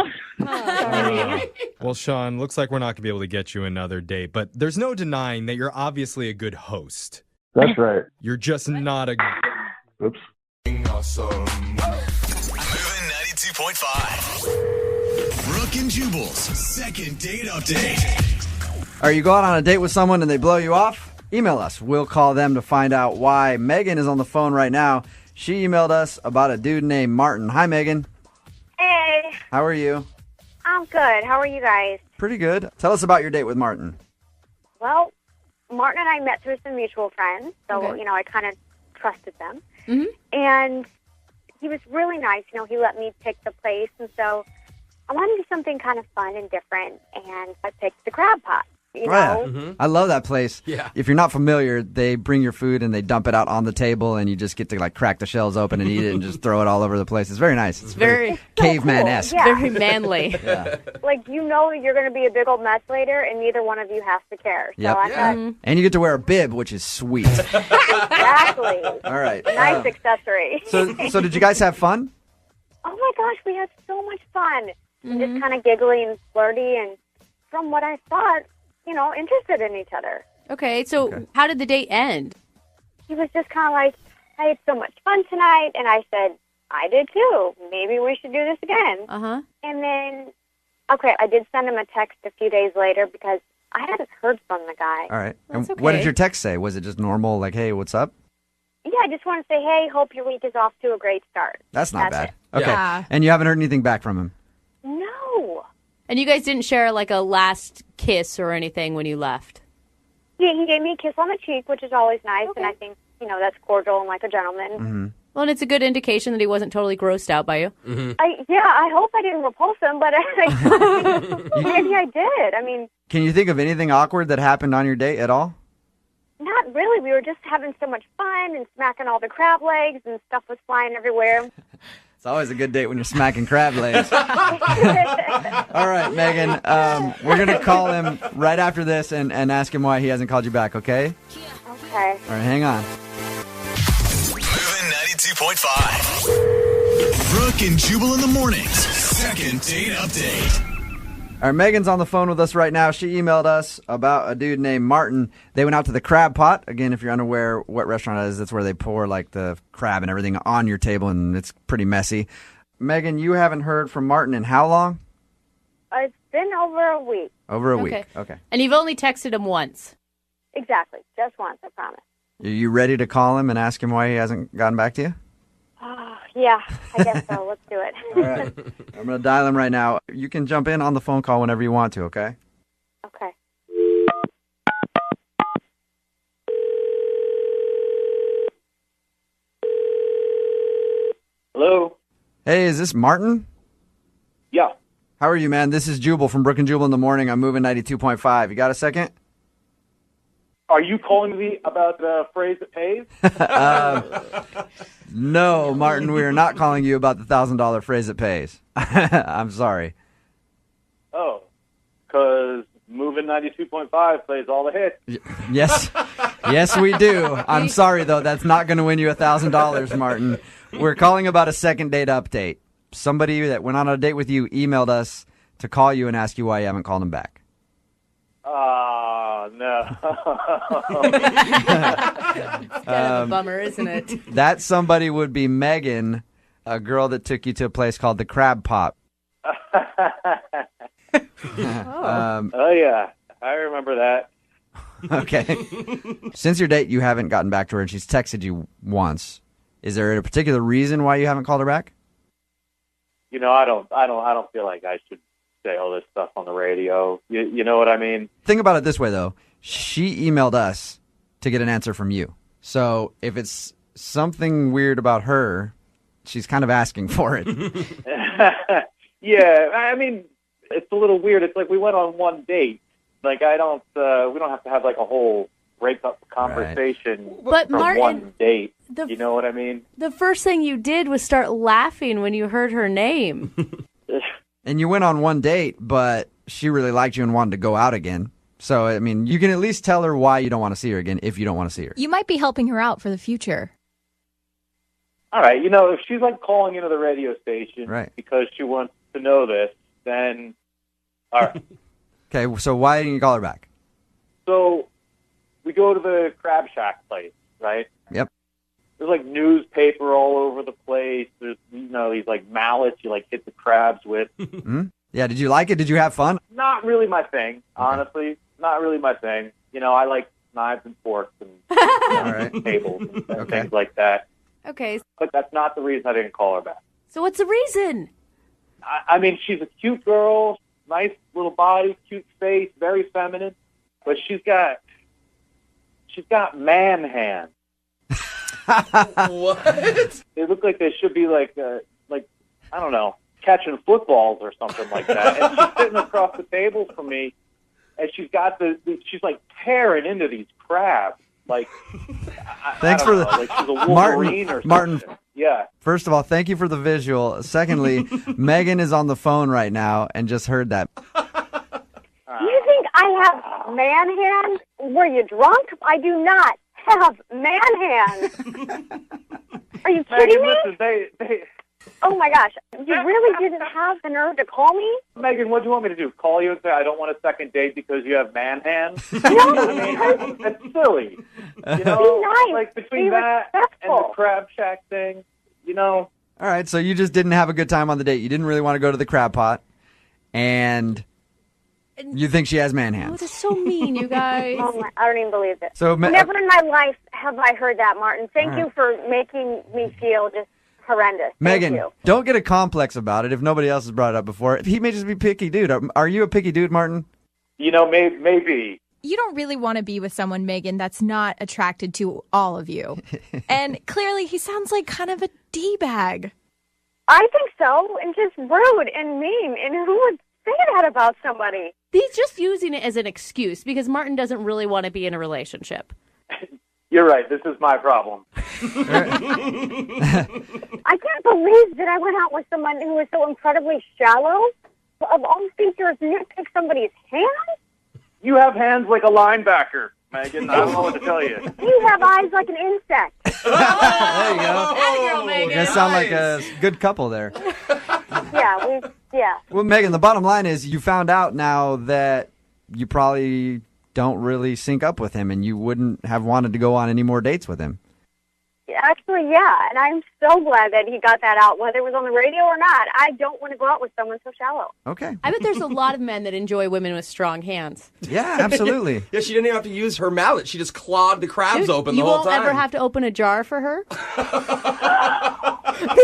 Well, Sean, looks like we're not going to be able to get you another date, but there's no denying that you're obviously a good host. That's right. You're just not a... Oops. Awesome. Moving 92.5. Brooke and Jubal's second date update. Are you going on a date with someone and they blow you off? Email us. We'll call them to find out why. Megan is on the phone right now. She emailed us about a dude named Martin. Hi, Megan. Hey, How are you? I'm good. How are you guys? Pretty good. Tell us about your date with Martin. Well, Martin and I met through some mutual friends, so, Okay. I kind of trusted them. Mm-hmm. And he was really nice. He let me pick the place, and so I wanted to do something kind of fun and different, and I picked the crab pot. Oh, yeah. I love that place. Yeah. If you're not familiar, they bring your food and they dump it out on the table, and you just get to crack the shells open and eat it and just throw it all over the place. It's very nice. It's very caveman-esque. Yeah. Very manly. Yeah. You're going to be a big old mess later, and neither one of you has to care. So Yep. I thought, And you get to wear a bib, which is sweet. exactly. All right. Nice accessory. So did you guys have fun? Oh my gosh, we had so much fun. Just kind of giggly and flirty, and from what I thought, interested in each other. Okay, so how did the date end? He was just kind of like, I had so much fun tonight, and I said, I did too. Maybe we should do this again. Uh-huh. And then, I did send him a text a few days later because I hadn't heard from the guy. All right. That's And what did okay. your text say? Was it just normal, like, hey, what's up? Yeah, I just want to say, hey, hope your week is off to a great start. That's not bad. it. Okay. Yeah. And you haven't heard anything back from him? No. And you guys didn't share like a last kiss or anything when you left? Yeah, he gave me a kiss on the cheek, which is always nice, and I think, that's cordial and like a gentleman. Mm-hmm. Well, and it's a good indication that he wasn't totally grossed out by you. Mm-hmm. I hope I didn't repulse him, but maybe I did. I mean, Can you think of anything awkward that happened on your date at all? not really. We were just having so much fun and smacking all the crab legs, and stuff was flying everywhere. It's always a good date when you're smacking crab legs. All right, Megan. We're going to call him right after this and ask him why he hasn't called you back, okay? Okay. All right, hang on. Moving 92.5. Brooke and Jubal in the mornings. Second date update. All right, Megan's on the phone with us right now. She emailed us about a dude named Martin. They went out to the Crab Pot. Again, if you're unaware what restaurant it is, that's where they pour like the crab and everything on your table, and it's pretty messy. Megan, you haven't heard from Martin in how long? It's been over a week. Over a week. Okay. And you've only texted him once. Exactly. Just once, I promise. Are you ready to call him and ask him why he hasn't gotten back to you? Yeah, I guess so. Let's do it. All right. I'm going to dial him right now. You can jump in on the phone call whenever you want to, okay? Okay. Hello? Hey, is this Martin? Yeah. How are you, man? This is Jubal from Brooke and Jubal in the Morning. I'm moving 92.5. You got a second? Are you calling me about the phrase that pays? No, Martin, we are not calling you about the $1,000 phrase that pays. I'm sorry. Oh, because moving 92.5 plays all the hits. Yes. Yes, we do. I'm sorry, though. That's not going to win you $1,000, Martin. We're calling about a second date update. Somebody that went on a date with you emailed us to call you and ask you why you haven't called him back. No. Kind of a bummer, isn't it? That somebody would be Megan. A girl that took you to a place called the Crab Pop. Oh yeah, I remember that. Okay. Since your date, you haven't gotten back to her, and she's texted you once. Is there a particular reason why you haven't called her back? You know, I don't feel like I should say all this stuff on the radio. You know what I mean? Think about it this way, though. She emailed us to get an answer from you. So if it's something weird about her, she's kind of asking for it. Yeah, I mean, it's a little weird. It's like we went on one date. Like, we don't have to have like a whole breakup conversation But from Martin, one date. You know what I mean? The first thing you did was start laughing when you heard her name. And you went on one date, but she really liked you and wanted to go out again. So, I mean, you can at least tell her why you don't want to see her again if you don't want to see her. You might be helping her out for the future. All right, you know, if she's like calling into the radio station Right. because she wants to know this, then all right. Okay, so why didn't you call her back? So we go to the Crab Shack place, right? Yep. There's like newspaper all over the place. There's, you know, these like mallets you like hit the crabs with. Hmm? Yeah, did you like it? Did you have fun? Not really my thing, honestly. Not really my thing. You know, I like knives and forks and All right. tables and things like that. Okay. But that's not the reason I didn't call her back. So what's the reason? I mean, she's a cute girl, nice little body, cute face, very feminine, but she's got man hands. What? They look like they should be like I don't know, catching footballs or something like that. And she's sitting across the table from me, and she's got she's like tearing into these crabs. Like, Thanks I for don't the know, like she's a Wolverine or something. Martin. Yeah. First of all, thank you for the visual. Secondly, Megan is on the phone right now and just heard that. You think I have man hands? Were you drunk? I do not have man hands. Are you kidding me? Listen, they Oh my gosh. You really didn't have the nerve to call me? Megan, what do you want me to do? Call you and say I don't want a second date because you have man hands? No, I mean, that's silly. You know, Be nice. like between Be that and the respectful. Crab Shack thing, you know. All right, so you just didn't have a good time on the date. You didn't really want to go to the crab pot, and you think she has man Oh, hands. that's so mean, you guys. Oh my, I don't even believe it. So, Never in my life have I heard that, Martin. Thank All you right. for making me feel just horrendous. Megan, Thank you. don't get a complex about it if nobody else has brought it up before. He may just be picky dude. Are you a picky dude, Martin? You know, maybe. You don't really want to be with someone, Megan, that's not attracted to all of you. And clearly he sounds like kind of a D-bag. I think so, and just rude and mean. And who would say that about somebody? He's just using it as an excuse because Martin doesn't really want to be in a relationship. You're right. This is my problem. I can't believe that I went out with someone who was so incredibly shallow. Of all features, nitpick somebody's hands? You have hands like a linebacker, Megan. I don't know what to tell you. You have eyes like an insect. There you go. Atta girl, Megan. You guys sound like a good couple there. Yeah. Well, Megan, the bottom line is you found out now that you probably don't really sync up with him and you wouldn't have wanted to go on any more dates with him. Actually, yeah, and I'm so glad that he got that out, whether it was on the radio or not. I don't want to go out with someone so shallow. Okay. I bet there's a lot of men that enjoy women with strong hands. Yeah, absolutely. Yeah, she didn't even have to use her mallet. She just clawed the crabs Dude, open you the whole won't time. ever have to open a jar for her?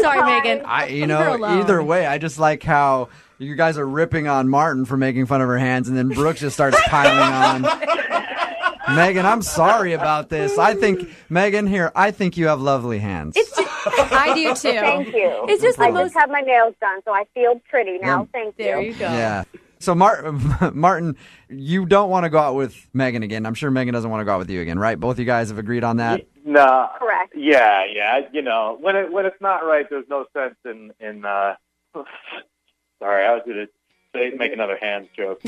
Sorry, Megan. Leave her alone. Either way, I just like how you guys are ripping on Martin for making fun of her hands, and then Brooke just starts piling on. Megan, I'm sorry about this. I think you have lovely hands. I do too. Thank you. It's just I the most. just have my nails done, so I feel pretty now. Yeah. Thank you. There you go. Yeah. So, Martin, you don't want to go out with Megan again. I'm sure Megan doesn't want to go out with you again, right? Both of you guys have agreed on that? No. Correct. Yeah. You know, when it's not right, there's no sense in Sorry, I was going to make another hand joke.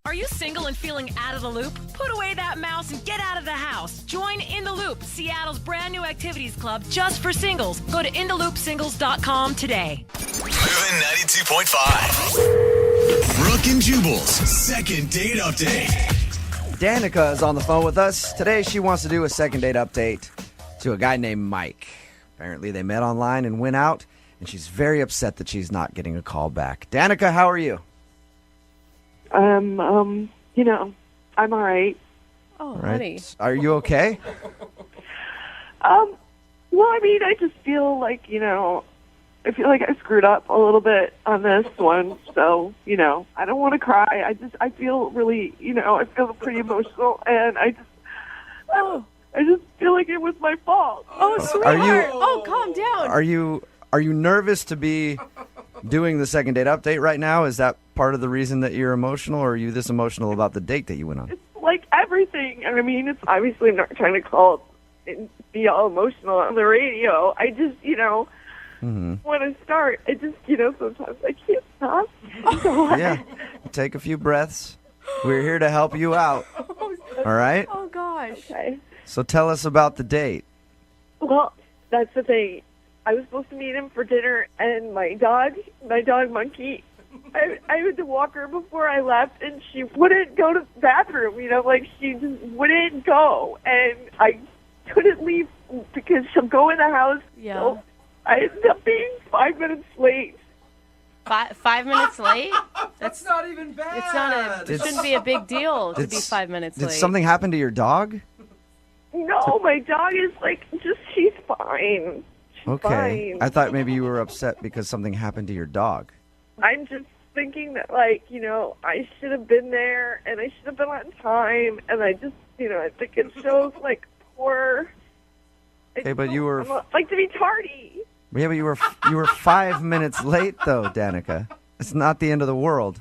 Are you single and feeling out of the loop? Put away that mouse and get out of the house. Join In the Loop, Seattle's brand new activities club just for singles. Go to intheloopsingles.com today. Moving 92.5. Brooke and Jubal's second date update. Danica is on the phone with us. Today she wants to do a second date update to a guy named Mike. Apparently they met online and went out, and she's very upset that she's not getting a call back. Danica, how are you? I'm all right. Oh, All right. honey. Are you okay? Well, I mean, I just feel like, I feel like I screwed up a little bit on this one. So, I don't want to cry. I feel really, I feel pretty emotional, and I just feel like it was my fault. Oh, sweetheart. Calm down. Are you nervous to be doing the second date update right now? Is that part of the reason that you're emotional, or are you this emotional about the date that you went on? Like everything. I mean, it's obviously not trying to call and be all emotional on the radio. I just, want to start. I just, sometimes I can't stop. So Yeah. Take a few breaths. We're here to help you out. All right? Oh, gosh. Okay. So tell us about the date. Well, that's the thing. I was supposed to meet him for dinner, and my dog Monkey, I had to walk her before I left, and she wouldn't go to the bathroom, she just wouldn't go. And I couldn't leave because she'll go in the house. Yeah. So I ended up being 5 minutes late. 5 minutes late? That's not even bad. It's not it shouldn't be a big deal to be 5 minutes Did late. something happen to your dog? No, my dog is she's fine. Okay. Fine. I thought maybe you were upset because something happened to your dog. I'm just thinking that, I should have been there, and I should have been on time, and I just, I think it shows, poor. Okay, but you were... I like to be tardy. Yeah, but you were 5 minutes late, though, Danica. It's not the end of the world.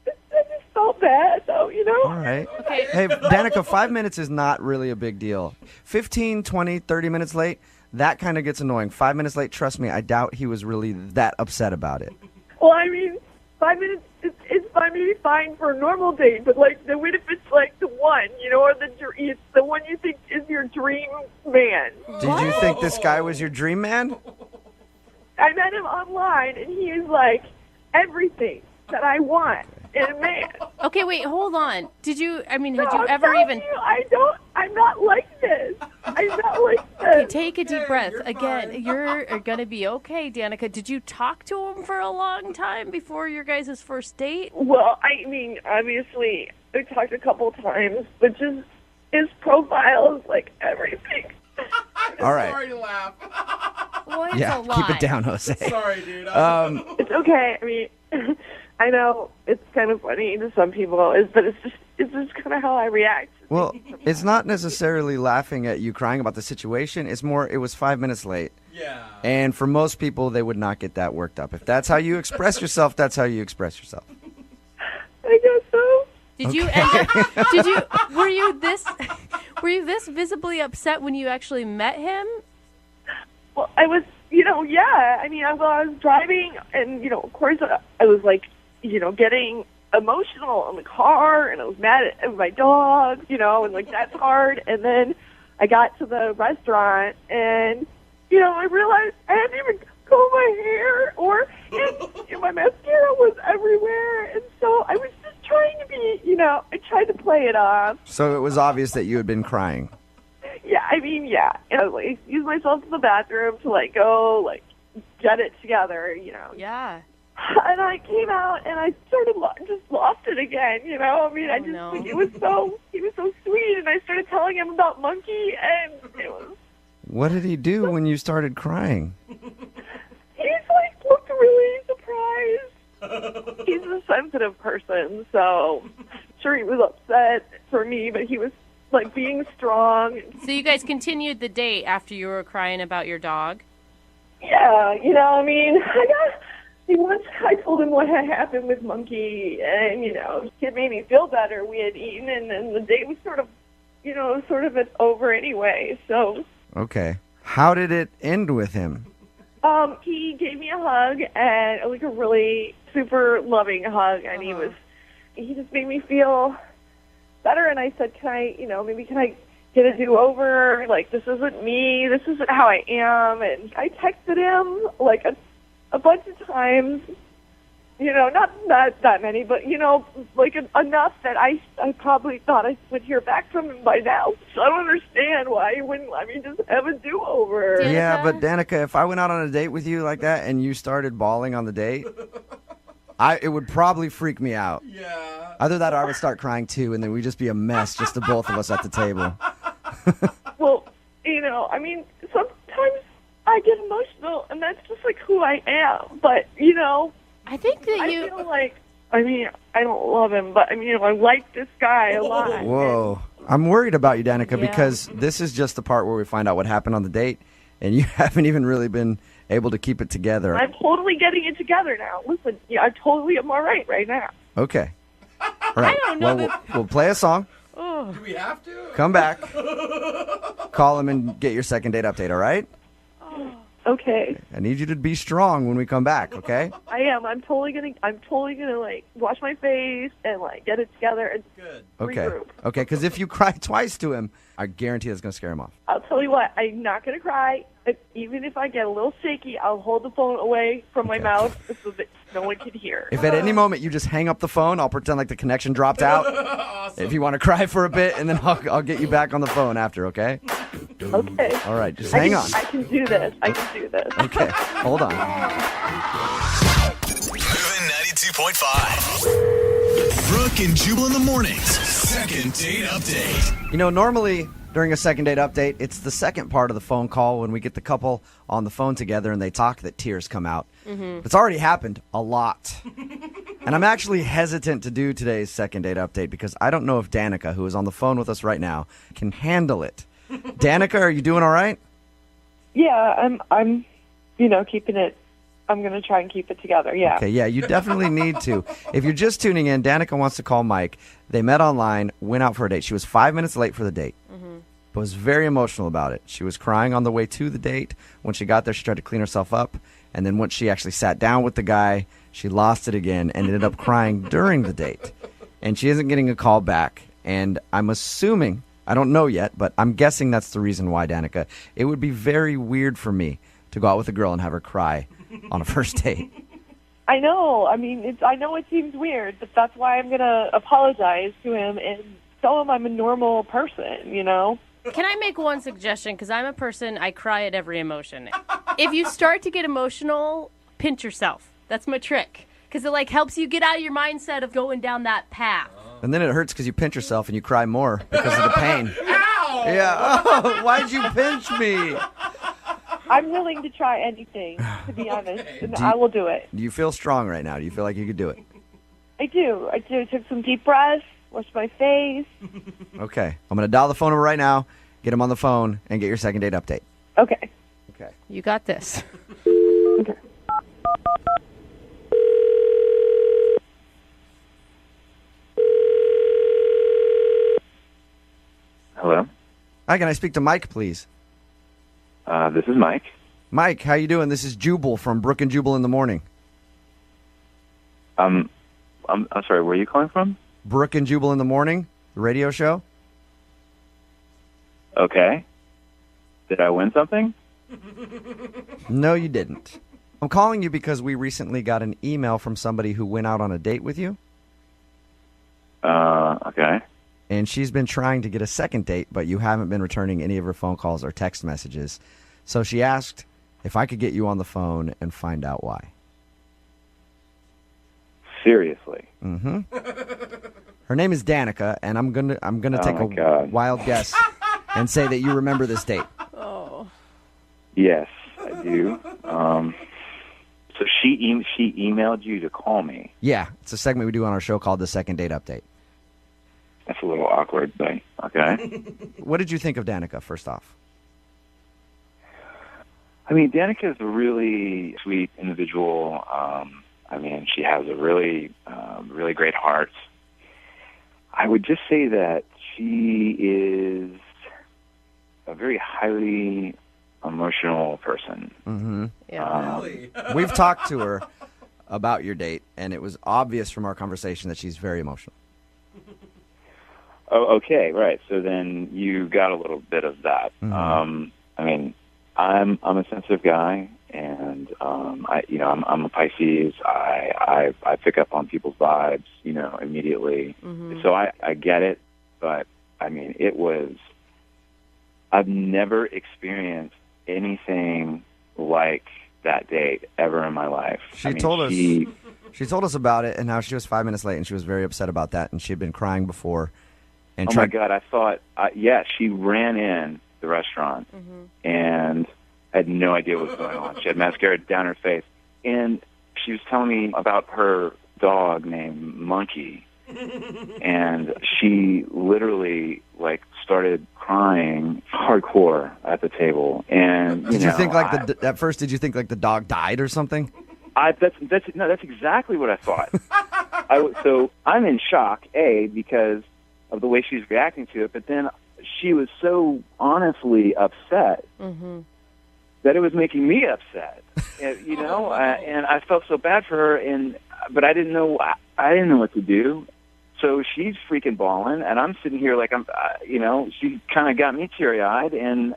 I just felt bad, though, All right. Okay. Hey, Danica, 5 minutes is not really a big deal. 15, 20, 30 minutes late, that kind of gets annoying. 5 minutes late, trust me, I doubt he was really that upset about it. Well, I mean, 5 minutes is maybe fine for a normal date, but what if it's the one, or it's the one you think is your dream man? Did you think this guy was your dream man? I met him online, and he is everything that I want in a man. Okay, wait, hold on. Had you I'm ever telling even... you, I'm not like this. I'm not like this. Okay, take a deep breath. Again, you're going to be okay, Danica. Did you talk to him for a long time before your guys' first date? Well, I mean, obviously, we talked a couple times, but just his profile is everything. All right. Sorry to laugh. Well, it's Yeah, a lot. keep it down, Jose. Sorry, dude. It's okay. I mean, I know it's kind of funny to some people, but it's just kind of how I react. Well, it's not necessarily laughing at you crying about the situation. It's more, it was 5 minutes late. Yeah. And for most people, they would not get that worked up. If that's how you express yourself, that's how you express yourself. I guess so. Did you were you this visibly upset when you actually met him? Well, I was, yeah. I mean, I was driving, and, of course, I was, getting emotional in the car, and I was mad at my dog, and, that's hard. And then I got to the restaurant, and, I realized I hadn't even combed my hair, and my mascara was everywhere. And so I was just trying to be, I tried to play it off. So it was obvious that you had been crying. Yeah, I mean, yeah. And I used myself to the bathroom to, go, get it together, Yeah. And I came out, and I sort of just lost it again, I mean, he was so sweet, and I started telling him about Monkey, and it was... What did he do when you started crying? He's, looked really surprised. He's a sensitive person, so sure he was upset for me, but he was, being strong. So you guys continued the date after you were crying about your dog? Yeah, I mean, once I told him what had happened with Monkey, and, it made me feel better. We had eaten, and then the date was sort of over anyway, so... Okay. How did it end with him? He gave me a hug, and a really super loving hug, and he just made me feel better, and I said, can I get a do-over? This isn't me, this isn't how I am, and I texted him, a bunch of times, not that many, but, like enough that I probably thought I would hear back from him by now. So I don't understand why he wouldn't let me just have a do-over. Yeah, but Danica, if I went out on a date with you like that and you started bawling on the date, it would probably freak me out. Yeah. Either that or I would start crying too, and then we'd just be a mess, just the both of us at the table. Well, sometimes I get emotional, and that's just like who I am. But, I think that I feel like, I don't love him, but, I like this guy a lot. Whoa. I'm worried about you, Danica, because this is just the part where we find out what happened on the date, and you haven't even really been able to keep it together. I'm totally getting it together now. Listen, I totally am all right now. Okay. All right. I don't know Well, we'll play a song. Do we have to? Come back. Call him and get your second date update, all right? Okay. I need you to be strong when we come back, okay? I am. I'm totally gonna like wash my face and like get it together and Okay. regroup. Okay, because if you cry twice to him, I guarantee that's going to scare him off. I'll tell you what, I'm not gonna cry. Even if I get a little shaky, I'll hold the phone away from my mouth so that no one can hear. If at any moment you just hang up the phone, I'll pretend like the connection dropped out. If you want to cry for a bit, and then I'll get you back on the phone after, okay? Okay. All right, just hang on. I can do this. Okay, hold on. Moving 92.5. Brooke and Jubal in the mornings. Second date update. Normally during a second date update, it's the second part of the phone call when we get the couple on the phone together and they talk that tears come out. Mhm. It's already happened a lot. And I'm actually hesitant to do today's second date update because I don't know if Danica, who is on the phone with us right now, can handle it. Danica, are you doing all right? Yeah, I'm keeping it. I'm gonna try and keep it together. Yeah. Okay, yeah, you definitely need to. If you're just tuning in, Danica wants to call Mike. They met online, went out for a date. She was 5 minutes late for the date, but was very emotional about it. She was crying on the way to the date. When she got there, she tried to clean herself up. And then once she actually sat down with the guy, she lost it again and ended up crying during the date. And she isn't getting a call back. And I'm assuming, I don't know yet, but I'm guessing that's the reason why, Danica. It would be very weird for me to go out with a girl and have her cry on a first date. I know. I know it seems weird, but that's why I'm gonna apologize to him and tell him I'm a normal person. Can I make one suggestion? Because I'm a person, I cry at every emotion. If you start to get emotional, pinch yourself. That's my trick. Because it helps you get out of your mindset of going down that path. And then it hurts because you pinch yourself and you cry more because of the pain. Ow! Yeah. Oh, why'd you pinch me? I'm willing to try anything, to be honest, and I will do it. Do you feel strong right now? Do you feel like you could do it? I do. I took some deep breaths, washed my face. Okay. I'm going to dial the phone number right now, get him on the phone, and get your second date update. Okay. Okay. You got this. Hello? Hi, can I speak to Mike, please? This is Mike. Mike, how you doing? This is Jubal from Brooke and Jubal in the Morning. I'm sorry, where are you calling from? Brooke and Jubal in the Morning, the radio show. Okay. Did I win something? No, you didn't. I'm calling you because we recently got an email from somebody who went out on a date with you. Okay. And she's been trying to get a second date, but you haven't been returning any of her phone calls or text messages. So she asked if I could get you on the phone and find out why. Seriously? Mm-hmm. Her name is Danica, and I'm gonna Oh take my a God. wild guess and say that you remember this date. Oh. Yes, I do. So she emailed you to call me. Yeah, it's a segment we do on our show called The Second Date Update. That's a little awkward, but okay. What did you think of Danica, first off? Danica is a really sweet individual. She has a really, really great heart. I would just say that she is a very highly emotional person. Mm-hmm. Yeah. We've talked to her about your date, and it was obvious from our conversation that she's very emotional. Oh, okay, right. So then you got a little bit of that. Mm-hmm. I'm a sensitive guy. And I'm a Pisces. I pick up on people's vibes, immediately. Mm-hmm. So I get it, but I mean, I've never experienced anything like that date ever in my life. She told us about it and how she was 5 minutes late and she was very upset about that and she had been crying before. And my God, I thought, she ran in the restaurant and had no idea what was going on. She had mascara down her face. And she was telling me about her dog named Monkey. And she literally, started crying hardcore at the table. And, did you think, at first, did you think, the dog died or something? That's exactly what I thought. So I'm in shock, because of the way she's reacting to it, but then she was so honestly upset that it was making me upset, and I felt so bad for her, but I didn't know what to do. So she's freaking bawling, and I'm sitting here she kind of got me teary-eyed, and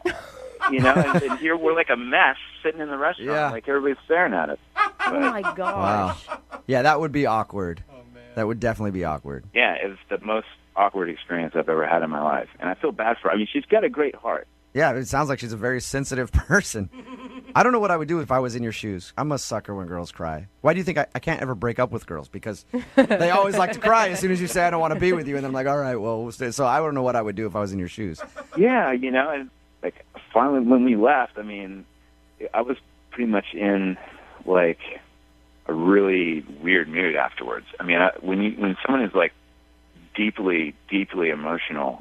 and here we're like a mess sitting in the restaurant, like everybody's staring at us. Oh my gosh! Wow. Yeah, that would be awkward. Oh man, that would definitely be awkward. Yeah, it was the most awkward experience I've ever had in my life, and I feel bad for her. I mean, she's got a great heart. Yeah, it sounds like she's a very sensitive person. I don't know what I would do if I was in your shoes. I'm a sucker when girls cry. Why do you think I can't ever break up with girls? Because they always like to cry as soon as you say I don't want to be with you, and I'm like, all right, well, we'll stay. So I don't know what I would do if I was in your shoes. Yeah, and finally when we left, I mean, I was pretty much in a really weird mood afterwards. I mean, when someone is deeply, deeply emotional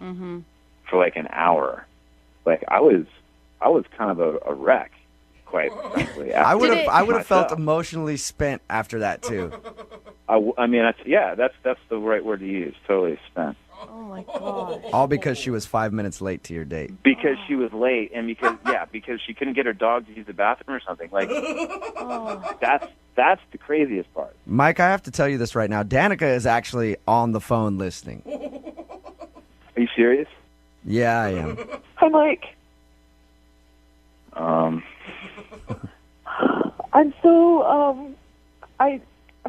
for an hour, I was kind of a wreck, quite frankly. I would have felt emotionally spent after that too. I mean, that's the right word to use. Totally spent. Oh my God! All because she was 5 minutes late to your date. Because she was late, and because she couldn't get her dog to use the bathroom or something. That's the craziest part. Mike, I have to tell you this right now. Danica is actually on the phone listening. Are you serious? Yeah, I am. Hi, Mike. I'm so,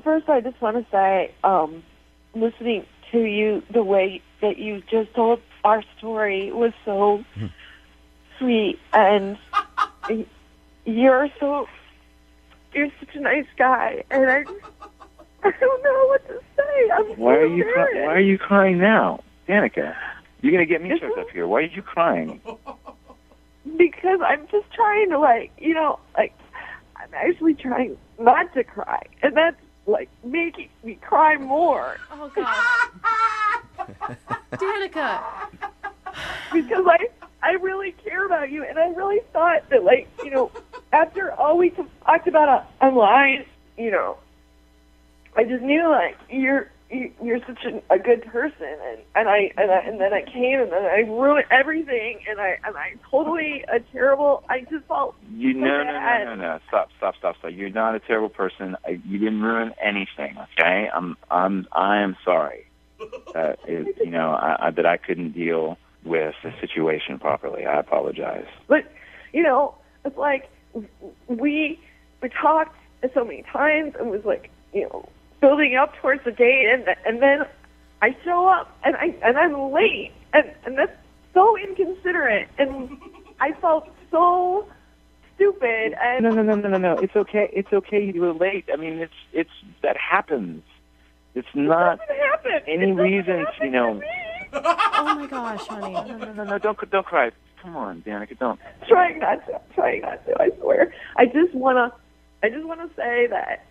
first I just want to say, listening to you, the way that you just told our story was so sweet, and you're such a nice guy, and I don't know what to say. Why are you crying now, Danica? You're gonna get me choked up here. Why are you crying? Because I'm just trying to I'm actually trying not to cry, and that's making me cry more. Oh God, Danica. Because I really care about you, and I really thought that after all we talked about online, I just knew you're such a good person, and then I came and then I ruined everything, and I totally a terrible. I just felt no. Stop. You're not a terrible person. You didn't ruin anything. Okay, I am sorry that that I couldn't deal with the situation properly. I apologize. But it's we talked so many times and was building up towards the date, and then I show up and I'm late, and that's so inconsiderate, and I felt so stupid. And No. It's okay. It's okay. You were late. I mean, it's that happens. It's not any reason to Oh my gosh, honey. No. Don't cry. Come on, Danica. Don't. Trying not to. I swear. I just wanna say that,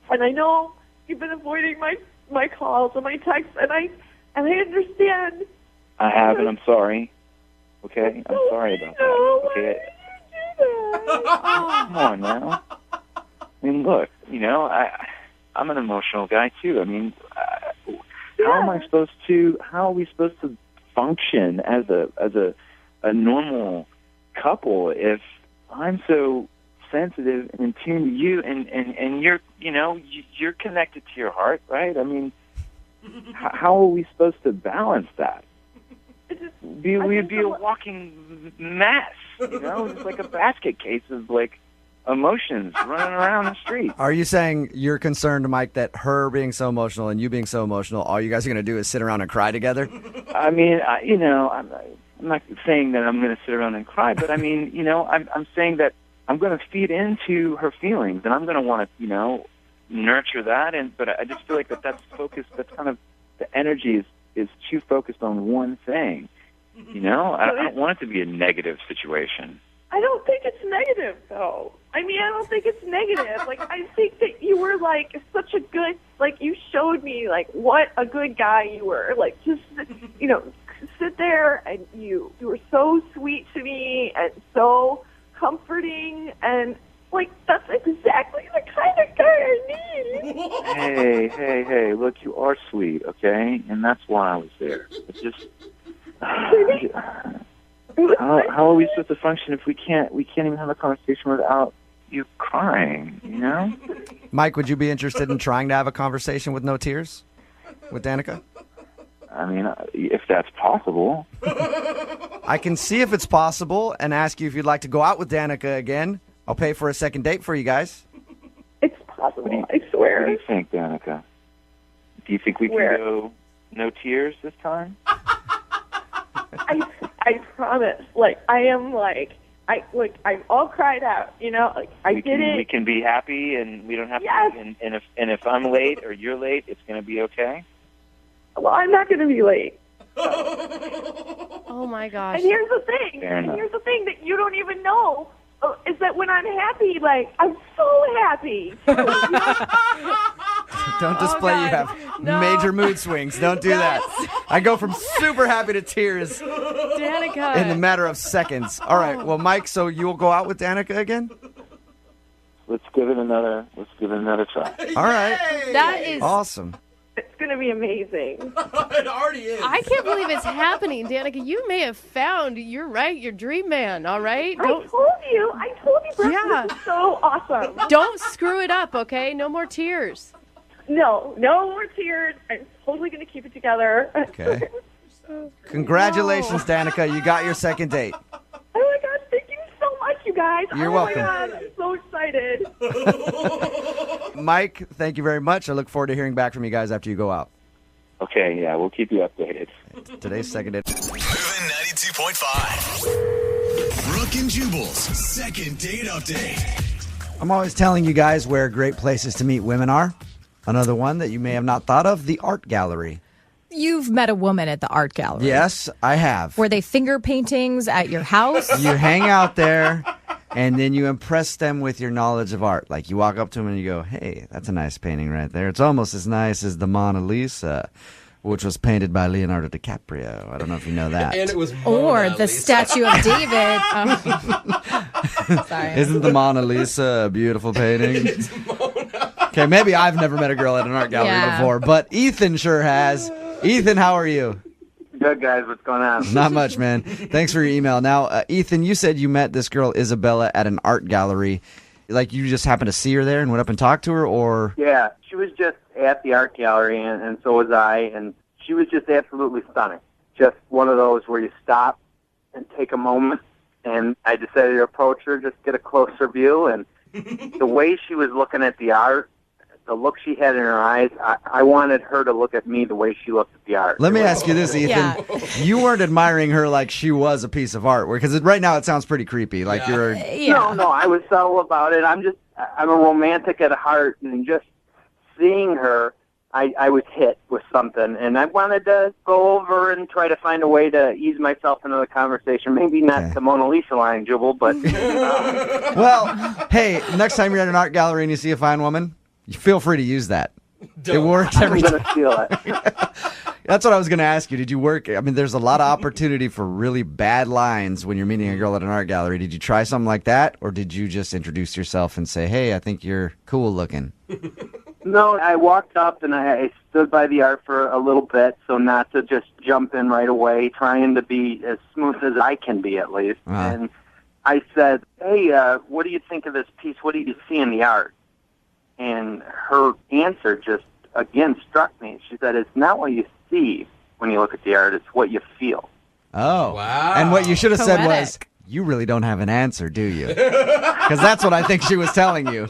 and I know you've been avoiding my calls and my texts, and I understand. I have, and I'm sorry. Okay, I'm sorry about that. Okay. Come on now. I mean, look. I'm an emotional guy too. I mean, how are we supposed to function as a normal couple if I'm so sensitive and in tune to you, and you're connected to your heart, right? I mean, how are we supposed to balance that? We'd be a walking mess, just like a basket case of emotions running around the street. Are you saying you're concerned, Mike, that her being so emotional and you being so emotional, all you guys are going to do is sit around and cry together? I mean, I'm not saying that I'm going to sit around and cry, but I mean, I'm saying that I'm going to feed into her feelings, and I'm going to want to, nurture that. But I just feel like that's focused. That's kind of the energy is too focused on one thing. I don't want it to be a negative situation. I don't think it's negative, though. I mean, I don't think it's negative. Like, I think that you were, like, such a good, like, you showed me, like, what a good guy you were. Like, just, sit there, and you were so sweet to me and so comforting, and, like, that's exactly the kind of guy I need. Hey, look, you are sweet, okay? And that's why I was there. It's just... How are we supposed to function if we can't even have a conversation without you crying, Mike, would you be interested in trying to have a conversation with no tears with Danica? I mean, if that's possible. I can see if it's possible and ask you if you'd like to go out with Danica again. I'll pay for a second date for you guys. It's possible, I swear. What do you think, Danica? Do you think we can go no tears this time? I promise. Like, I'm all cried out, Like, I did it. We can be happy, and we don't have Yes. to. And if I'm late or you're late, it's going to be okay. Well, I'm not going to be late. Oh my gosh. And here's the thing. Fair enough. Here's the thing that you don't even know is that when I'm happy, like, I'm so happy. Don't display you have major mood swings. Don't do that. I go from super happy to tears Danica. in the matter of seconds. All right. Well, Mike, so you will go out with Danica again? Let's give it another try. All right. That is awesome. It's going to be amazing. It already is. I can't believe it's happening, Danica. You may have found, you're right, your dream man, all right? I told you, Brooke, Yeah. this is so awesome. Don't screw it up, okay? No more tears. No more tears. I'm totally going to keep it together. Okay. Congratulations, Danica. You got your second date. Oh my God, thank you so much, you guys. You're welcome. Oh my God, I'm so excited. Mike, thank you very much. I look forward to hearing back from you guys after you go out. Okay, yeah, we'll keep you updated. Today's second date. Moving 92.5. Brooke and Jubal's second date update. I'm always telling you guys where great places to meet women are. Another one that you may have not thought of, the art gallery. You've met a woman at the art gallery. Yes, I have. Were they finger paintings at your house? You hang out there, and then you impress them with your knowledge of art. Like, you walk up to them and you go, hey, that's a nice painting right there. It's almost as nice as the Mona Lisa, which was painted by Leonardo DiCaprio. I don't know if you know that. And it was Or the statue of David. Sorry. Isn't the Mona Lisa a beautiful painting? Okay, maybe I've never met a girl at an art gallery before, but Ethan sure has. Ethan, how are you? Good, guys. What's going on? Not much, man. Thanks for your email. Now, Ethan, you said you met this girl, Isabella, at an art gallery. Like, you just happened to see her there and went up and talked to her, or? Yeah, she was just at the art gallery, and so was I, and she was just absolutely stunning. Just one of those where you stop and take a moment, and I decided to approach her, just get a closer view, and the way she was looking at the art, the look she had in her eyes, I wanted her to look at me the way she looked at the art. Let me ask you this, Ethan. Yeah. You weren't admiring her like she was a piece of art, because right now it sounds pretty creepy. Like you're... No, I was subtle about it. I'm a romantic at heart, and just seeing her, I was hit with something, and I wanted to go over and try to find a way to ease myself into the conversation. Maybe not the Mona Lisa line, Jubal, but... Well, hey, next time you're at an art gallery and you see a fine woman, you feel free to use that. It works every time. I'm going to steal it. That's what I was going to ask you. Did you work? I mean, there's a lot of opportunity for really bad lines when you're meeting a girl at an art gallery. Did you try something like that, or did you just introduce yourself and say, hey, I think you're cool looking? No, I walked up and I stood by the art for a little bit, so not to just jump in right away, trying to be as smooth as I can be at least. And I said, hey, what do you think of this piece? What do you see in the art? And her answer just, again, struck me. She said, it's not what you see when you look at the art, it's what you feel. Oh. Wow. And what you should have said was, You really don't have an answer, do you? Because that's what I think she was telling you.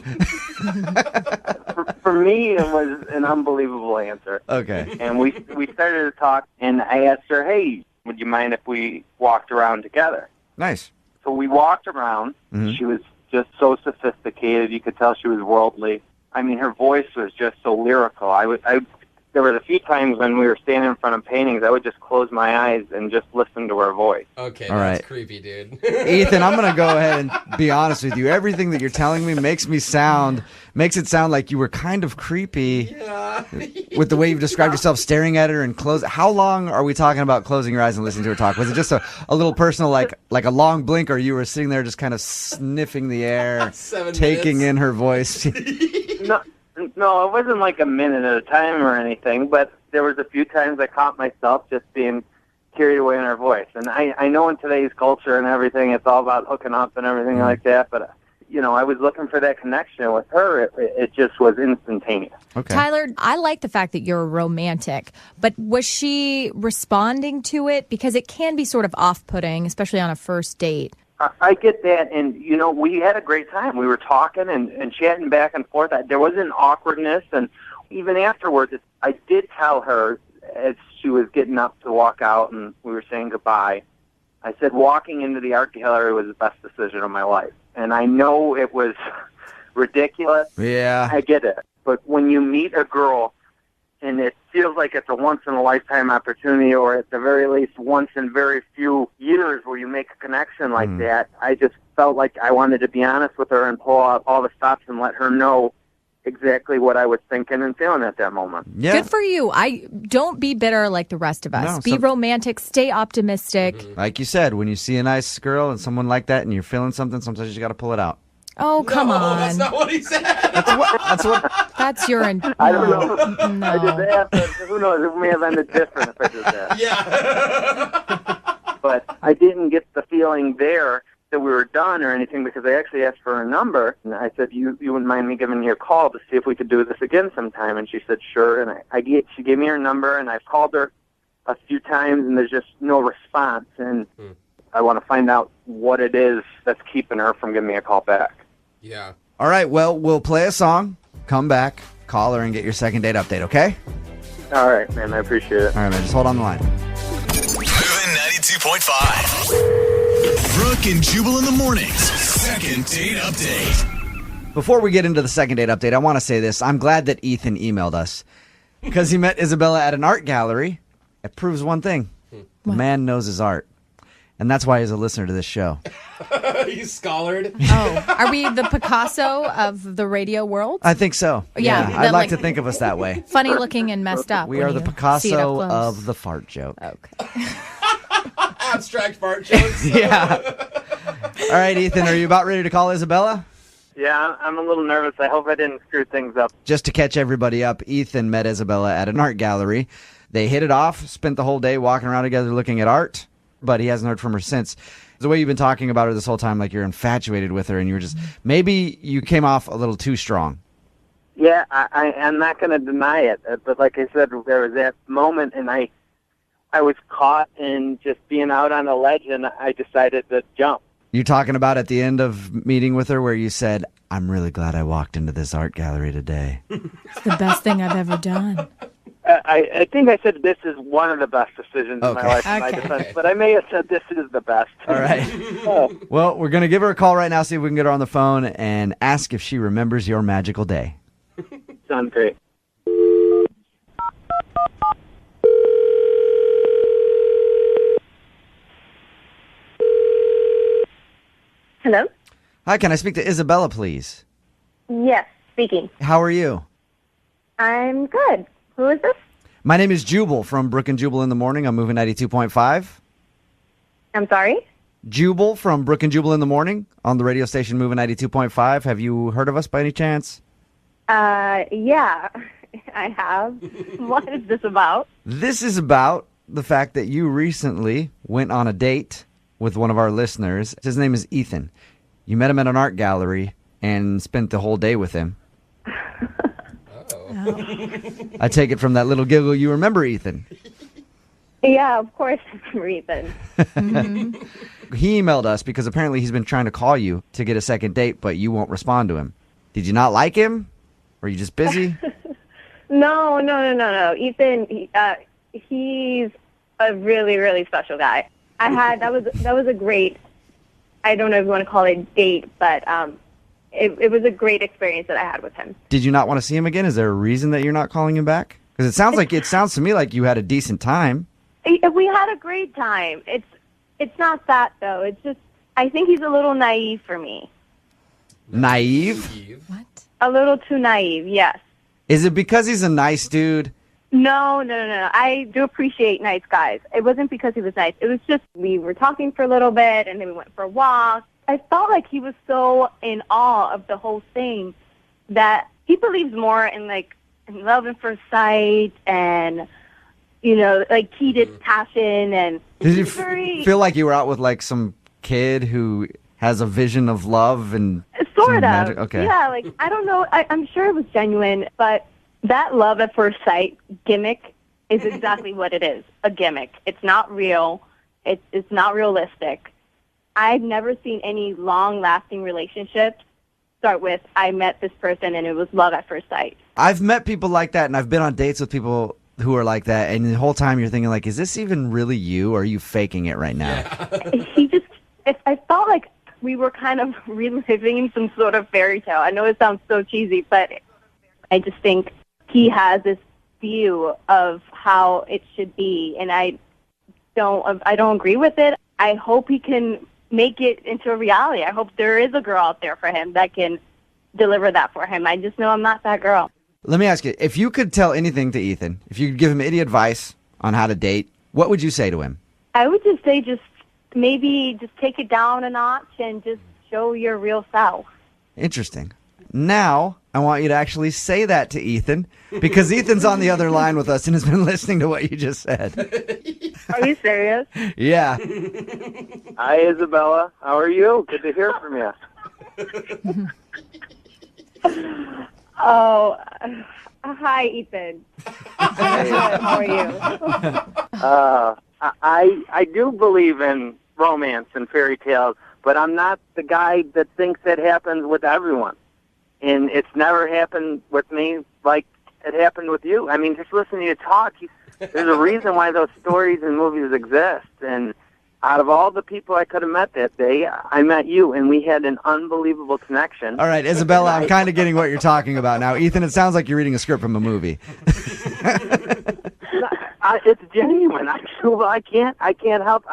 For me, it was an unbelievable answer. Okay. And we started to talk, and I asked her, hey, would you mind if we walked around together? Nice. So we walked around. Mhm. She was just so sophisticated. You could tell she was worldly. I mean, her voice was just so lyrical. There were a few times when we were standing in front of paintings, I would just close my eyes and just listen to her voice. Okay, All that's right. creepy, dude. Ethan, I'm going to go ahead and be honest with you. Everything that you're telling me makes it sound like you were kind of creepy with the way you've described yourself, staring at her and close. How long are we talking about closing your eyes and listening to her talk? Was it just a little personal, like a long blink, or you were sitting there just kind of sniffing the air, 7 taking minutes. in her voice? No, it wasn't like a minute at a time or anything, but there was a few times I caught myself just being carried away in her voice. And I know in today's culture and everything, it's all about hooking up and everything like that, but, I was looking for that connection with her. It just was instantaneous. Okay. Tyler, I like the fact that you're romantic, but was she responding to it? Because it can be sort of off-putting, especially on a first date. I get that, and, we had a great time. We were talking and chatting back and forth. There was an awkwardness, and even afterwards, I did tell her as she was getting up to walk out and we were saying goodbye, I said walking into the art gallery was the best decision of my life. And I know it was ridiculous. Yeah. I get it. But when you meet a girl and it feels like it's a once-in-a-lifetime opportunity, or at the very least once in very few years where you make a connection like that, I just felt like I wanted to be honest with her and pull out all the stops and let her know exactly what I was thinking and feeling at that moment. Yeah. Good for you. Don't be bitter like the rest of us. No, be romantic, stay optimistic. Like you said, when you see a nice girl and someone like that and you're feeling something, sometimes you got to pull it out. Oh, come on. That's not what he said. That's your... I don't know. No. I did that, but who knows? It may have ended different if I did that. Yeah. But I didn't get the feeling there that we were done or anything, because I actually asked for her number, and I said, you wouldn't mind me giving you a call to see if we could do this again sometime? And she said, sure. And she gave me her number, and I've called her a few times, and there's just no response. And I want to find out what it is that's keeping her from giving me a call back. Yeah. All right, well, we'll play a song, come back, call her, and get your second date update, okay? All right, man. I appreciate it. All right, man. Just hold on the line. Moving 92.5. Brooke and Jubal in the mornings. Second date update. Before we get into the second date update, I want to say this. I'm glad that Ethan emailed us because he met Isabella at an art gallery. It proves one thing. The man knows his art. And that's why he's a listener to this show. He's scholared. Oh, are we the Picasso of the radio world? I think so. Yeah, I'd like like- to think of us that way. Funny looking and messed up. We when are the you see it up Picasso close. of the fart joke. Okay. Abstract fart jokes. Yeah. All right, Ethan, are you about ready to call Isabella? Yeah, I'm a little nervous. I hope I didn't screw things up. Just to catch everybody up, Ethan met Isabella at an art gallery. They hit it off, spent the whole day walking around together looking at art, but he hasn't heard from her since. The way you've been talking about her this whole time, like you're infatuated with her, and you were just, maybe you came off a little too strong. Yeah, I'm not going to deny it. But like I said, there was that moment, and I was caught in just being out on a ledge, and I decided to jump. You're talking about at the end of meeting with her where you said, I'm really glad I walked into this art gallery today. It's the best thing I've ever done. I think I said this is one of the best decisions in my life in my defense, but I may have said this is the best. All right. Well, we're going to give her a call right now, see if we can get her on the phone, and ask if she remembers your magical day. Sounds great. Hello? Hi, can I speak to Isabella, please? Yes, speaking. How are you? I'm good. Who is this? My name is Jubal from Brooke and Jubal in the Morning. I'm moving 92.5. I'm sorry? Jubal from Brooke and Jubal in the Morning on the radio station Moving 92.5. Have you heard of us by any chance? Yeah, I have. What is this about? This is about the fact that you recently went on a date with one of our listeners. His name is Ethan. You met him at an art gallery and spent the whole day with him. I take it from that little giggle you remember Ethan. Yeah, of course it's from Ethan. He emailed us because apparently he's been trying to call you to get a second date, but you won't respond to him. Did you not like him? Were you just busy? No. Ethan, he's a really, really special guy. That was a great, I don't know if you want to call it a date, but it was a great experience that I had with him. Did you not want to see him again? Is there a reason that you're not calling him back? Because it sounds to me like you had a decent time. We had a great time. It's not that, though. It's just, I think he's a little naive for me. Naive? What? A little too naive, yes. Is it because he's a nice dude? No. I do appreciate nice guys. It wasn't because he was nice. It was just we were talking for a little bit, and then we went for a walk. I felt like he was so in awe of the whole thing that he believes more in, like, in love at first sight and, you know, like heated passion. And Did you feel like you were out with, like, some kid who has a vision of love and sort of magic? Okay. Yeah, like, I don't know. I'm sure it was genuine, but that love at first sight gimmick is exactly what it is, a gimmick. It's not real. It's not realistic. I've never seen any long-lasting relationships start with, I met this person and it was love at first sight. I've met people like that, and I've been on dates with people who are like that, and the whole time you're thinking, like, is this even really you, or are you faking it right now? I felt like we were kind of reliving some sort of fairy tale. I know it sounds so cheesy, but I just think he has this view of how it should be, and I don't agree with it. I hope he can make it into a reality. I hope there is a girl out there for him that can deliver that for him. I just know I'm not that girl. Let me ask you, if you could tell anything to Ethan, if you could give him any advice on how to date, what would you say to him? I would just say maybe take it down a notch and just show your real self. Interesting. Now, I want you to actually say that to Ethan, because Ethan's on the other line with us and has been listening to what you just said. Are you serious? Yeah. Hi, Isabella. How are you? Good to hear from you. Oh, hi, Ethan. How are you? I do believe in romance and fairy tales, but I'm not the guy that thinks it happens with everyone. And it's never happened with me like it happened with you. I mean, just listening to you talk, there's a reason why those stories and movies exist. And out of all the people I could have met that day, I met you, and we had an unbelievable connection. All right, Isabella, I'm kind of getting what you're talking about now. Ethan, it sounds like you're reading a script from a movie. It's genuine. I can't help.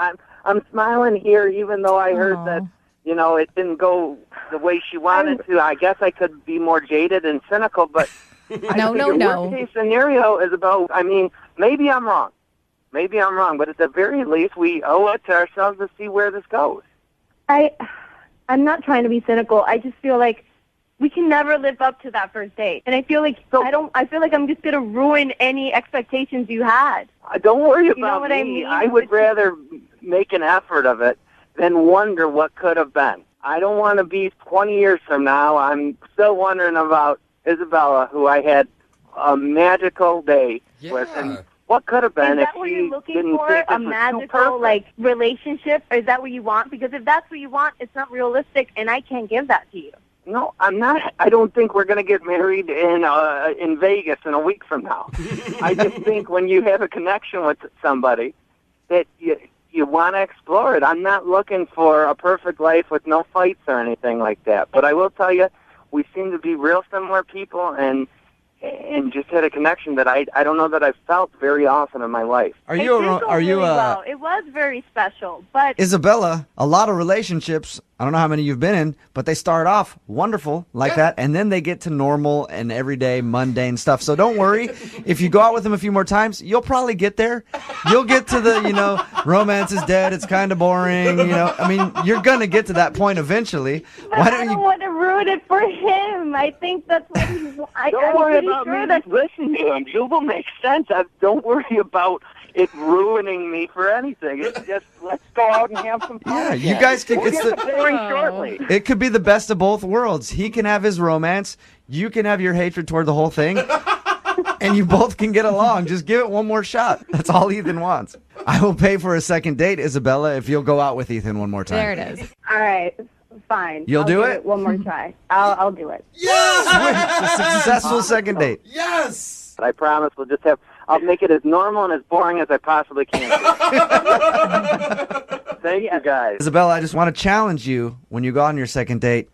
I'm smiling here, even though I heard that, you know, it didn't go the way she wanted to. I guess I could be more jaded and cynical, but No. Worst case scenario is about. I mean, maybe I'm wrong, but at the very least, we owe it to ourselves to see where this goes. I'm not trying to be cynical. I just feel like we can never live up to that first date, and I feel like I feel like I'm just gonna ruin any expectations you had. Don't worry about you know what me. I mean? I would rather make an effort of it than wonder what could have been. I don't want to be 20 years from now. I'm still wondering about Isabella, who I had a magical day with, and what could have been Is if that what she you're looking didn't for? think this A was too magical, perfect. like, relationship? Or is that what you want? Because if that's what you want, it's not realistic, and I can't give that to you. No, I'm not. I don't think we're going to get married in Vegas in a week from now. I just think when you have a connection with somebody, that you want to explore it. I'm not looking for a perfect life with no fights or anything like that. But I will tell you, we seem to be real similar people, and just had a connection that I don't know that I've felt very often in my life. Are you well. It was very special, but Isabella, a lot of relationships, I don't know how many you've been in, but they start off wonderful like that, and then they get to normal and everyday mundane stuff. So don't worry. If you go out with them a few more times, you'll probably get there. You'll get to the, romance is dead, it's kind of boring, I mean, you're going to get to that point eventually. I don't want to ruin it for him. I think that's what he's... Don't worry about me. Just listen to him. Jubal makes sense. Don't worry about it ruining me for anything. It's just, let's go out and have some fun. Yeah, you guys can... We'll get the pouring shortly. It could be the best of both worlds. He can have his romance. You can have your hatred toward the whole thing. And you both can get along. Just give it one more shot. That's all Ethan wants. I will pay for a second date, Isabella, if you'll go out with Ethan one more time. There it is. All right, fine. You'll I'll do give it? One more try. I'll do it. It's a successful second date. Yes. But I promise I'll make it as normal and as boring as I possibly can. Thank you, guys. Isabella, I just want to challenge you when you go on your second date.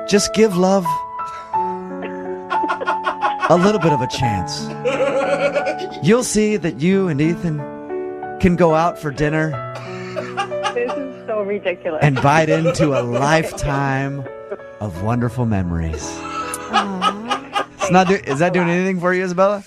Just give love a little bit of a chance. You'll see that you and Ethan can go out for dinner This is so ridiculous. and bite into a lifetime of wonderful memories. Is that doing anything for you, Isabella?